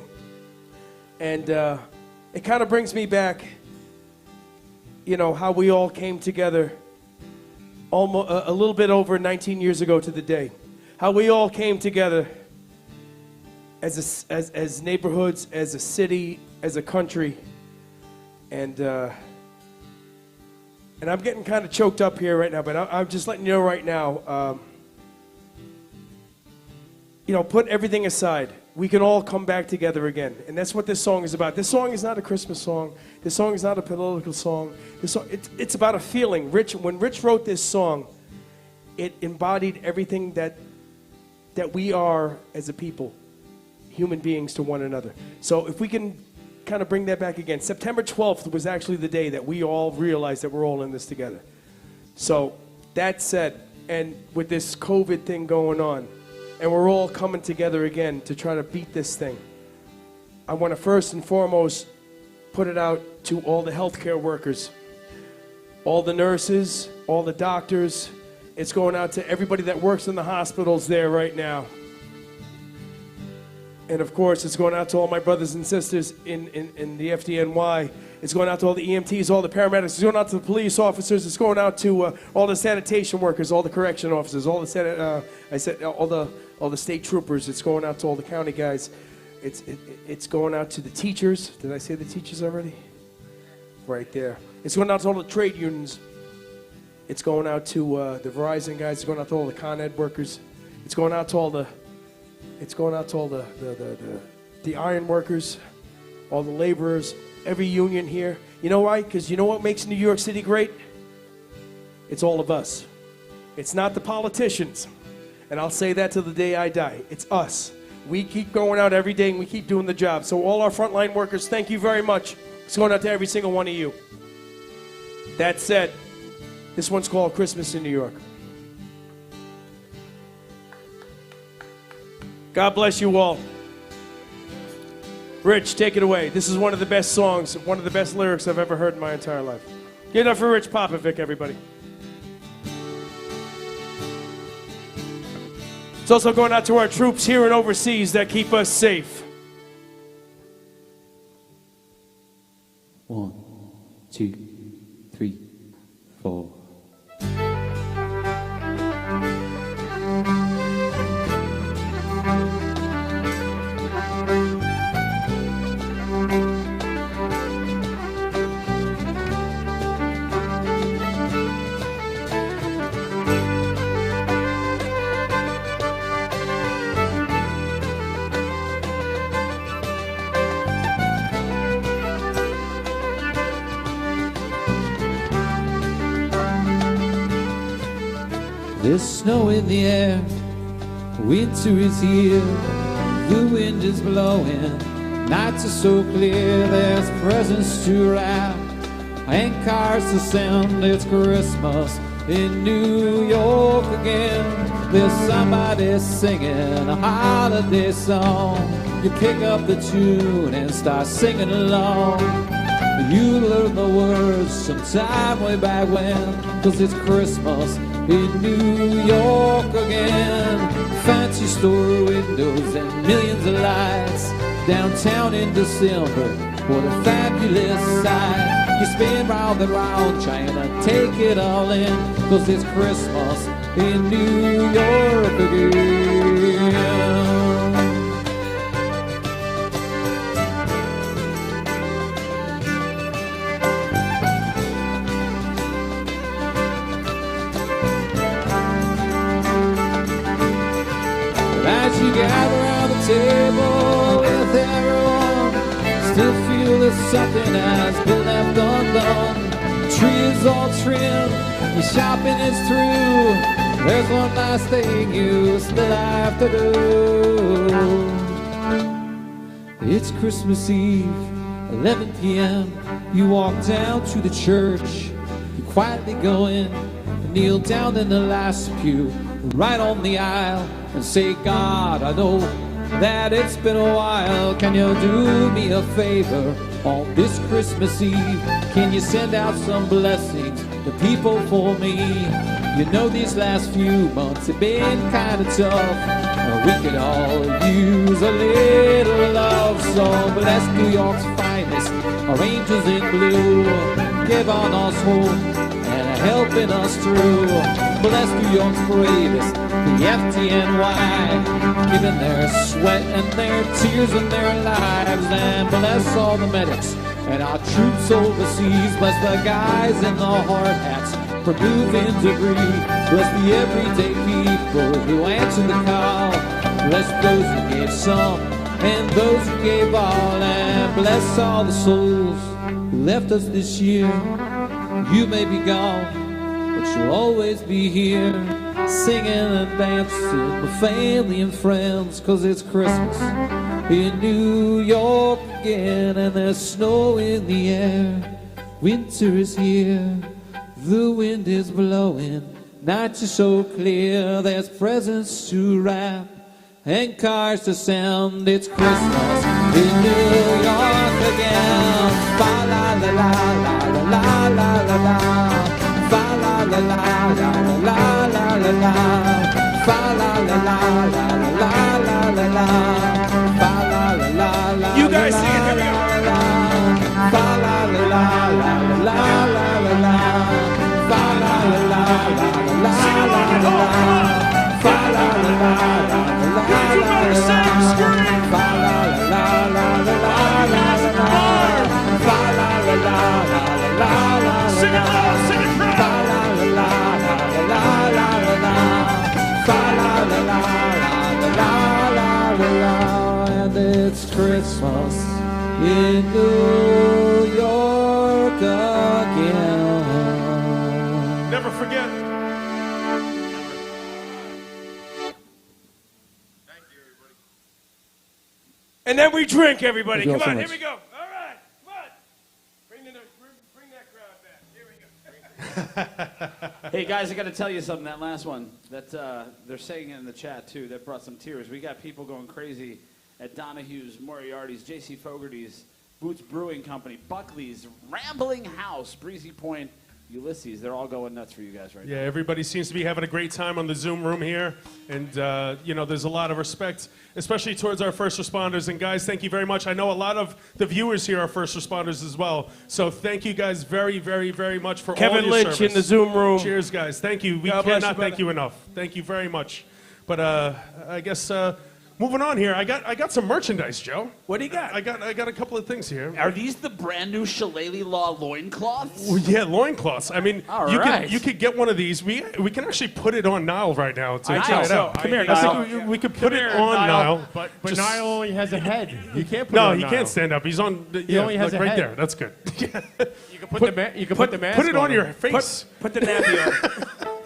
[SPEAKER 19] And it kind of brings me back, how we all came together almost a little bit over 19 years ago to the day. How we all came together as neighborhoods, as a city, as a country. And I'm getting kind of choked up here right now, but I'm just letting you know right now, put everything aside. We can all come back together again. And that's what this song is about. This song is not a Christmas song. This song is not a political song. It's about a feeling. When Rich wrote this song, it embodied everything that we are as a people, human beings to one another. So if we can kind of bring that back again. September 12th was actually the day that we all realized that we're all in this together. So that said, and with this COVID thing going on, and we're all coming together again to try to beat this thing, I want to first and foremost put it out to all the healthcare workers, all the nurses, all the doctors. It's going out to everybody that works in the hospitals there right now. And of course, it's going out to all my brothers and sisters in the FDNY. It's going out to all the EMTs, all the paramedics. It's going out to the police officers. It's going out to all the sanitation workers, all the correction officers, all the state troopers. It's going out to all the county guys. It's going out to the teachers. Did I say the teachers already? Right there. It's going out to all the trade unions. It's going out to the Verizon guys. It's going out to all the Con Ed workers. It's going out to all the iron workers, all the laborers, every union here. You know why? Because you know what makes New York City great? It's all of us. It's not the politicians. And I'll say that till the day I die. It's us. We keep going out every day and we keep doing the job. So all our frontline workers, thank you very much. It's going out to every single one of you. That said, this one's called Christmas in New York. God bless you all. Rich, take it away. This is one of the best songs, one of the best lyrics I've ever heard in my entire life. Give it up for Rich Popovic, everybody. It's also going out to our troops here and overseas that keep us safe.
[SPEAKER 15] 1, 2, 3, 4. There's snow in the air, winter is here, the wind is blowing, nights are so clear, there's presents to wrap, and cars to send, it's Christmas in New York again. There's somebody singing a holiday song. You pick up the tune and start singing along. You learn the words sometime way back when, 'cause it's Christmas in New York again. Fancy store windows and millions of lights. Downtown in December, what a fabulous sight. You spin round and round trying to take it all in, 'cause it's Christmas in New York again. As you gather around the table with everyone, still feel that something has been left undone. The tree is all trimmed, your shopping is through. There's one last thing you still have to do. It's Christmas Eve, 11 p.m. You walk down to the church. You quietly go in and kneel down in the last pew, right on the aisle, and say, God, I know that it's been a while. Can you do me a favor on this Christmas Eve? Can you send out some blessings to people for me? You know these last few months have been kind of tough. We could all use a little love. So bless New York's finest, our angels in blue, give on us hope and helping us through. Bless New York's bravest, the FDNY, giving their sweat and their tears and their lives. And bless all the medics and our troops overseas. Bless the guys in the hard hats removing debris. Bless the everyday people who answer the call. Bless those who gave some and those who gave all. And bless all the souls who left us this year. You may be gone, but you'll always be here, singing and dancing with family and friends. 'Cause it's Christmas in New York again, and there's snow in the air. Winter is here, the wind is blowing, nights are so clear, there's presents to wrap and cars to send. It's Christmas in New York again. Fa la la la la la la la la. Fa la la la la la la la la. Fa la la la la la la la la. Fa la la la la.
[SPEAKER 6] You guys sing it, here we go.
[SPEAKER 15] Fa la la la la la la la la. Fa la la la la la la la la. Fa la la la la la la la la. Fa la la la la la la la la. Fa la la la la la la la. Sing it loud, sing it proud. Fa la la la la la la la. Fa la la la la la la la. And it's Christmas in New York again.
[SPEAKER 18] Never forget.
[SPEAKER 19] And then we drink, everybody.
[SPEAKER 3] Thank you
[SPEAKER 19] Come
[SPEAKER 3] all
[SPEAKER 19] on,
[SPEAKER 3] so
[SPEAKER 19] here we
[SPEAKER 3] much.
[SPEAKER 19] go. All right, come on. Bring that crowd back. Here we go.
[SPEAKER 6] Hey guys, I got to tell you something. That last one, that they're saying it in the chat too. That brought some tears. We got people going crazy at Donahue's, Moriarty's, J.C. Fogarty's, Boots Brewing Company, Buckley's, Rambling House, Breezy Point, Ulysses. They're all going nuts for you guys right now.
[SPEAKER 18] Yeah, everybody seems to be having a great time on the Zoom room here. And, you know, there's a lot of respect, especially towards our first responders. And, guys, thank you very much. I know a lot of the viewers here are first responders as well. So thank you guys very, very, very much for all your
[SPEAKER 19] Kevin Lynch
[SPEAKER 18] service.
[SPEAKER 19] in the Zoom room.
[SPEAKER 18] Cheers, guys. Thank you. We
[SPEAKER 19] God bless
[SPEAKER 18] cannot
[SPEAKER 19] you,
[SPEAKER 18] thank you enough. Thank you very much. But I guess moving on here, I got some merchandise, Joe.
[SPEAKER 19] What do you got?
[SPEAKER 18] I got a couple of things here.
[SPEAKER 6] Are these the brand new Shillelagh Law loincloths?
[SPEAKER 18] Well, yeah, loincloths. I mean,
[SPEAKER 6] All
[SPEAKER 18] you
[SPEAKER 6] right.
[SPEAKER 18] could get one of these. We can actually put it on Niall right now to try it out.
[SPEAKER 16] Come here,
[SPEAKER 18] I think
[SPEAKER 16] Niall.
[SPEAKER 18] we could put it on Niall.
[SPEAKER 16] But
[SPEAKER 18] Just-
[SPEAKER 16] Niall only has a head. You can't put it
[SPEAKER 18] No,
[SPEAKER 16] on
[SPEAKER 18] he
[SPEAKER 16] Niall.
[SPEAKER 18] can't stand up. He's on.
[SPEAKER 16] He only has
[SPEAKER 18] look,
[SPEAKER 16] a
[SPEAKER 18] right
[SPEAKER 16] head.
[SPEAKER 18] there. That's good.
[SPEAKER 16] You can put the mask
[SPEAKER 18] Put it on
[SPEAKER 16] him.
[SPEAKER 18] your face.
[SPEAKER 19] Put the nappy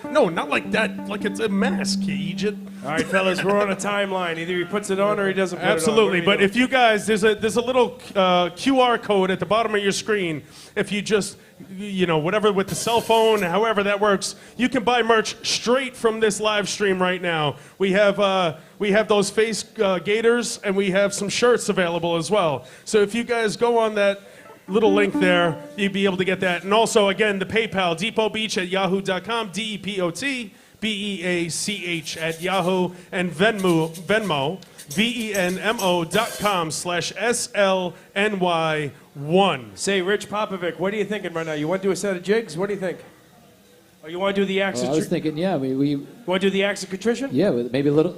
[SPEAKER 19] on.
[SPEAKER 18] No, not like that. Like it's a mask, you idiot.
[SPEAKER 19] All right, fellas, we're on a timeline. Either he puts it on or he doesn't put
[SPEAKER 18] Absolutely,
[SPEAKER 19] it on.
[SPEAKER 18] but if you guys, there's a little QR code at the bottom of your screen. If you just, whatever with the cell phone, however that works, you can buy merch straight from this live stream right now. We have those face gaiters and we have some shirts available as well. So if you guys go on that little link there, you'll be able to get that. And also, again, the PayPal, depotbeach@yahoo.com, DEPOTBEACH at Yahoo, and Venmo, VENMO.com/SLNY1.
[SPEAKER 19] Say, Rich Popovic, what are you thinking right now? You want to do a set of jigs? What do you think? Or you want to do the axe?
[SPEAKER 15] I was thinking, yeah, we
[SPEAKER 19] want to do the axe of contrition?
[SPEAKER 15] Yeah, maybe a little.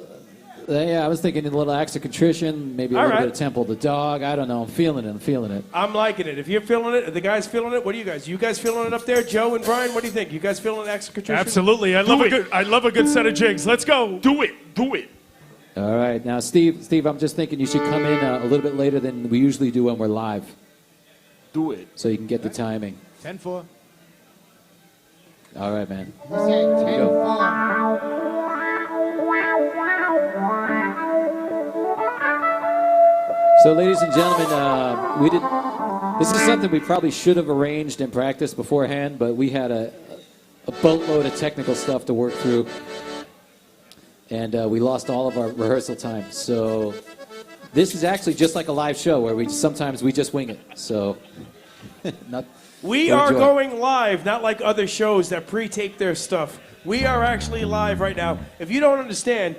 [SPEAKER 15] Yeah, I was thinking a little acts of contrition, maybe a little bit of Temple the Dog. I don't know. I'm feeling it.
[SPEAKER 19] I'm liking it. If you're feeling it, the guys feeling it. What are you guys? You guys feeling it up there, Joe and Brian? What do you think? You guys feeling acts of contrition?
[SPEAKER 18] Absolutely. I love a good set of jigs. Let's go. Do it.
[SPEAKER 15] All right. Now, Steve, I'm just thinking you should come in a little bit later than we usually do when we're live.
[SPEAKER 18] Do it.
[SPEAKER 15] So you can get the timing.
[SPEAKER 20] 10-4.
[SPEAKER 15] All right, man.
[SPEAKER 20] He said 10-4.
[SPEAKER 15] So, ladies and gentlemen, this is something we probably should have arranged and practiced beforehand, but we had a boatload of technical stuff to work through, and we lost all of our rehearsal time. So, this is actually just like a live show where sometimes we just wing it. So,
[SPEAKER 19] we are going live, not like other shows that pre-tape their stuff. We are actually live right now. If you don't understand,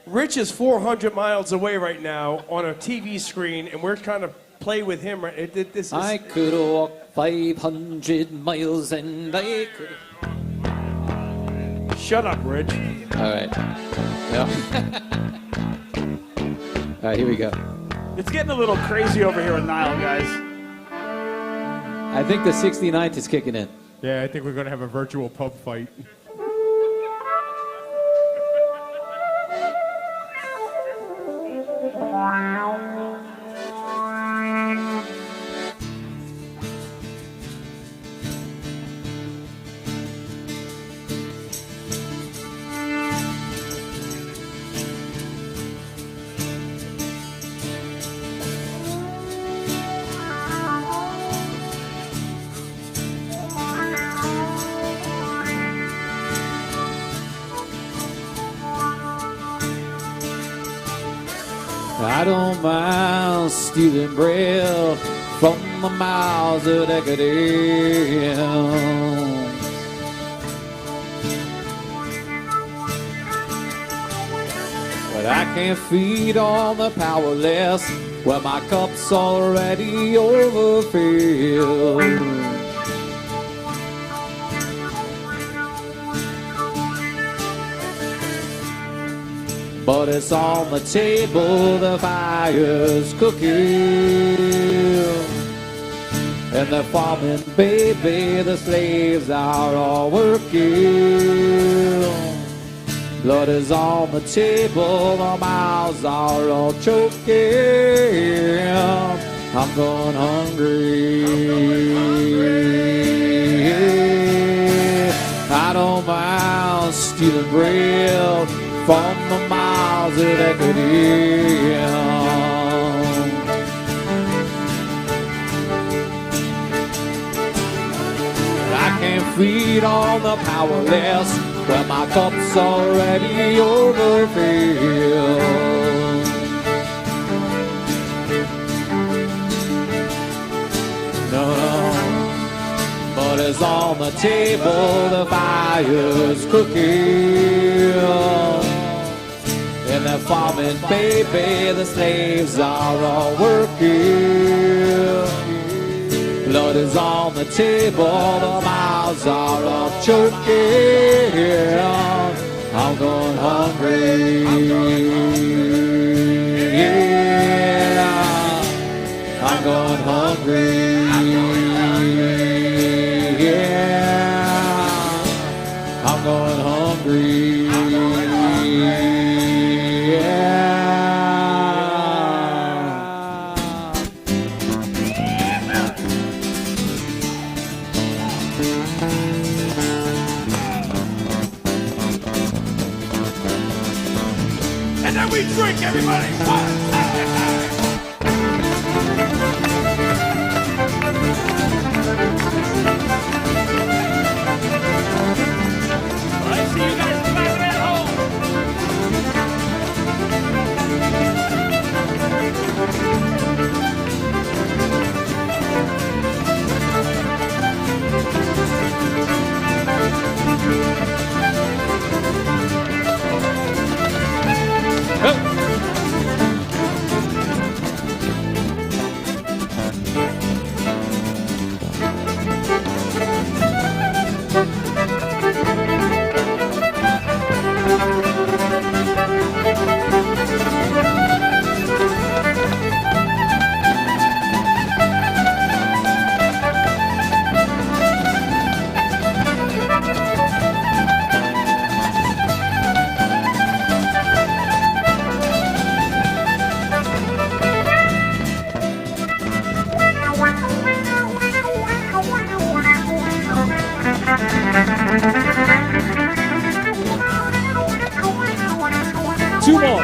[SPEAKER 19] Rich is 400 miles away right now on a TV screen, and we're trying to play with him.
[SPEAKER 15] I could walk 500 miles and I could...
[SPEAKER 19] Shut up, Rich.
[SPEAKER 15] All right. No. All right, here we go.
[SPEAKER 6] It's getting a little crazy over here with Nile, guys.
[SPEAKER 15] I think the 69th is kicking in.
[SPEAKER 16] Yeah, I think we're going to have a virtual pub fight.
[SPEAKER 15] I don't mind stealing bread from the mouths of decadence, but I can't feed on the powerless when my cup's already overfilled. But it's on the table, the fire's cooking, and they're farming, baby, the slaves are all working. Blood is on the table, the mouths are all choking. I'm going hungry. I don't mind stealing bread from the miles of decadence. I can't feed on the powerless when my cup's already overfilled. No, but it's on the table, the fire's cooking. And they're farming, baby, the slaves are all working. Blood is on the table, the mouths are all choking. I'm going hungry. Yeah, I'm going hungry. Yeah, I'm going hungry.
[SPEAKER 19] we drink, everybody.
[SPEAKER 3] I see you guys back at home.
[SPEAKER 15] Two more.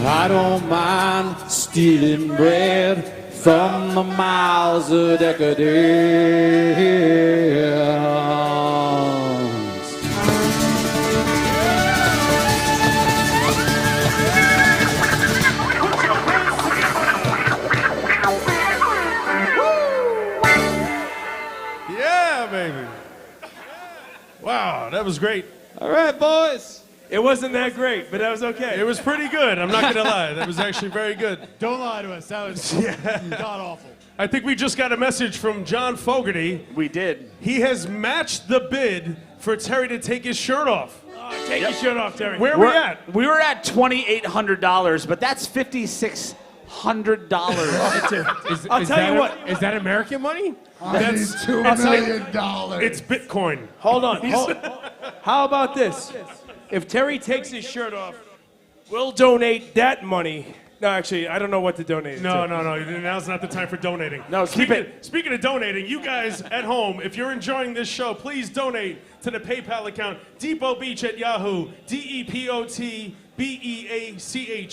[SPEAKER 15] I don't mind stealing bread from the mouths of decadence.
[SPEAKER 18] Yeah, baby. Wow, that was great.
[SPEAKER 19] All right, boys. It wasn't that great, but that was okay.
[SPEAKER 18] It was pretty good. I'm not gonna lie. That was actually very good.
[SPEAKER 16] Don't lie to us. That was god awful.
[SPEAKER 18] I think we just got a message from John Fogerty.
[SPEAKER 6] We did.
[SPEAKER 18] He has matched the bid for Terry to take his shirt off.
[SPEAKER 19] Take your shirt off, Terry.
[SPEAKER 18] Where are we at?
[SPEAKER 6] We were at $2,800, but that's $5,600.
[SPEAKER 19] I'll tell you what.
[SPEAKER 16] Is that American money?
[SPEAKER 18] That's
[SPEAKER 20] $2 million.
[SPEAKER 18] It's Bitcoin.
[SPEAKER 19] Hold on. How about this? If Terry takes his shirt off, we'll donate that money. No, actually, I don't know what to donate it
[SPEAKER 18] No.
[SPEAKER 19] to.
[SPEAKER 18] Now's not the time for donating.
[SPEAKER 6] No, keep it.
[SPEAKER 18] Speaking of donating, you guys at home, if you're enjoying this show, please donate to the PayPal account, Depot Beach at Yahoo, DEPOTBEACH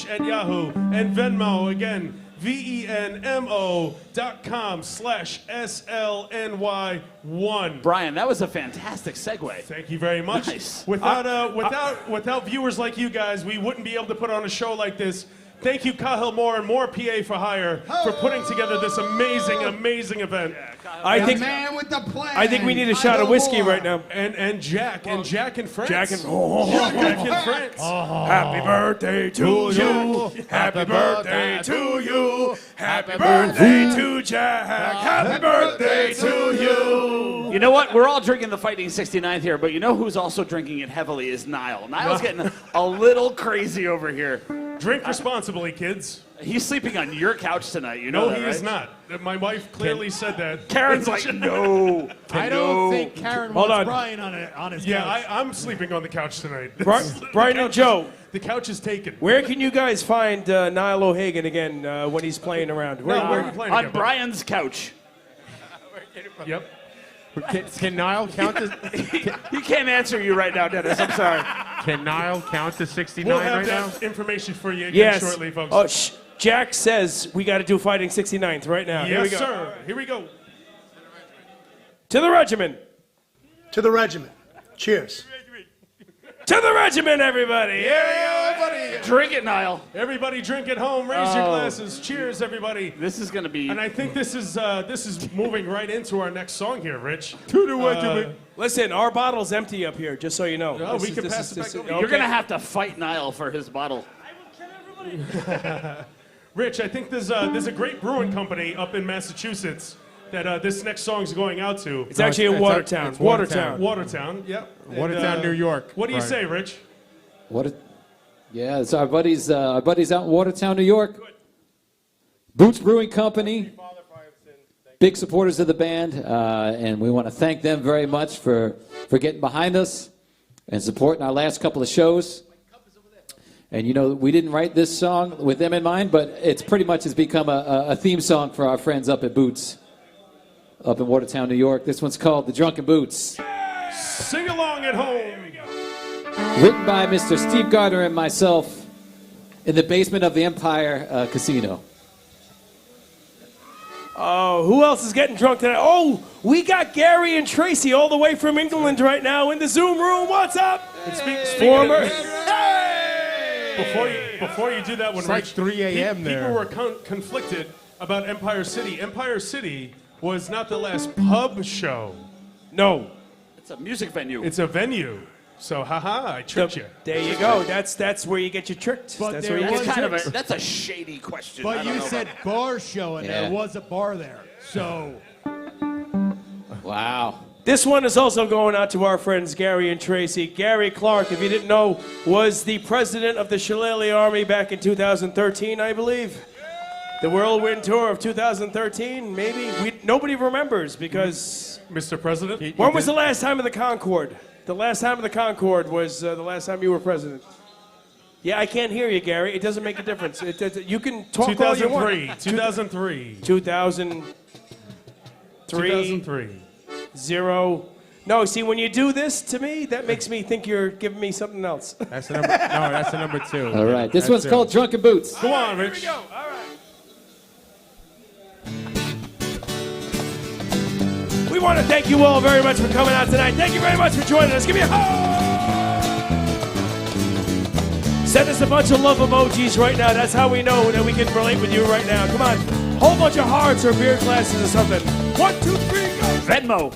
[SPEAKER 18] at Yahoo, and Venmo, again, venmo.com/SLNY1.
[SPEAKER 6] Brian, that was a fantastic segue.
[SPEAKER 18] Thank you very much.
[SPEAKER 6] Nice.
[SPEAKER 18] Without viewers like you guys, we wouldn't be able to put on a show like this.
[SPEAKER 7] Thank you, Cahill Moore and More PA for Hire, for putting together this amazing, amazing event.
[SPEAKER 19] I think
[SPEAKER 20] man with the plan.
[SPEAKER 19] I think we need a shot of whiskey right now.
[SPEAKER 7] And Jack and France.
[SPEAKER 19] Jack and
[SPEAKER 7] Jack and France.
[SPEAKER 19] Happy birthday to you. Happy birthday to you. Happy birthday to Jack. Happy birthday to you.
[SPEAKER 6] You know what? We're all drinking the Fighting 69th here, but you know who's also drinking it heavily is Niall. Niall's getting a little crazy over here.
[SPEAKER 7] Drink responsibly, kids.
[SPEAKER 6] He's sleeping on your couch tonight. You know
[SPEAKER 7] No,
[SPEAKER 6] that,
[SPEAKER 7] he
[SPEAKER 6] right?
[SPEAKER 7] is not. My wife clearly said that.
[SPEAKER 6] Karen's like, no.
[SPEAKER 2] I don't think Karen
[SPEAKER 19] Hold
[SPEAKER 2] wants
[SPEAKER 19] on.
[SPEAKER 2] Brian on his
[SPEAKER 7] Yeah,
[SPEAKER 2] couch.
[SPEAKER 7] I'm sleeping on the couch tonight.
[SPEAKER 19] Brian and Joe,
[SPEAKER 7] The couch is taken.
[SPEAKER 19] where can you guys find Niall O'Hagan again when he's playing around? Where
[SPEAKER 7] are you playing
[SPEAKER 6] on
[SPEAKER 7] again?
[SPEAKER 6] Brian's couch.
[SPEAKER 7] Yep.
[SPEAKER 16] Can Niall count to?
[SPEAKER 6] He can't answer you right now, Dennis. I'm sorry.
[SPEAKER 16] Can Niall count to 69
[SPEAKER 7] We'll have
[SPEAKER 16] right now?
[SPEAKER 7] that information for you again
[SPEAKER 19] Yes.
[SPEAKER 7] shortly, folks.
[SPEAKER 19] Oh, Jack says we got to do Fighting 69th right now. Here we
[SPEAKER 7] Yes,
[SPEAKER 19] go.
[SPEAKER 7] sir. Here we go.
[SPEAKER 19] To the regiment.
[SPEAKER 21] To the regiment. Cheers.
[SPEAKER 19] To the regiment, everybody. Here we go.
[SPEAKER 7] Everybody,
[SPEAKER 6] Drink it, Niall.
[SPEAKER 7] everybody drink at home. Raise your glasses. Cheers, everybody.
[SPEAKER 6] This is going to be...
[SPEAKER 7] And I think this is moving right into our next song here, Rich.
[SPEAKER 19] To the regiment. Listen, our bottle's empty up here, just so you know.
[SPEAKER 7] Oh, we can pass it back over.
[SPEAKER 6] You're going to have to fight Niall for his bottle.
[SPEAKER 7] Rich, I think there's a great brewing company up in Massachusetts that this next song's going out to.
[SPEAKER 19] It's actually in Watertown.
[SPEAKER 16] it's Watertown.
[SPEAKER 7] Watertown, yep.
[SPEAKER 16] Watertown,
[SPEAKER 7] And,
[SPEAKER 16] New York.
[SPEAKER 7] What do you
[SPEAKER 16] Right.
[SPEAKER 7] say, Rich?
[SPEAKER 15] Yeah, it's our buddies out in Watertown, New York. Boots Brewing Company, big supporters of the band, and we want to thank them very much for getting behind us and supporting our last couple of shows. And you know, we didn't write this song with them in mind, but it's pretty much has become a theme song for our friends up at Boots, up in Watertown, New York. This one's called The Drunken Boots.
[SPEAKER 7] Sing along at home.
[SPEAKER 15] Written by Mr. Steve Gardner and myself in the basement of the Empire Casino.
[SPEAKER 19] Oh, who else is getting drunk tonight? Oh, we got Gary and Tracy all the way from England right now in the Zoom room. What's up? Former.
[SPEAKER 7] Before you do that one,
[SPEAKER 16] It's like
[SPEAKER 7] Rich,
[SPEAKER 16] 3 a.m. there.
[SPEAKER 7] People were conflicted about Empire City. Empire City was not the last pub show.
[SPEAKER 19] No.
[SPEAKER 6] It's a music venue.
[SPEAKER 7] It's a venue. So, haha, I tricked you.
[SPEAKER 19] There you go. That's where you get your tricked.
[SPEAKER 2] But
[SPEAKER 19] That's
[SPEAKER 2] there
[SPEAKER 19] where you
[SPEAKER 2] was
[SPEAKER 19] get your
[SPEAKER 2] kind of
[SPEAKER 6] That's a shady question. I
[SPEAKER 2] But
[SPEAKER 6] don't
[SPEAKER 2] you
[SPEAKER 6] know
[SPEAKER 2] said
[SPEAKER 6] about-
[SPEAKER 2] bar show, and
[SPEAKER 15] Yeah.
[SPEAKER 2] there was a bar there. So
[SPEAKER 15] Wow.
[SPEAKER 19] This one is also going out to our friends Gary and Tracy. Gary Clark, if you didn't know, was the president of the Shillelagh Army back in 2013, I believe. The whirlwind tour of 2013, maybe. Nobody remembers because...
[SPEAKER 7] Mr. President?
[SPEAKER 19] When was the last time of the Concorde? The last time of the Concorde was the last time you were president. Yeah, I can't hear you, Gary. It doesn't make a difference. You can talk all you want.
[SPEAKER 7] 2003.
[SPEAKER 19] 2003.
[SPEAKER 7] 2003.
[SPEAKER 19] 0. No, see, when you do this to me, that makes me think you're giving me something else.
[SPEAKER 16] That's the number. No, that's the number 2.
[SPEAKER 15] All right, this
[SPEAKER 16] That's
[SPEAKER 15] one's
[SPEAKER 16] it.
[SPEAKER 15] called Drunken Boots.
[SPEAKER 7] Go on, Rich.
[SPEAKER 19] Here we go. All right. We want to thank you all very much for coming out tonight. Thank you very much for joining us. Give me a Send us a bunch of love emojis right now. That's how we know that we can relate with you right now. Come on. Whole bunch of hearts or beer glasses or something. 1, 2, 3, go.
[SPEAKER 6] Venmo.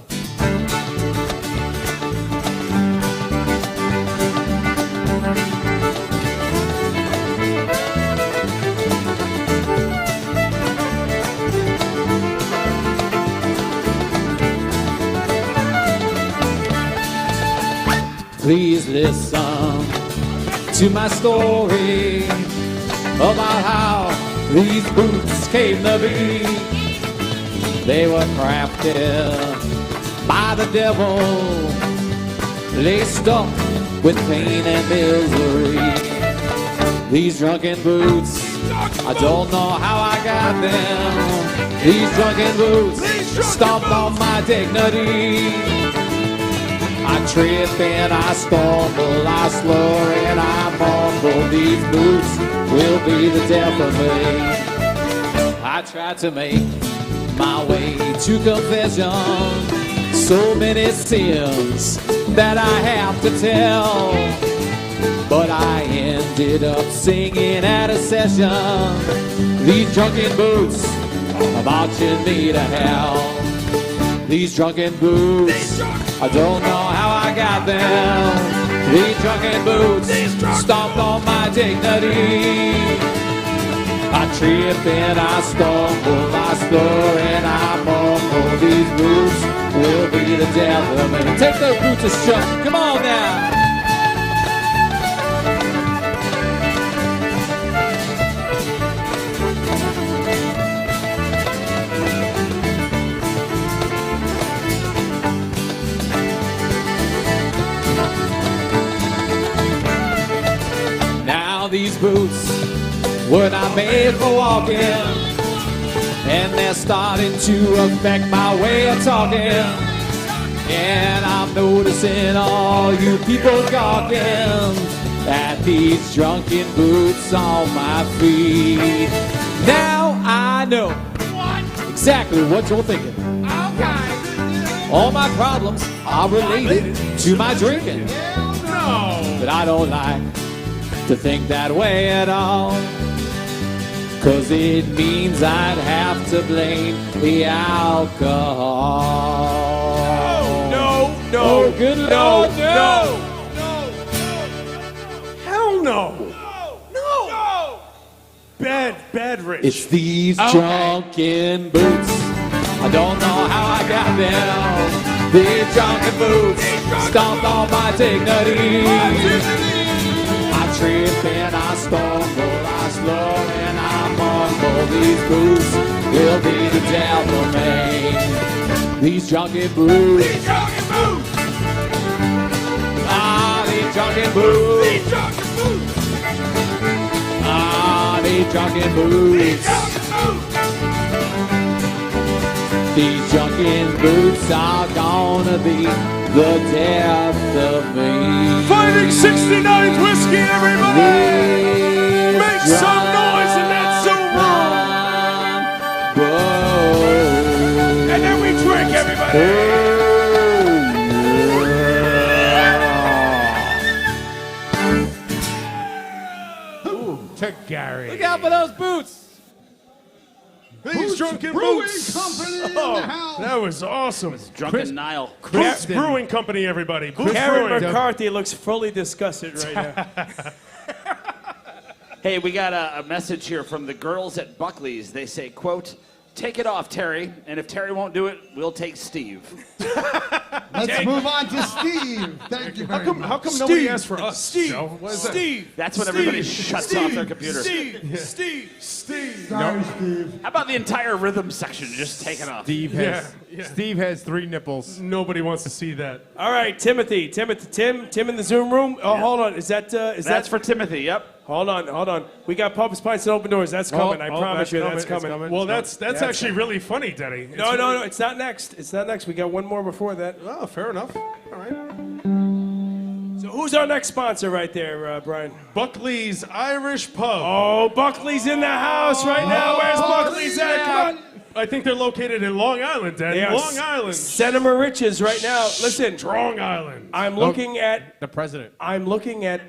[SPEAKER 15] Please listen to my story about how these boots came to be. They were crafted by the devil, laced up with pain and misery. These drunken boots, I don't know how I got them. These drunken boots stomp on my dignity. I trip and I stumble, I slur and I mumble. These boots will be the death of me. I tried to make my way to confession. So many sins that I have to tell. but I ended up singing at a session. These drunken boots are marching me to hell. These drunken boots, I don't know how I got them. These drunken boots stomped on my dignity. I trip and I stumble, I slur and I mumble. These boots will be the death of me. Take those boots as Chuck. Come on now. Now these boots were not made for walking, and they're starting to affect my way of talking. And I'm noticing all you people gawking at these drunken boots on my feet. Now I know exactly what you're thinking. All my problems are related to my drinking. But I don't like to think that way at all, 'cause it means I'd have to blame the alcohol.
[SPEAKER 18] No.
[SPEAKER 15] Oh, good Lord, no.
[SPEAKER 18] Hell no. No. Bad Rich.
[SPEAKER 15] It's these drunken boots. I don't know how I got them. These drunken boots stomped on my dignity. I trip and I stumble, I slur and I mumble. These boots will be the death of me. These drunken boots. These drunken boots. Ah, these drunken boots. These drunken boots. Ah, these drunken boots. These drunken boots are gonna be the death of me.
[SPEAKER 18] Finding 69th whiskey, everybody! Make some noise in that Zoom room! And then we drink, everybody!
[SPEAKER 16] To Gary.
[SPEAKER 15] Look out for those boots!
[SPEAKER 18] These drunken boots! That was awesome.
[SPEAKER 6] Drunken Nile.
[SPEAKER 18] Boots Brewing Company, everybody. Boots
[SPEAKER 19] Karen
[SPEAKER 18] Brewing.
[SPEAKER 19] McCarthy looks fully disgusted right now.
[SPEAKER 6] Hey, we got a message here from the girls at Buckley's. They say, quote, "Take it off, Terry, and if Terry won't do it, we'll take Steve."
[SPEAKER 20] Let's move on to Steve. Thank you very much.
[SPEAKER 18] How come nobody asked for us?
[SPEAKER 19] Steve.
[SPEAKER 18] What is that?
[SPEAKER 19] Steve.
[SPEAKER 6] That's when everybody shuts off their computer.
[SPEAKER 19] Steve.
[SPEAKER 20] Sorry, Steve.
[SPEAKER 6] How about the entire rhythm section just taken off?
[SPEAKER 16] Steve has 3 nipples.
[SPEAKER 18] Nobody wants to see that.
[SPEAKER 19] All right, Tim in the Zoom room. Oh, hold on.
[SPEAKER 6] That's for Timothy, yep.
[SPEAKER 19] Hold on. We got Pubs, Pints, and Open Doors. That's coming. I promise you, that's coming.
[SPEAKER 18] Well, that's actually really funny, Denny.
[SPEAKER 19] No, it's not next. We got one more before that.
[SPEAKER 18] Oh, fair enough. All right.
[SPEAKER 19] So who's our next sponsor right there, Brian?
[SPEAKER 18] Buckley's Irish Pub.
[SPEAKER 19] Oh, Buckley's in the house right now. Where's Buckley's at? Come on.
[SPEAKER 18] I think they're located in Long Island, Denny.
[SPEAKER 19] They are
[SPEAKER 18] Long Island.
[SPEAKER 19] Cinema Riches right now. Listen.
[SPEAKER 18] Strong Island.
[SPEAKER 19] I'm looking at
[SPEAKER 16] the president.
[SPEAKER 19] I'm looking at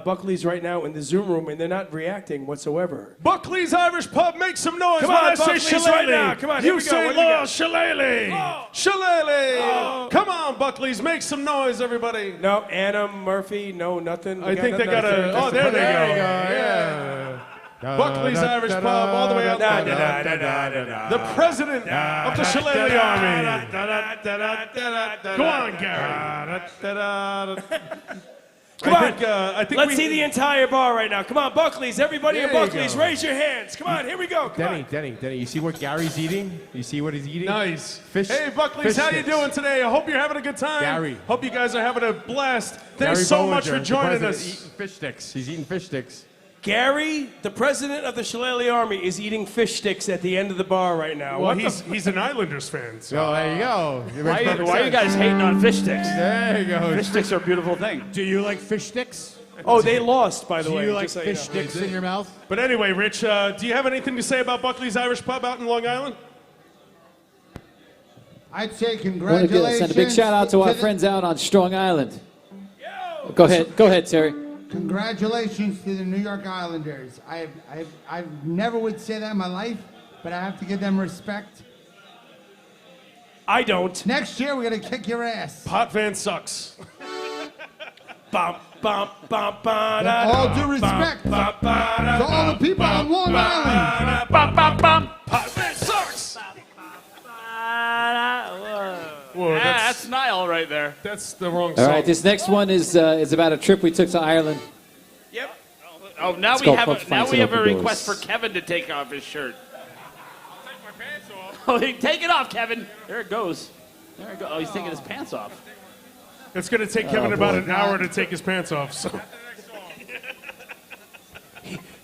[SPEAKER 19] Buckley's right now in the Zoom room, and they're not reacting whatsoever.
[SPEAKER 18] Buckley's Irish Pub, make some noise.
[SPEAKER 19] Come
[SPEAKER 18] when
[SPEAKER 19] on,
[SPEAKER 18] I say
[SPEAKER 19] Buckley's
[SPEAKER 18] shillelagh.
[SPEAKER 19] right now. Come on, here
[SPEAKER 18] You
[SPEAKER 19] we go.
[SPEAKER 18] say
[SPEAKER 19] What do we
[SPEAKER 18] law,
[SPEAKER 19] got?
[SPEAKER 18] shillelagh. Shillelagh. Come on, Buckley's, make some noise, everybody.
[SPEAKER 19] No, Anna Murphy, no, nothing.
[SPEAKER 18] I think they got a. Oh, there they go. Yeah. Buckley's Irish Pub, all the way out there. The president of the Shillelagh Army. Go on, Gary.
[SPEAKER 19] Come on.
[SPEAKER 18] I think
[SPEAKER 19] Let's see the entire bar right now. Come on, Buckley's. Everybody in Buckley's, raise your hands. Come on, here we go. Come
[SPEAKER 16] Denny, you see what Gary's eating? You see what he's eating?
[SPEAKER 18] Nice.
[SPEAKER 16] Fish.
[SPEAKER 18] Hey, Buckley's, how you doing today? I hope you're having a good time.
[SPEAKER 16] Gary.
[SPEAKER 18] Hope you guys are having a blast.
[SPEAKER 16] Gary
[SPEAKER 18] Thanks so much
[SPEAKER 16] Bollinger,
[SPEAKER 18] for joining
[SPEAKER 16] the
[SPEAKER 18] us.
[SPEAKER 16] president, eating fish sticks. He's eating fish sticks.
[SPEAKER 19] Gary, the president of the Shillelagh Army, is eating fish sticks at the end of the bar right now.
[SPEAKER 18] Well, he's an Islanders fan. So.
[SPEAKER 16] Oh, there you go.
[SPEAKER 6] Why are you guys hating on fish sticks?
[SPEAKER 16] There you go.
[SPEAKER 6] Fish sticks are a beautiful thing.
[SPEAKER 16] Do you like fish sticks?
[SPEAKER 19] Oh, they lost, by the way.
[SPEAKER 16] Do you like
[SPEAKER 19] just so
[SPEAKER 16] fish
[SPEAKER 19] know.
[SPEAKER 16] sticks in your mouth?
[SPEAKER 18] But anyway, Rich, do you have anything to say about Buckley's Irish Pub out in Long Island?
[SPEAKER 20] I'd say
[SPEAKER 15] I want
[SPEAKER 20] congratulations.
[SPEAKER 15] to send a big shout out to our friends out on Strong Island. Go ahead, Terry.
[SPEAKER 20] Congratulations to the New York Islanders. I never would say that in my life, but I have to give them respect.
[SPEAKER 19] I don't.
[SPEAKER 20] Next year, we're going to kick your ass.
[SPEAKER 18] Potvin sucks.
[SPEAKER 19] Bum, bum, bum,
[SPEAKER 20] With all due respect to all the people on Long Island.
[SPEAKER 18] Potvin sucks. Whoa,
[SPEAKER 6] that's Niall right there.
[SPEAKER 18] That's the wrong
[SPEAKER 15] All
[SPEAKER 18] song.
[SPEAKER 15] right, this next one is about a trip we took to Ireland.
[SPEAKER 6] Yep. Oh, now
[SPEAKER 15] It's
[SPEAKER 6] we
[SPEAKER 15] called
[SPEAKER 6] have
[SPEAKER 15] Pubs,
[SPEAKER 6] a, now
[SPEAKER 15] Pints,
[SPEAKER 6] we
[SPEAKER 15] and
[SPEAKER 6] have a
[SPEAKER 15] Open
[SPEAKER 6] request
[SPEAKER 15] Doors.
[SPEAKER 6] for Kevin to take off his shirt. Oh, take it off, Kevin. There it goes. There it goes. Oh, he's taking his pants off.
[SPEAKER 18] It's going to take Kevin about an hour to take his pants off. So.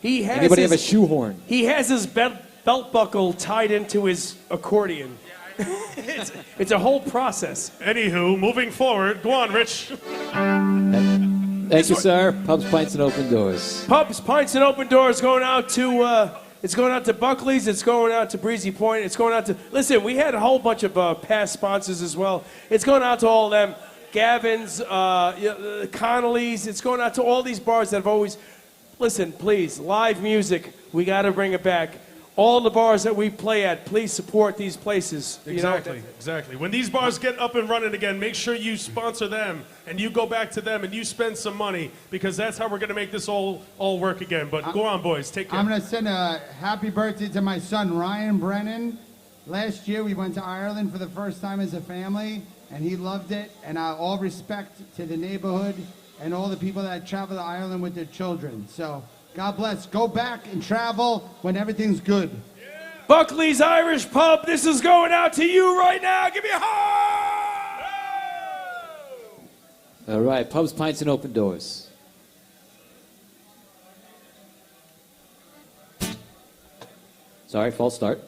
[SPEAKER 19] He has
[SPEAKER 15] Anybody
[SPEAKER 19] his,
[SPEAKER 15] have a shoehorn?
[SPEAKER 19] He has his belt buckle tied into his accordion. it's a whole process.
[SPEAKER 18] Anywho, moving forward. Go on, Rich.
[SPEAKER 15] Thank you, sir. Pubs, Pints, and Open Doors.
[SPEAKER 19] Pubs, Pints, and Open Doors going out to it's going out to Buckley's. It's going out to Breezy Point. It's going out to listen. We had a whole bunch of past sponsors as well. It's going out to all of them. Gavin's, Connolly's. It's going out to all these bars that have always listen. Please, live music. We got to bring it back. All the bars that we play at, please support these places.
[SPEAKER 18] Exactly, exactly. When these bars get up and running again, make sure you sponsor them and you go back to them and you spend some money because that's how we're going to make this all work again. But go on, boys. Take care.
[SPEAKER 20] I'm going to send a happy birthday to my son, Ryan Brennan. Last year, we went to Ireland for the first time as a family, and he loved it. And all respect to the neighborhood and all the people that travel to Ireland with their children. So God bless. Go back and travel when everything's good.
[SPEAKER 19] Buckley's Irish Pub, this is going out to you right now. Give me a hug!
[SPEAKER 15] All right, Pubs, Pints, and Open Doors. Sorry, false start.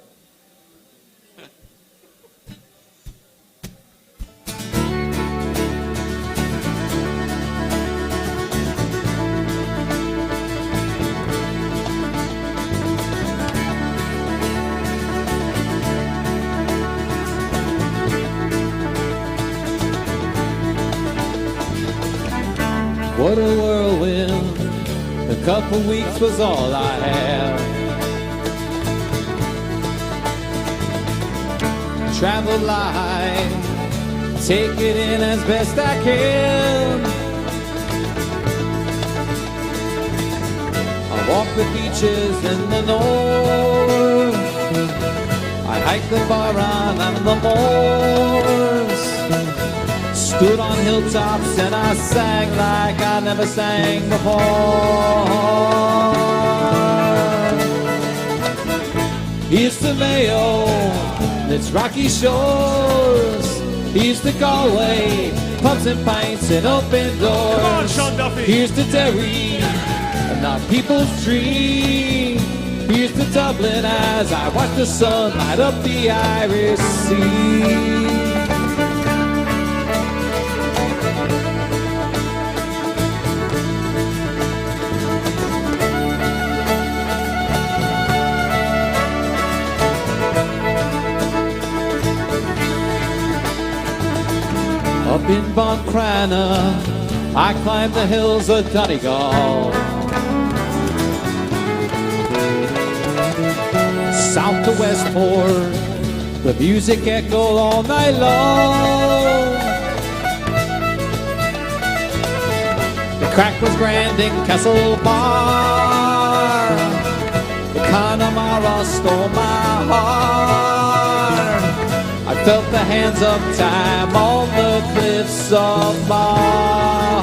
[SPEAKER 15] What a whirlwind, a couple weeks was all I had. Travel light, take it in as best I can. I walk the beaches in the north, I hike the Barron and the moors. Stood on hilltops and I sang like I never sang before. Here's to Mayo, its rocky shores. Here's to Galway, pubs and pints and open doors.
[SPEAKER 18] Come on, Sean Duffy.
[SPEAKER 15] Here's to Derry, and our people's dream. Here's to Dublin as I watch the sun light up the Irish Sea. Up in Buncrana, I climbed the hills of Donegal. South to Westport, the music echoed all night long. The crack was grand in Castlebar. The Connemara stole my heart. I felt the hands of time on the cliffs of Mar.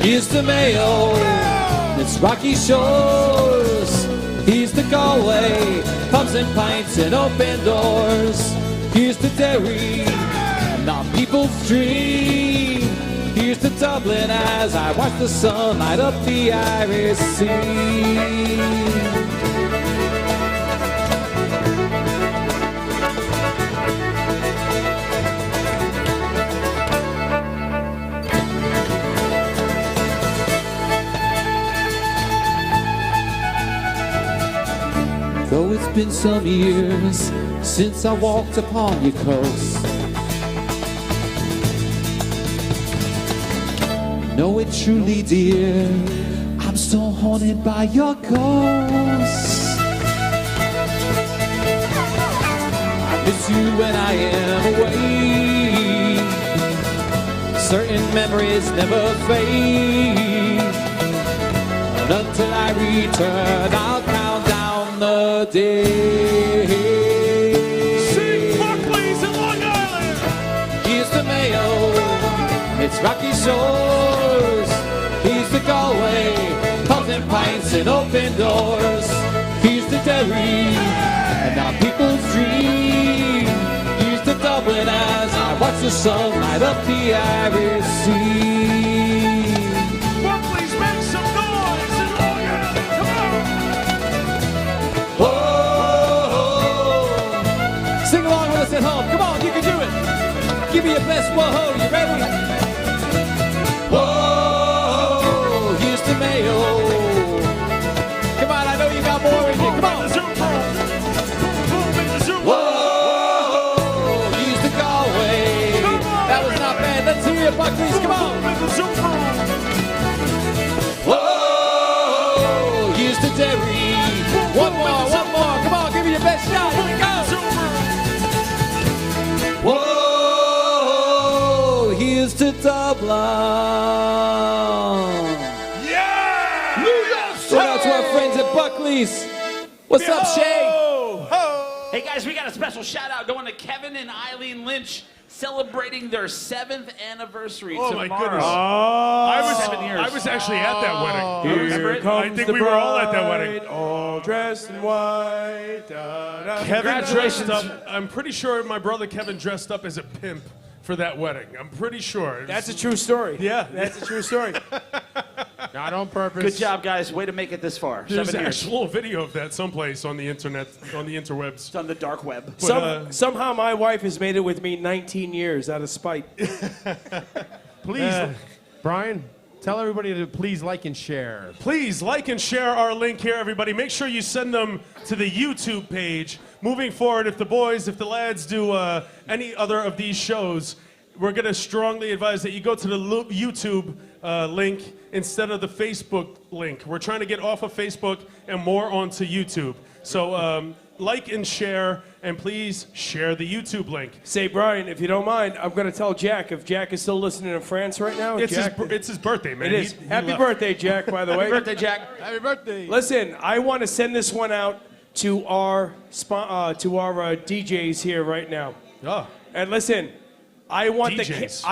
[SPEAKER 15] Here's to Mayo, its rocky shores. Here's to Galway, pubs and pints and open doors. Here's to Derry, and our people's dream. Here's to Dublin as I watch the sun light up the Irish Sea. Though it's been some years since I walked upon your coast, know it truly, dear. I'm still haunted by your ghost. I miss you when I am away. Certain memories never fade. But until I return, I'll count down the days.
[SPEAKER 18] Sing Buckley's in Long Island.
[SPEAKER 15] Here's the Mayo, it's Rocky Shores. Here's the Galway, pubs and pints and open doors. Here's the Derry, and now people's dream. Here's the Dublin as I watch the sun light up the Irish Sea.
[SPEAKER 18] Buckley's, make some noise in Long Island. Come on.
[SPEAKER 15] Whoa! Sing along with us at home. Come on, you can do it. Give me your best whoa-ho. You ready? Whoa! Here's the Mayo. Come on, I know you got more in you. Come on. Whoa! Here's the Galway. That was not bad. Let's hear it, Buckley's. Come on. Whoa! Here's the Derry. One more. Come on, give me your best shot. Here we go. Whoa! Here's to Dublin.
[SPEAKER 18] Yeah! New York City.
[SPEAKER 15] Shout out to our friends at Buckley's. What's up, Shay?
[SPEAKER 6] Hey guys, we got a special shout out going to Kevin and Eileen Lynch celebrating their 7th anniversary
[SPEAKER 18] Oh
[SPEAKER 6] tomorrow.
[SPEAKER 18] my goodness.
[SPEAKER 6] Oh. 7 years.
[SPEAKER 18] I was actually at that wedding.
[SPEAKER 6] Remember it?
[SPEAKER 18] I think we were all at that wedding.
[SPEAKER 19] All dressed in white. Da, da.
[SPEAKER 18] Kevin dressed up. I'm pretty sure my brother Kevin dressed up as a pimp for that wedding. I'm pretty sure.
[SPEAKER 19] That's a true story.
[SPEAKER 18] Yeah.
[SPEAKER 19] That's a true story.
[SPEAKER 16] Not on purpose.
[SPEAKER 6] Good job, guys. Way to make it this far.
[SPEAKER 18] There's
[SPEAKER 6] 7 years.
[SPEAKER 18] actual video of that someplace on the internet, on the interwebs.
[SPEAKER 6] It's on the dark web.
[SPEAKER 19] Somehow my wife has made it with me 19 years out of spite.
[SPEAKER 16] Please, Brian, tell everybody to please like and share.
[SPEAKER 18] Please like and share our link here, everybody. Make sure you send them to the YouTube page. Moving forward, if the lads do any other of these shows, we're going to strongly advise that you go to the YouTube link instead of the Facebook link. We're trying to get off of Facebook and more onto YouTube. So like and share, and please share the YouTube link.
[SPEAKER 19] Say, Brian, if you don't mind, I'm going to tell Jack, if Jack is still listening in France right now.
[SPEAKER 18] It's
[SPEAKER 19] Jack,
[SPEAKER 18] his birthday, man.
[SPEAKER 19] It is.
[SPEAKER 18] He
[SPEAKER 19] Happy
[SPEAKER 18] left.
[SPEAKER 19] birthday, Jack, by the way.
[SPEAKER 6] Happy birthday, Jack.
[SPEAKER 16] Happy birthday.
[SPEAKER 19] Listen, I want to send this one out to our DJs here right now.
[SPEAKER 18] Oh.
[SPEAKER 19] And listen, I want
[SPEAKER 18] DJs.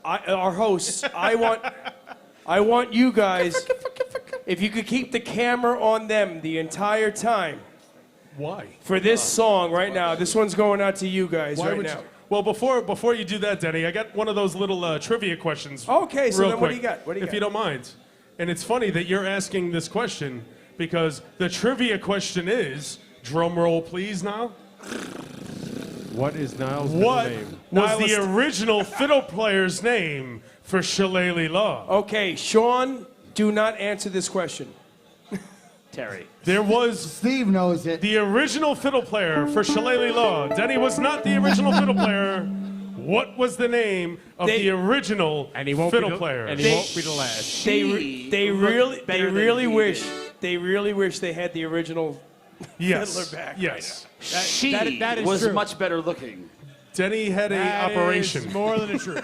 [SPEAKER 19] our hosts. I want you guys. If you could keep the camera on them the entire time.
[SPEAKER 18] Why?
[SPEAKER 19] For this song right now. This one's going out to you guys
[SPEAKER 18] Why
[SPEAKER 19] right
[SPEAKER 18] would
[SPEAKER 19] now.
[SPEAKER 18] you? Well, before you do that, Denny, I got one of those little trivia questions.
[SPEAKER 19] Okay, so
[SPEAKER 18] real
[SPEAKER 19] then what do
[SPEAKER 18] quick,
[SPEAKER 19] you got? What do you
[SPEAKER 18] if
[SPEAKER 19] got?
[SPEAKER 18] you don't mind. And it's funny that you're asking this question because the trivia question is, drum roll please now.
[SPEAKER 16] What is Niall's
[SPEAKER 18] What
[SPEAKER 16] name?
[SPEAKER 18] was the original fiddle player's name for Shillelagh Law?
[SPEAKER 19] Okay, Sean, do not answer this question.
[SPEAKER 6] Terry.
[SPEAKER 18] There was
[SPEAKER 20] Steve knows it.
[SPEAKER 18] The original fiddle player for Shillelagh Law. Denny was not the original fiddle player. What was the name of the original fiddle player?
[SPEAKER 16] And he won't be the last.
[SPEAKER 19] They really wish they had the original fiddler back.
[SPEAKER 18] Yes.
[SPEAKER 6] She
[SPEAKER 16] that is
[SPEAKER 6] was
[SPEAKER 16] true.
[SPEAKER 6] much better looking.
[SPEAKER 18] Denny had
[SPEAKER 16] That
[SPEAKER 18] a operation.
[SPEAKER 16] is more than a true.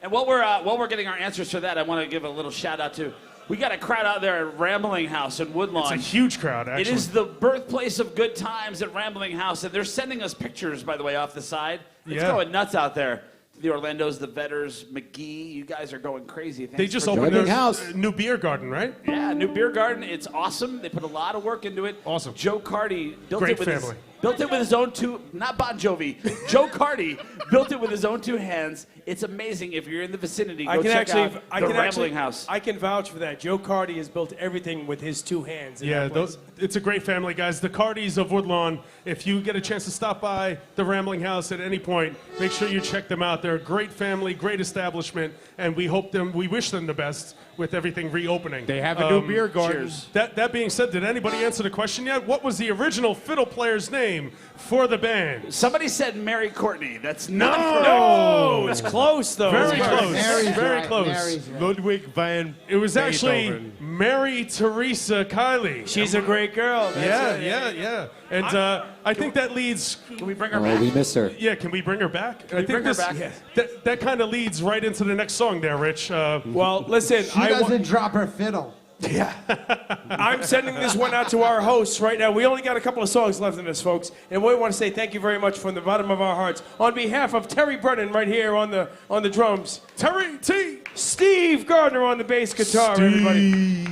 [SPEAKER 6] And while we're getting our answers for that, I want to give a little shout out to. We got a crowd out there at Rambling House in Woodlawn.
[SPEAKER 18] It's a huge crowd, actually.
[SPEAKER 6] It is the birthplace of good times at Rambling House, and they're sending us pictures, by the way, off the side. It's
[SPEAKER 18] Yeah.
[SPEAKER 6] going nuts out there. The Orlandos, the Vetters, McGee, you guys are going crazy. Thanks
[SPEAKER 18] They just
[SPEAKER 6] for
[SPEAKER 18] opened
[SPEAKER 6] joining
[SPEAKER 18] their
[SPEAKER 6] us.
[SPEAKER 18] new beer garden, right?
[SPEAKER 6] Yeah, new beer garden. It's awesome. They put a lot of work into it.
[SPEAKER 18] Awesome.
[SPEAKER 6] Joe Cardi built
[SPEAKER 18] Great
[SPEAKER 6] it with
[SPEAKER 18] family.
[SPEAKER 6] built it with his own two, not Bon Jovi. Joe Cardi built it with his own two hands. It's amazing. If you're in the vicinity, go check out the Rambling House.
[SPEAKER 19] I can vouch for that. Joe Cardi has built everything with his two hands. in
[SPEAKER 18] Yeah,
[SPEAKER 19] that place.
[SPEAKER 18] it's a great family, guys. The Cardis of Woodlawn. If you get a chance to stop by the Rambling House at any point, make sure you check them out. They're a great family, great establishment, and we wish them the best with everything reopening.
[SPEAKER 16] They have a new beer garden.
[SPEAKER 18] Cheers. That being said, did anybody answer the question yet? What was the original fiddle player's name for the band?
[SPEAKER 6] Somebody said Mary Courtney. That's
[SPEAKER 18] No!
[SPEAKER 6] not
[SPEAKER 19] No, it's close though.
[SPEAKER 18] Very close.
[SPEAKER 20] Mary's
[SPEAKER 18] Very
[SPEAKER 20] right,
[SPEAKER 18] close.
[SPEAKER 20] Mary's right.
[SPEAKER 16] Ludwig van
[SPEAKER 18] It was actually
[SPEAKER 16] Beethoven.
[SPEAKER 18] Mary Teresa Kiley.
[SPEAKER 19] She's a great girl.
[SPEAKER 18] Yeah. And I think that leads.
[SPEAKER 6] Can we bring her
[SPEAKER 15] Oh,
[SPEAKER 6] back?
[SPEAKER 15] we miss her.
[SPEAKER 18] Yeah, can we bring her back? I think
[SPEAKER 6] bring her
[SPEAKER 18] this,
[SPEAKER 6] back?
[SPEAKER 18] That kind of leads right into the next song there, Rich.
[SPEAKER 19] Well, listen,
[SPEAKER 20] She doesn't drop her fiddle.
[SPEAKER 19] I'm sending this one out to our hosts right now. We only got a couple of songs left in this, folks, and we want to say thank you very much from the bottom of our hearts on behalf of Terry Brennan right here on the drums,
[SPEAKER 18] Terry T,
[SPEAKER 19] Steve Gardner on the bass guitar, everybody.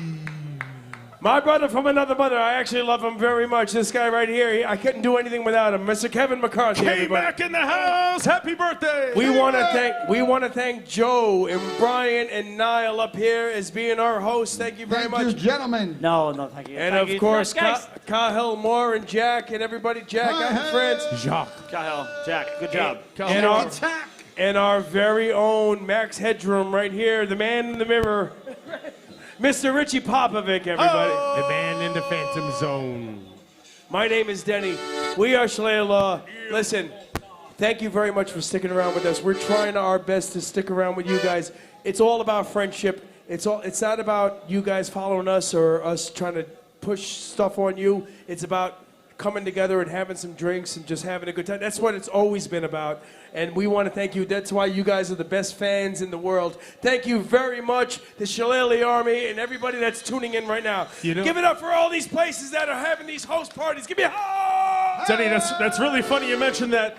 [SPEAKER 19] My brother from another mother. I actually love him very much. This guy right here, I couldn't do anything without him. Mr. Kevin McCarthy,
[SPEAKER 18] came
[SPEAKER 19] everybody.
[SPEAKER 18] back in the house. Happy birthday!
[SPEAKER 19] We want to thank Joe and Brian and Niall up here as being our hosts. Thank you very
[SPEAKER 20] Thank
[SPEAKER 19] much.
[SPEAKER 20] you, gentlemen.
[SPEAKER 3] No, no, thank you.
[SPEAKER 19] And
[SPEAKER 3] Thank
[SPEAKER 19] of
[SPEAKER 3] you.
[SPEAKER 19] course,
[SPEAKER 3] Guys.
[SPEAKER 19] Cahill Moore and Jack and everybody. Jack, I'm friends.
[SPEAKER 16] Jacques.
[SPEAKER 6] Cahill, Jack, good job.
[SPEAKER 19] And our very own Max Headroom right here, the man in the mirror, Mr. Richie Popovic, everybody.
[SPEAKER 16] The man in the Phantom Zone.
[SPEAKER 19] My name is Denny. We are Shaleah Law. Listen, thank you very much for sticking around with us. We're trying our best to stick around with you guys. It's all about friendship. It's not about you guys following us or us trying to push stuff on you. It's about coming together and having some drinks and just having a good time. That's what it's always been about. And we want to thank you. That's why you guys are the best fans in the world. Thank you very much, the Shillelagh Army and everybody that's tuning in right now.
[SPEAKER 18] You know-
[SPEAKER 19] Give it up for all these places that are having these host parties. Give me a
[SPEAKER 18] Denny, that's really funny you mentioned that.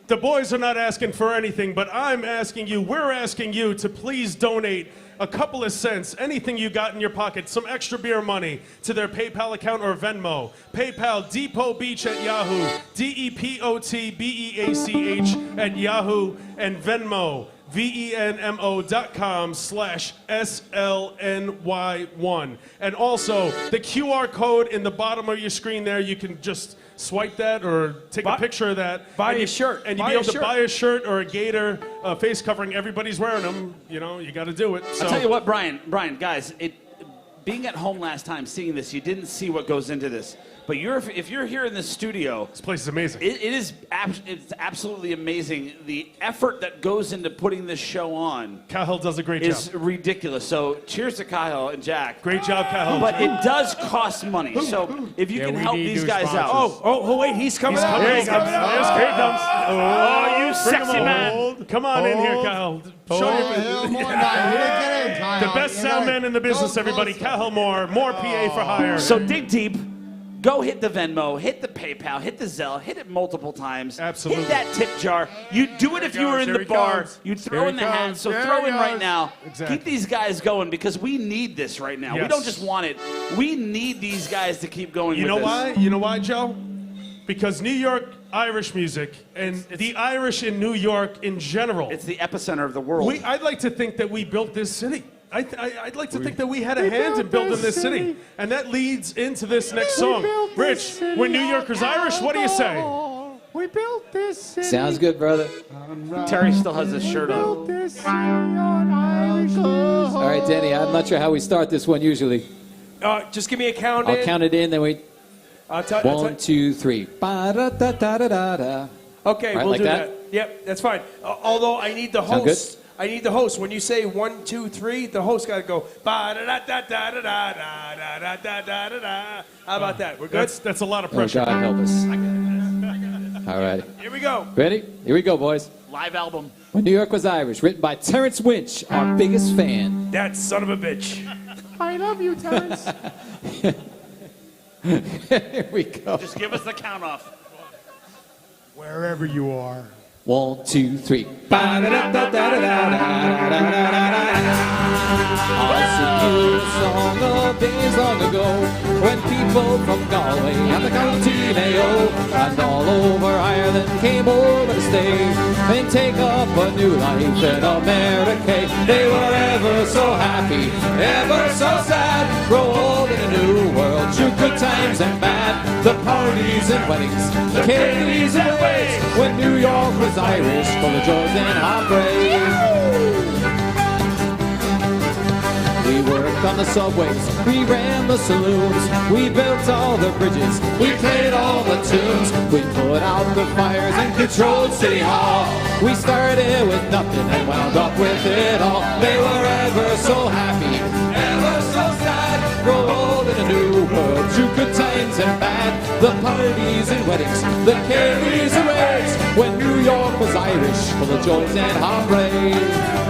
[SPEAKER 18] The boys are not asking for anything, but we're asking you to please donate a couple of cents, anything you got in your pocket, some extra beer money to their PayPal account or Venmo. PayPal, Depot Beach at Yahoo, DEPOTBEACH at Yahoo, and Venmo, venmo.com/SLNY1. And also, the QR code in the bottom of your screen there, you can just swipe that or take a picture of that.
[SPEAKER 19] Buy a shirt.
[SPEAKER 18] And you'll be able to buy a shirt or a gator face covering. Everybody's wearing them. You know, you got to do it. So.
[SPEAKER 6] I'll tell you what, Brian, guys, being at home last time, seeing this, you didn't see what goes into this. But if you're here in the studio,
[SPEAKER 18] this place is amazing.
[SPEAKER 6] It's absolutely amazing. The effort that goes into putting this show on.
[SPEAKER 18] Cahill does a great job.
[SPEAKER 6] Is ridiculous. So cheers to Cahill and Jack.
[SPEAKER 18] Great job, Cahill.
[SPEAKER 6] But it does cost money. So if you can help these guys out.
[SPEAKER 19] Oh, wait, he's coming out.
[SPEAKER 18] Here he comes. Here he comes.
[SPEAKER 6] Oh, you sexy man.
[SPEAKER 18] Come on in here, Cahill. Show your the best sound man in the business, everybody. Cahill Moore, more PA for hire.
[SPEAKER 6] So dig deep. Go hit the Venmo, hit the PayPal, hit the Zelle, hit it multiple times.
[SPEAKER 18] Absolutely.
[SPEAKER 6] Hit that tip jar. You'd do it if you were in the bar. You'd throw in the hat. So throw in right now.
[SPEAKER 18] Exactly.
[SPEAKER 6] Keep these guys going because we need this right now.
[SPEAKER 18] Yes.
[SPEAKER 6] We don't just want it. We need these guys to keep going
[SPEAKER 18] You
[SPEAKER 6] with
[SPEAKER 18] know
[SPEAKER 6] this.
[SPEAKER 18] why? You know why, Joe? Because New York Irish music and the Irish in New York in general.
[SPEAKER 6] It's the epicenter of the world.
[SPEAKER 18] I'd like to think that we built this city. I'd like to think that we had a hand in building this city. And that leads into this next song. Rich, we're New Yorkers Irish. What do you say?
[SPEAKER 16] We built this city.
[SPEAKER 15] Sounds good, brother.
[SPEAKER 6] Terry still has his shirt on.
[SPEAKER 15] All right, Danny, I'm not sure how we start this one usually.
[SPEAKER 19] Just give me a count.
[SPEAKER 15] I'll count it in, then we...
[SPEAKER 19] I'll tell
[SPEAKER 15] 1, 2, 3. Ba-da-da-da-da-da.
[SPEAKER 19] Okay,
[SPEAKER 15] Right,
[SPEAKER 19] we'll
[SPEAKER 15] like
[SPEAKER 19] do
[SPEAKER 15] that?
[SPEAKER 19] that. Yep, that's fine. Although I need the
[SPEAKER 15] Sound
[SPEAKER 19] host. I need the host. When you say 1, 2, 3, the host got to go. Ba-da-da-da-da-da-da-da-da-da-da-da. How about that? We're good?
[SPEAKER 18] That's a lot of
[SPEAKER 15] Oh,
[SPEAKER 18] pressure.
[SPEAKER 15] God help us. All right.
[SPEAKER 19] Here we go.
[SPEAKER 15] Ready? Here we go, boys.
[SPEAKER 6] Live album.
[SPEAKER 15] When New York Was Irish, written by Terrence Winch, our biggest fan.
[SPEAKER 19] That son of a bitch.
[SPEAKER 16] I love you, Terrence.
[SPEAKER 15] Here we go.
[SPEAKER 6] Just give us the count off.
[SPEAKER 16] Wherever you are.
[SPEAKER 15] 1, 2, 3. I'll sing you a song of days long ago when people from Galway and the county Mayo and all over Ireland came over to stay and take up a new life in America. They were ever so happy, ever so sad, grow old in a new world through good times and bad. The parties and weddings, the carries and ways when New York was Irish, full of joys and heartbreak. We were worked on the subways, we ran the saloons, we built all the bridges, we played all the tunes, we put out the fires and controlled City Hall. We started with nothing and wound up with it all. They were ever so happy, ever so sad, grow old in a new world, through good times and bad, the parties and weddings, the carries and raves, when New York was Irish, full of joys and heartbreak.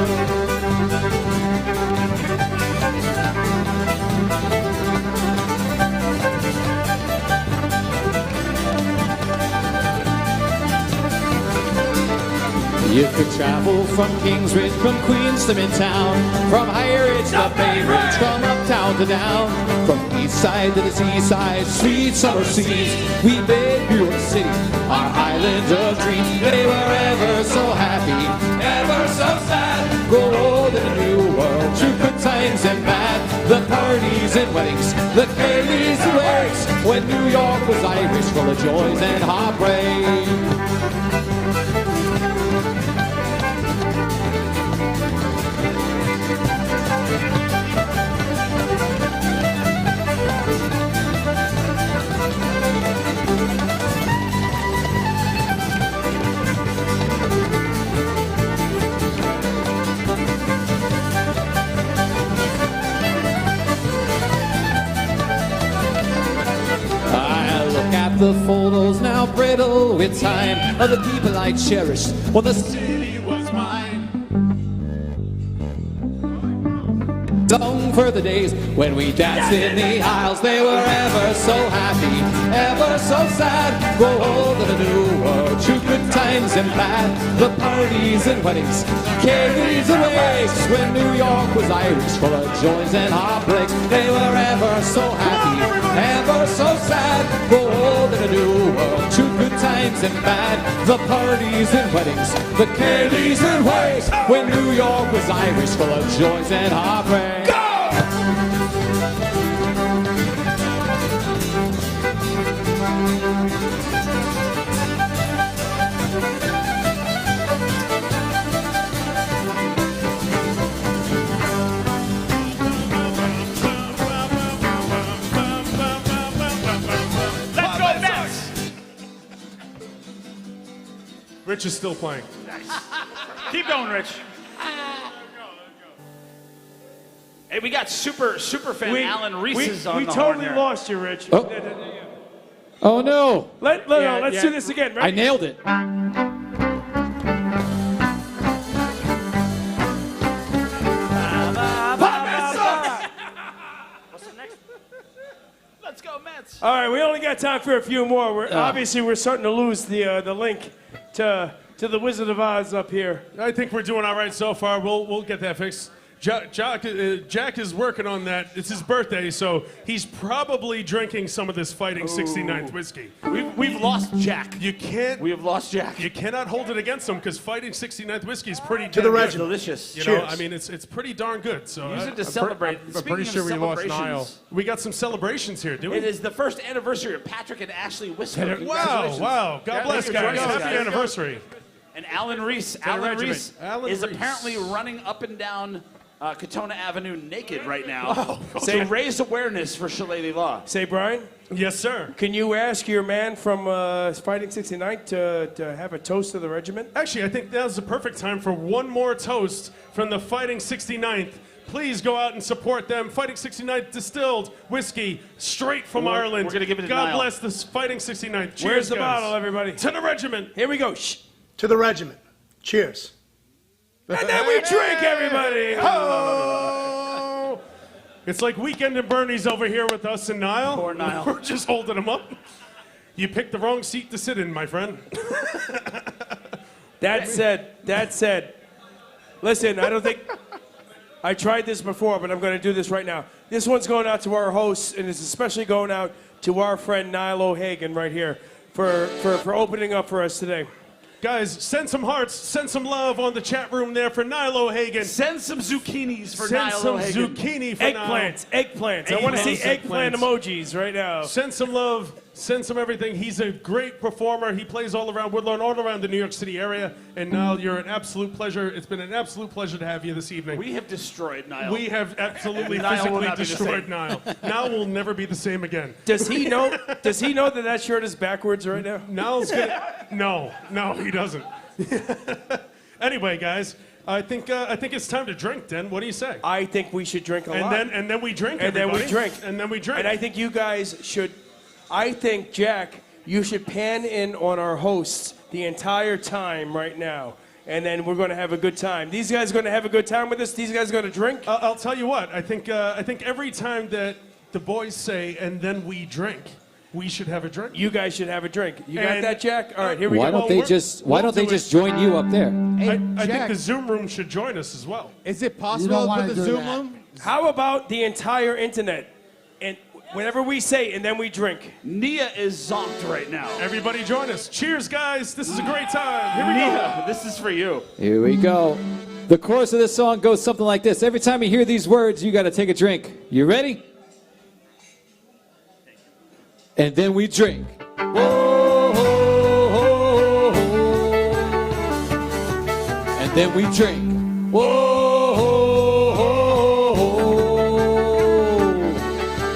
[SPEAKER 15] You could travel from Kingsbridge, from Queens to Midtown, from High Ridge to Bay Ridge, from uptown to down, from east side to the seaside, sweet summer seas. We made New York City our island of dreams. They were ever so happy, ever so sad, grow old in a new world, through good times and bad, the parties and weddings, the carries and wakes, when New York was Irish, full of joys and heartbreak. The photos now brittle with time of the people I cherished when the city was mine. Long for the days when we danced in the aisles, they were ever so happy, ever so sad, grow old in a new world, true good times and bad, the parties and weddings, carries and wakes, when New York was Irish, full of joys and heartbreaks, they were ever so happy, ever so sad, grow old in a new world, true good times and bad, the parties and weddings, the carries and wakes, when New York was Irish, full of joys and heartbreaks.
[SPEAKER 18] Rich is still playing.
[SPEAKER 6] Keep going, Rich. Hey, we got super fan Alan Reese on the horn.
[SPEAKER 19] We totally
[SPEAKER 6] here.
[SPEAKER 19] lost you, Rich.
[SPEAKER 15] Oh, oh no.
[SPEAKER 19] Let's do this again. Ready?
[SPEAKER 15] I nailed it.
[SPEAKER 6] Let's go, Mets.
[SPEAKER 19] All right, we only got time for a few more. Obviously, we're starting to lose the link to the Wizard of Oz up here.
[SPEAKER 18] I think we're doing all right so far. We'll get that fixed. Jack is working on that. It's his birthday, so he's probably drinking some of this Fighting 69th whiskey.
[SPEAKER 6] We've lost Jack.
[SPEAKER 18] We
[SPEAKER 6] have lost Jack.
[SPEAKER 18] You cannot hold it against him because Fighting 69th whiskey is pretty
[SPEAKER 21] To the
[SPEAKER 18] damn good.
[SPEAKER 21] regiment.
[SPEAKER 6] Delicious.
[SPEAKER 18] You
[SPEAKER 21] Cheers.
[SPEAKER 18] know, I mean, it's pretty darn good. So
[SPEAKER 6] Use it to celebrate.
[SPEAKER 16] I'm pretty sure we lost Niall.
[SPEAKER 18] We got some celebrations here, do we?
[SPEAKER 6] It is the first anniversary of Patrick and Ashley Whisker.
[SPEAKER 18] Wow,
[SPEAKER 6] Congratulations.
[SPEAKER 18] wow. God bless, guys. Happy anniversary.
[SPEAKER 6] And Alan Reese.
[SPEAKER 18] Alan
[SPEAKER 6] Reese
[SPEAKER 18] Alan
[SPEAKER 6] is
[SPEAKER 18] Reese.
[SPEAKER 6] apparently running up and down Katona Avenue naked right now. To raise awareness for Shillelagh Law.
[SPEAKER 19] Say, Brian?
[SPEAKER 18] Yes, sir.
[SPEAKER 19] Can you ask your man from Fighting 69 to have a toast to the regiment?
[SPEAKER 18] Actually, I think now's the perfect time for one more toast from the Fighting 69th. Please go out and support them. Fighting 69th distilled whiskey straight from Ireland.
[SPEAKER 6] We're going to give it to
[SPEAKER 18] God
[SPEAKER 6] Niall.
[SPEAKER 18] bless this Fighting 69th. Cheers,
[SPEAKER 19] Where's the
[SPEAKER 18] guys.
[SPEAKER 19] bottle, everybody?
[SPEAKER 18] To the regiment.
[SPEAKER 19] Here we go. Shh.
[SPEAKER 21] To the regiment. Cheers.
[SPEAKER 19] And then we drink, everybody.
[SPEAKER 18] Oh! It's like Weekend at Bernie's over here with us and Niall.
[SPEAKER 6] Poor Niall.
[SPEAKER 18] We're just holding him up. You picked the wrong seat to sit in, my friend.
[SPEAKER 19] That said, listen, I don't think, I tried this before, but I'm going to do this right now. This one's going out to our hosts, and it's especially going out to our friend Niall O'Hagan right here for opening up for us today.
[SPEAKER 18] Guys, send some hearts, send some love on the chat room there for Nilo Hagen.
[SPEAKER 6] Send some zucchinis for
[SPEAKER 18] Send
[SPEAKER 6] Nilo
[SPEAKER 18] some
[SPEAKER 6] Hagen.
[SPEAKER 18] zucchini for
[SPEAKER 19] Eggplants. I want to see eggplant emojis right now.
[SPEAKER 18] Send some love, send some everything. He's a great performer. He plays all around Woodlawn, all around the New York City area. And Niall, you're an absolute pleasure. It's been an absolute pleasure to have you this evening.
[SPEAKER 6] We have destroyed Niall.
[SPEAKER 18] We have absolutely
[SPEAKER 6] Niall will
[SPEAKER 18] physically
[SPEAKER 6] not be the
[SPEAKER 18] destroyed
[SPEAKER 6] same.
[SPEAKER 18] Niall. Niall will never be the same again.
[SPEAKER 19] Does he know that shirt is backwards right now?
[SPEAKER 18] Niall's gonna. No, he doesn't. Anyway, guys, I think it's time to drink. Den, what do you say?
[SPEAKER 19] I think we should drink a lot.
[SPEAKER 18] And then we drink.
[SPEAKER 19] And then we drink.
[SPEAKER 18] And then we drink.
[SPEAKER 19] And I think you guys should. I think Jack, you should pan in on our hosts the entire time right now. And then we're going to have a good time. These guys are going to have a good time with us. These guys are going to drink.
[SPEAKER 18] I'll tell you what. I think every time that the boys say "and then we drink," we should have a drink.
[SPEAKER 19] You guys should have a drink. You got that, Jack? All right, here we
[SPEAKER 15] Why
[SPEAKER 19] go.
[SPEAKER 15] don't they just join you up there?
[SPEAKER 18] I think the Zoom room should join us as well.
[SPEAKER 16] Is it possible for the Zoom room?
[SPEAKER 19] How about the entire internet? And whenever we say, and then we drink.
[SPEAKER 6] Nia is zonked right now.
[SPEAKER 18] Everybody join us. Cheers, guys. This is a great time. Here we go.
[SPEAKER 6] Nia, this is for you.
[SPEAKER 15] Here we go. The chorus of this song goes something like this. Every time you hear these words, you got to take a drink. You ready? And then we drink. Whoa, and then we drink. Whoa,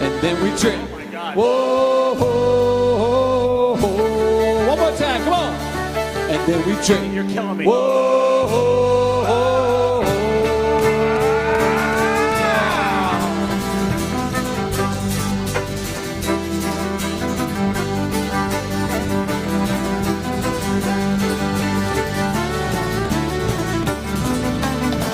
[SPEAKER 15] and then we drink.
[SPEAKER 6] Oh my God.
[SPEAKER 15] Whoa, one more time, come on. And then we drink.
[SPEAKER 6] You're killing me.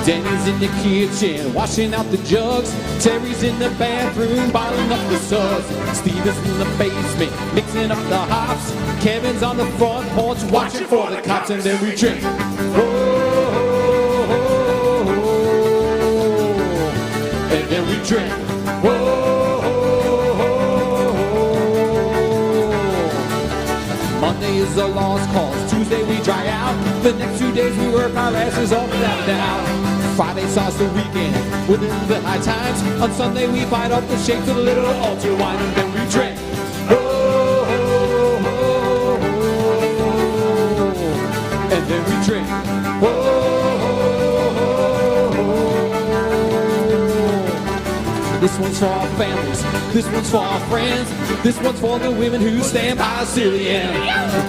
[SPEAKER 15] Danny's in the kitchen, washing out the jugs. Terry's in the bathroom, bottling up the suds. Steve is in the basement, mixing up the hops. Kevin's on the front porch, watching for the cops. And then we drink. And then we drink. Monday is a lost cause, Tuesday we dry out. The next 2 days we work our asses off without a doubt. Friday starts the weekend within the high times. On Sunday we fight up the shakes with a little altar wine. And then we drink. And then we drink. This one's for our families, this one's for our friends, this one's for the women who stand by us till the end.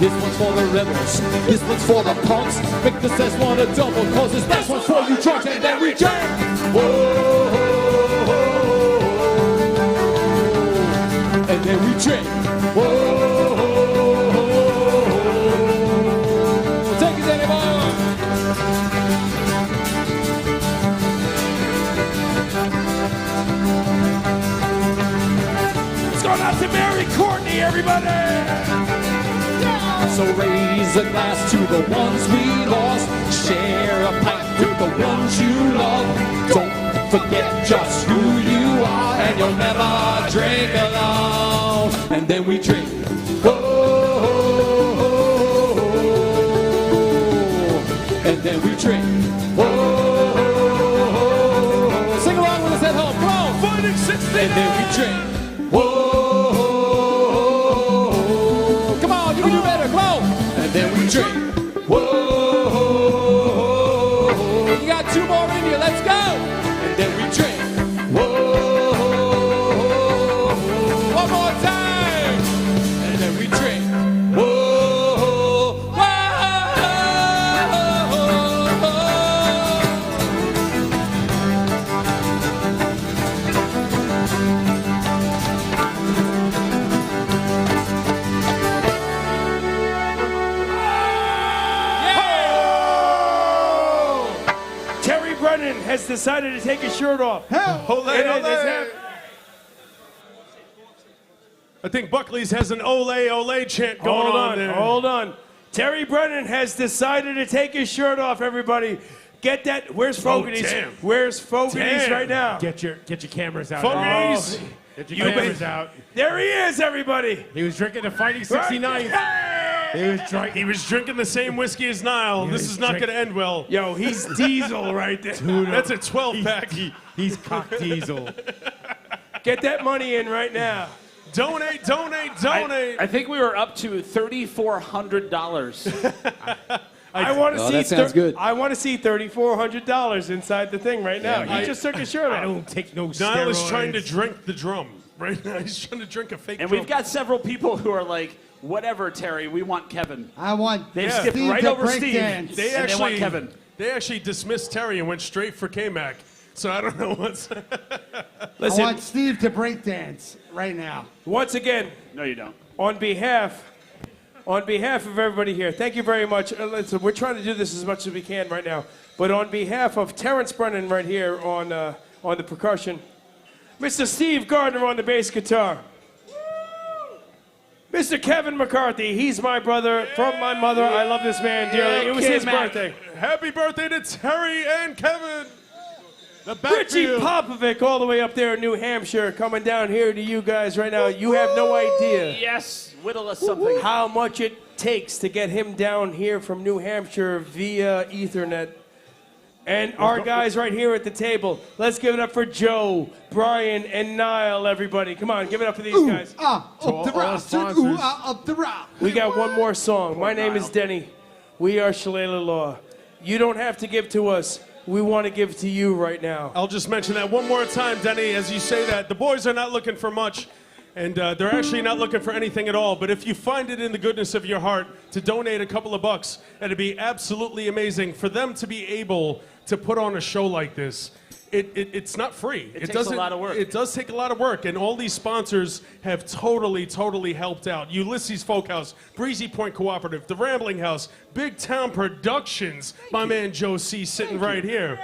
[SPEAKER 15] This one's for the rebels, this one's for the punks. Make the cess one a double, cause this next one's for you drunks. And then we drink. And then we drink. Take it anymore.
[SPEAKER 19] Going out to Mary Courtney, everybody!
[SPEAKER 15] So raise a glass to the ones we lost. Share a pint with the ones you love. Don't forget just who you are, and you'll never drink alone. And then we drink. And then we drink. Sing along with us at home. Come on.
[SPEAKER 19] Fighting 60.
[SPEAKER 15] And then we drink. Come on, you can do better. Come on. And then we drink. You got 2 more in you. Let's go. And then we drink. One more time. And then we drink.
[SPEAKER 19] Has decided to take his shirt off.
[SPEAKER 18] I think Buckley's has an ole ole chant going on there.
[SPEAKER 19] Hold on. Terry Brennan has decided to take his shirt off, everybody. Get that. Where's Fogarty's?
[SPEAKER 18] Damn.
[SPEAKER 19] Where's Fogarty's right now?
[SPEAKER 16] Get your cameras out.
[SPEAKER 18] Fogarty's.
[SPEAKER 16] Get your cameras out.
[SPEAKER 19] There he is, everybody.
[SPEAKER 16] He was drinking the Fighting 69.
[SPEAKER 19] Hey!
[SPEAKER 18] He was drinking the same whiskey as Niall. This is not going to end well.
[SPEAKER 19] Yo, he's Diesel right there.
[SPEAKER 18] That's a 12-pack.
[SPEAKER 16] He's cock Diesel.
[SPEAKER 19] Get that money in right now.
[SPEAKER 18] Donate.
[SPEAKER 6] I think we were up to $3,400.
[SPEAKER 19] I want to see.
[SPEAKER 15] that sounds good.
[SPEAKER 19] I want to see $3,400 inside the thing right now.
[SPEAKER 16] Yeah,
[SPEAKER 19] He just took his shirt off.
[SPEAKER 16] I don't take no
[SPEAKER 18] Niall is
[SPEAKER 16] steroids.
[SPEAKER 18] trying to drink the drum right now. He's trying to drink a fake
[SPEAKER 6] And
[SPEAKER 18] drum.
[SPEAKER 6] we've got several people who are like, whatever, Terry, we want Kevin.
[SPEAKER 20] I want
[SPEAKER 6] They skipped
[SPEAKER 20] Steve
[SPEAKER 6] right
[SPEAKER 20] to
[SPEAKER 6] over
[SPEAKER 20] break
[SPEAKER 6] Steve,
[SPEAKER 20] dance.
[SPEAKER 6] and they want Kevin.
[SPEAKER 18] They actually dismissed Terry and went straight for K-Mac. So I don't know what's...
[SPEAKER 19] Listen,
[SPEAKER 20] I want Steve to break dance right now.
[SPEAKER 19] once again,
[SPEAKER 6] No, you don't.
[SPEAKER 19] on behalf of everybody here, thank you very much. Listen, we're trying to do this as much as we can right now, but on behalf of Terrence Brennan right here on the percussion, Mr. Steve Gardner on the bass guitar, Mr. Kevin McCarthy, he's my brother from my mother. I love this man dearly. It was his birthday.
[SPEAKER 18] Happy birthday to Terry and Kevin. The
[SPEAKER 19] Richie
[SPEAKER 18] backfield.
[SPEAKER 19] Popovic all the way up there in New Hampshire coming down here to you guys right now. You have no idea
[SPEAKER 6] Yes, whittle us something.
[SPEAKER 19] how much it takes to get him down here from New Hampshire via Ethernet. And our guys right here at the table. Let's give it up for Joe, Brian, and Niall, everybody. Come on, give it up for these guys.
[SPEAKER 20] Up the rock. Up the rock.
[SPEAKER 19] We got one more song. My name is Denny. We are Shillelagh Law. You don't have to give to us. We want to give to you right now.
[SPEAKER 18] I'll just mention that one more time, Denny, as you say that. The boys are not looking for much, and they're actually not looking for anything at all. But if you find it in the goodness of your heart to donate a couple of bucks, it'd be absolutely amazing for them to be able to put on a show like this. It's not free.
[SPEAKER 6] It takes a lot of work.
[SPEAKER 18] It does take a lot of work, and all these sponsors have totally helped out. Ulysses Folk House, Breezy Point Cooperative, The Rambling House, Big Town Productions, my man Joe C. sitting right here.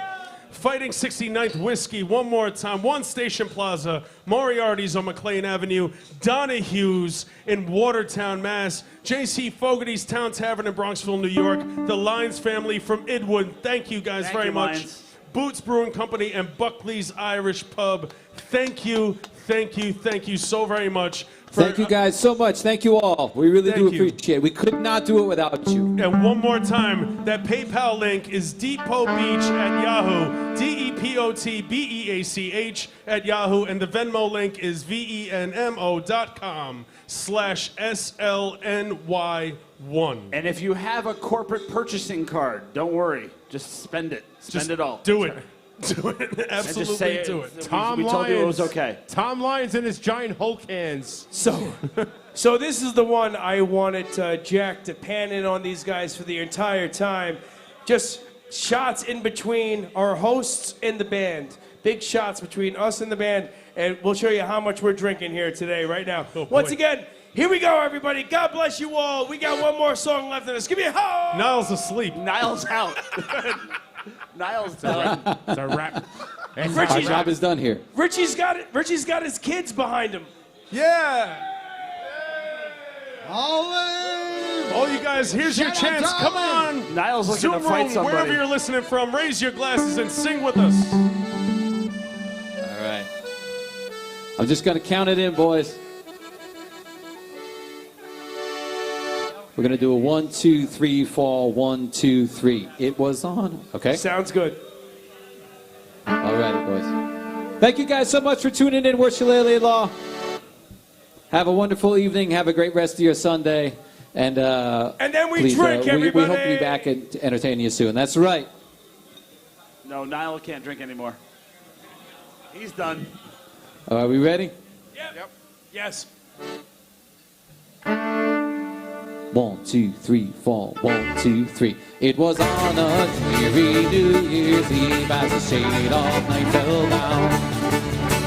[SPEAKER 18] Fighting 69th Whiskey, one more time, One Station Plaza, Moriarty's on McLean Avenue, Donahue's in Watertown, Mass, J.C. Fogarty's Town Tavern in Bronxville, New York, the Lyons family from Idwood, thank you guys very much.
[SPEAKER 6] Lyons.
[SPEAKER 18] Boots Brewing Company and Buckley's Irish Pub, thank you so very much.
[SPEAKER 15] Thank you guys so much. Thank you all. We really do
[SPEAKER 18] Thank you.
[SPEAKER 15] appreciate it. We could not do it without you.
[SPEAKER 18] And one more time, that PayPal link is depotbeach at Yahoo, DEPOTBEACH at Yahoo, and the Venmo link is venmo.com/SLNY1.
[SPEAKER 6] And if you have a corporate purchasing card, don't worry. Just spend it. Spend it all.
[SPEAKER 18] Do it. Do it. Absolutely
[SPEAKER 6] say
[SPEAKER 18] do it.
[SPEAKER 6] We told you it was okay.
[SPEAKER 16] Tom Lyons and his giant Hulk hands.
[SPEAKER 19] So this is the one I wanted Jack to pan in on these guys for the entire time. Just shots in between our hosts and the band. Big shots between us and the band. And we'll show you how much we're drinking here today, right now. Once again, here we go, everybody. God bless you all. We got one more song left in us. Give me a ho!
[SPEAKER 18] Niall's asleep.
[SPEAKER 6] Niall's out. Niall's done.
[SPEAKER 16] It's a wrap.
[SPEAKER 15] Our job is done here.
[SPEAKER 19] Richie's got it. Richie's got his kids behind him.
[SPEAKER 18] Yeah.
[SPEAKER 20] Olive!
[SPEAKER 18] All you guys, here's your
[SPEAKER 20] Shout out
[SPEAKER 18] chance.
[SPEAKER 20] to
[SPEAKER 18] Come
[SPEAKER 20] Olive.
[SPEAKER 18] on.
[SPEAKER 6] Niall's looking
[SPEAKER 18] Zoom
[SPEAKER 6] to fight
[SPEAKER 18] room,
[SPEAKER 6] somebody.
[SPEAKER 18] wherever you're listening from, raise your glasses and sing with us.
[SPEAKER 15] All right. I'm just going to count it in, boys. We're going to do a 1, 2, 3, 4, 1, 2, 3. It was on. Okay?
[SPEAKER 19] Sounds good.
[SPEAKER 15] All righty, boys. Thank you guys so much for tuning in. We're Shillelagh Law. Have a wonderful evening. Have a great rest of your Sunday. And
[SPEAKER 19] then we
[SPEAKER 15] please,
[SPEAKER 19] drink,
[SPEAKER 15] we
[SPEAKER 19] everybody.
[SPEAKER 15] hope to be back and to entertain you soon. That's right.
[SPEAKER 6] No, Niall can't drink anymore. He's done.
[SPEAKER 15] Are we ready?
[SPEAKER 19] Yep. Yes.
[SPEAKER 15] 1, 2, 3, 4, 1, 2, 3. It was on a dreary New Year's Eve as the shade of night fell down.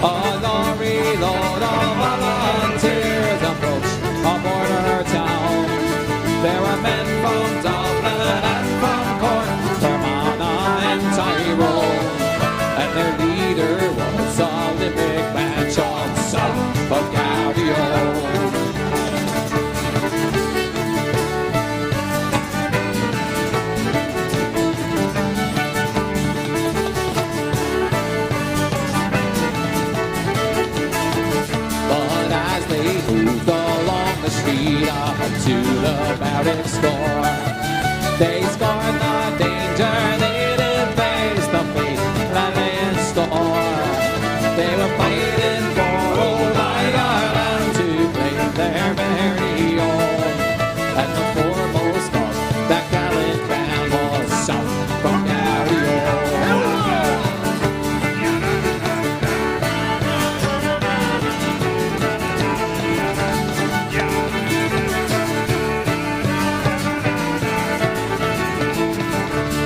[SPEAKER 15] A lorry load of volunteers approached a border town. There were men from Dublin and from Cork, Fermanagh and Tyrone, and their leader was a Limerick man, Sean South of Carrion. But to the barracks door. They scorned the danger, they didn't face the fate that lay in store. They were fighting for old Ireland to claim their very own. And the foremost of that gallant band was south from Garryowen.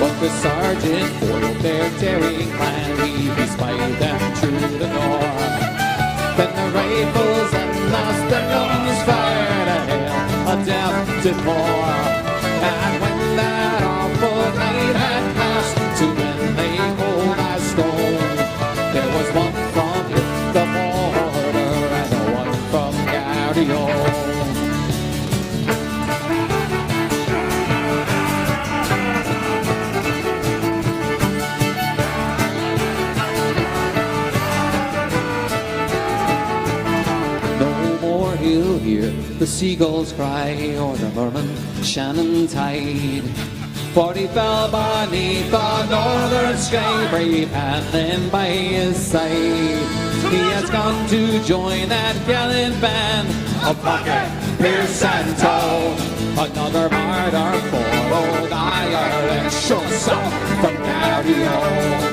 [SPEAKER 15] But the sergeant foiled their daring plan. He spied them through the door. Then the rifles and the guns fired a hail, a death did pour. And when that awful night had passed, to when they cold as stone, there was one from the border and one from Garryowen. You'll hear the seagulls cry or the merman Shannon tide. For he fell beneath the northern sky, brave Hanlon by his side. He has gone to join that gallant band of Pocket, Pierce and Tow. Another martyr for old Ireland, sure south from Garryowen.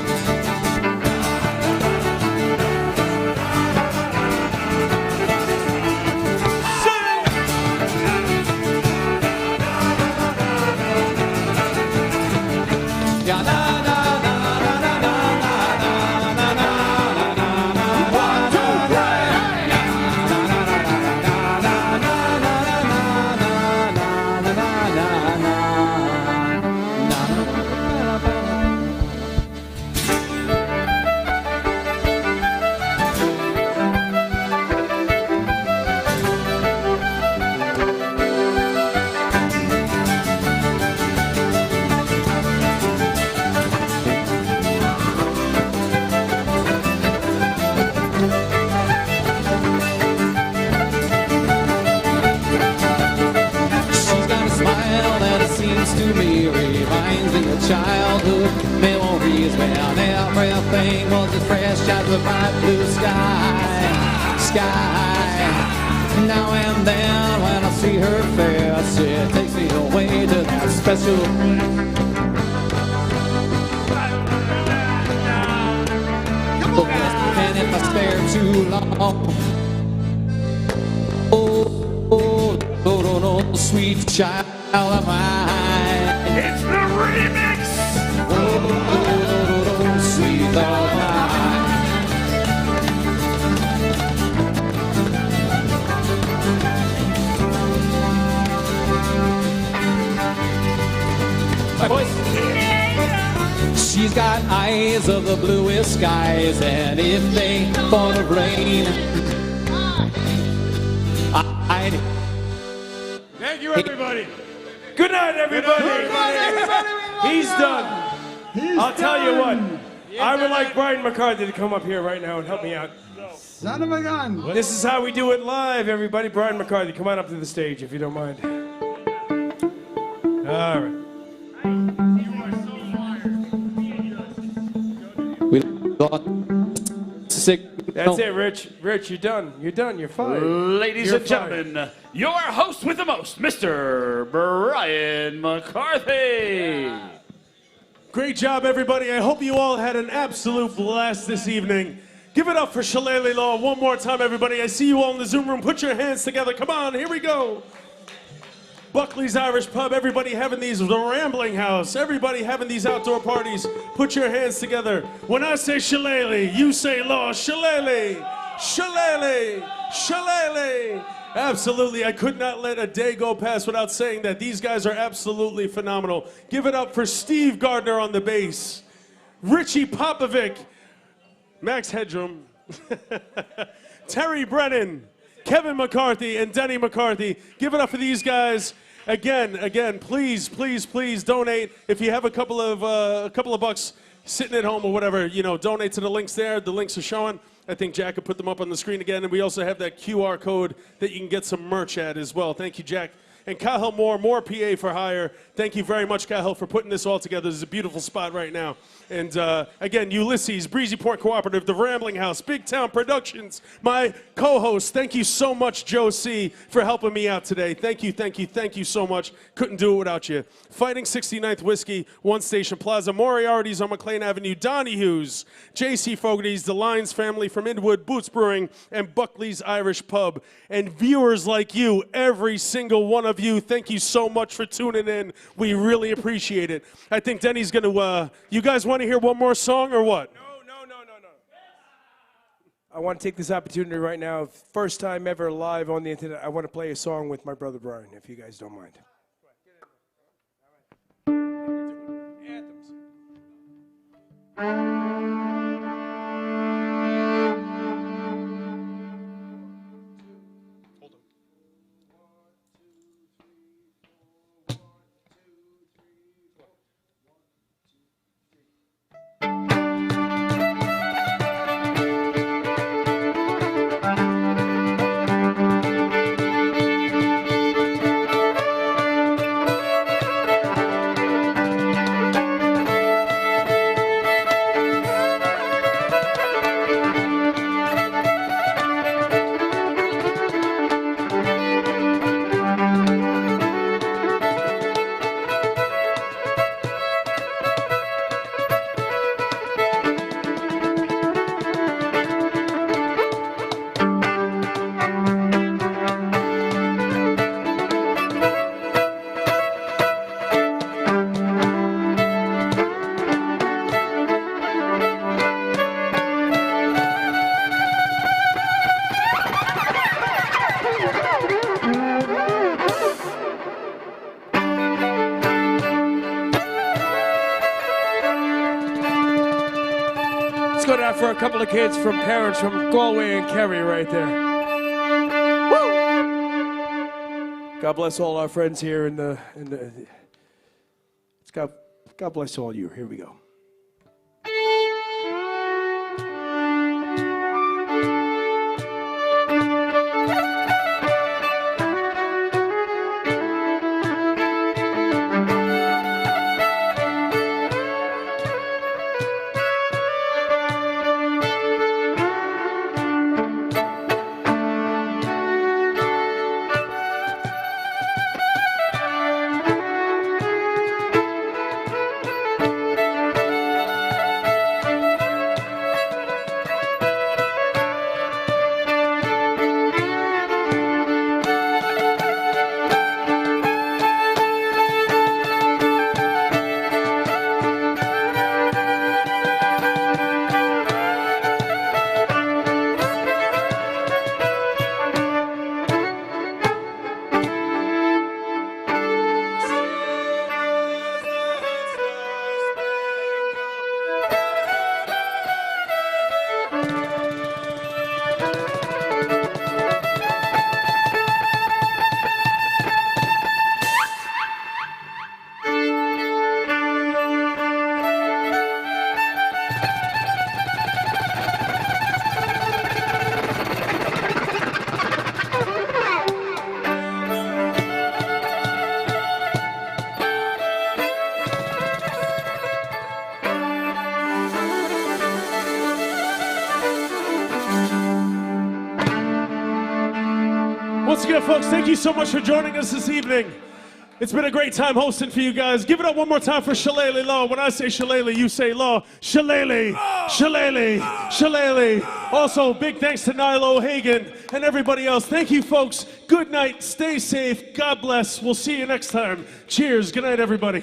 [SPEAKER 15] To me reminds me of childhood memories when everything was as fresh as the bright blue sky. Now and then when I see her face, it takes me away to that special. And if I stare too long, oh, sweet child of mine.
[SPEAKER 17] It's the remix!
[SPEAKER 15] Oh, sweet love of mine. My voice. She's got eyes of the bluest skies, and if they fall of rain, I'd.
[SPEAKER 19] Thank you, everybody. Good night, everybody.
[SPEAKER 20] Good night, everybody.
[SPEAKER 19] He's done. I'll tell you what. I would like Brian McCarthy to come up here right now and help me out.
[SPEAKER 20] Son of a gun.
[SPEAKER 19] This is how we do it live, everybody. Brian McCarthy, come on up to the stage if you don't mind. All right.
[SPEAKER 15] We got sick.
[SPEAKER 19] That's it, Rich. Rich, you're done. You're done. You're fired.
[SPEAKER 6] Ladies and gentlemen, your host with the most, Mr. Brian McCarthy.
[SPEAKER 18] Great job, everybody. I hope you all had an absolute blast this evening. Give it up for Shillelagh Law one more time, everybody. I see you all in the Zoom room. Put your hands together. Come on, here we go. Buckley's Irish Pub, everybody having these, the Rambling House, everybody having these outdoor parties. Put your hands together. When I say Shillelagh, you say Law. Shillelagh, Shillelagh, Shillelagh. Absolutely, I could not let a day go past without saying that. These guys are absolutely phenomenal. Give it up for Steve Gardner on the bass, Richie Popovic, Max Headroom, Terry Brennan, Kevin McCarthy, and Denny McCarthy. Give it up for these guys. Again, please donate. If you have a couple of bucks sitting at home or whatever, donate to the links there. The links are showing. I think Jack could put them up on the screen again. And we also have that QR code that you can get some merch at as well. Thank you, Jack. and Cahill Moore PA for Hire. Thank you very much, Cahill, for putting this all together. This is a beautiful spot right now. And again, Ulysses, Breezy Point Cooperative, The Rambling House, Big Town Productions, my co-host. Thank you so much, Joe C., for helping me out today. Thank you so much. Couldn't do it without you. Fighting 69th Whiskey, One Station Plaza, Moriarty's on McLean Avenue, Donnie Hughes, J.C. Fogarty's, The Lyons Family from Inwood, Boots Brewing, and Buckley's Irish Pub. And viewers like you, every single one of you, thank you so much for tuning in. We really appreciate it. I think Denny's going to, you guys want to hear one more song or what?
[SPEAKER 19] No. I want to take this opportunity right now, first time ever live on the internet. I want to play a song with my brother Brian, if you guys don't mind. Let's go down for a couple of kids from parents from Galway and Kerry right there. Woo! God bless all our friends here in the God bless all you. Here we go.
[SPEAKER 18] Once again, folks, thank you so much for joining us this evening. It's been a great time hosting for you guys. Give it up one more time for Shillelagh Law. When I say Shillelagh, you say Law. Shillelagh, Shillelagh, Shillelagh. Also, big thanks to Niall O'Hagan and everybody else. Thank you, folks. Good night. Stay safe. God bless. We'll see you next time. Cheers. Good night, everybody.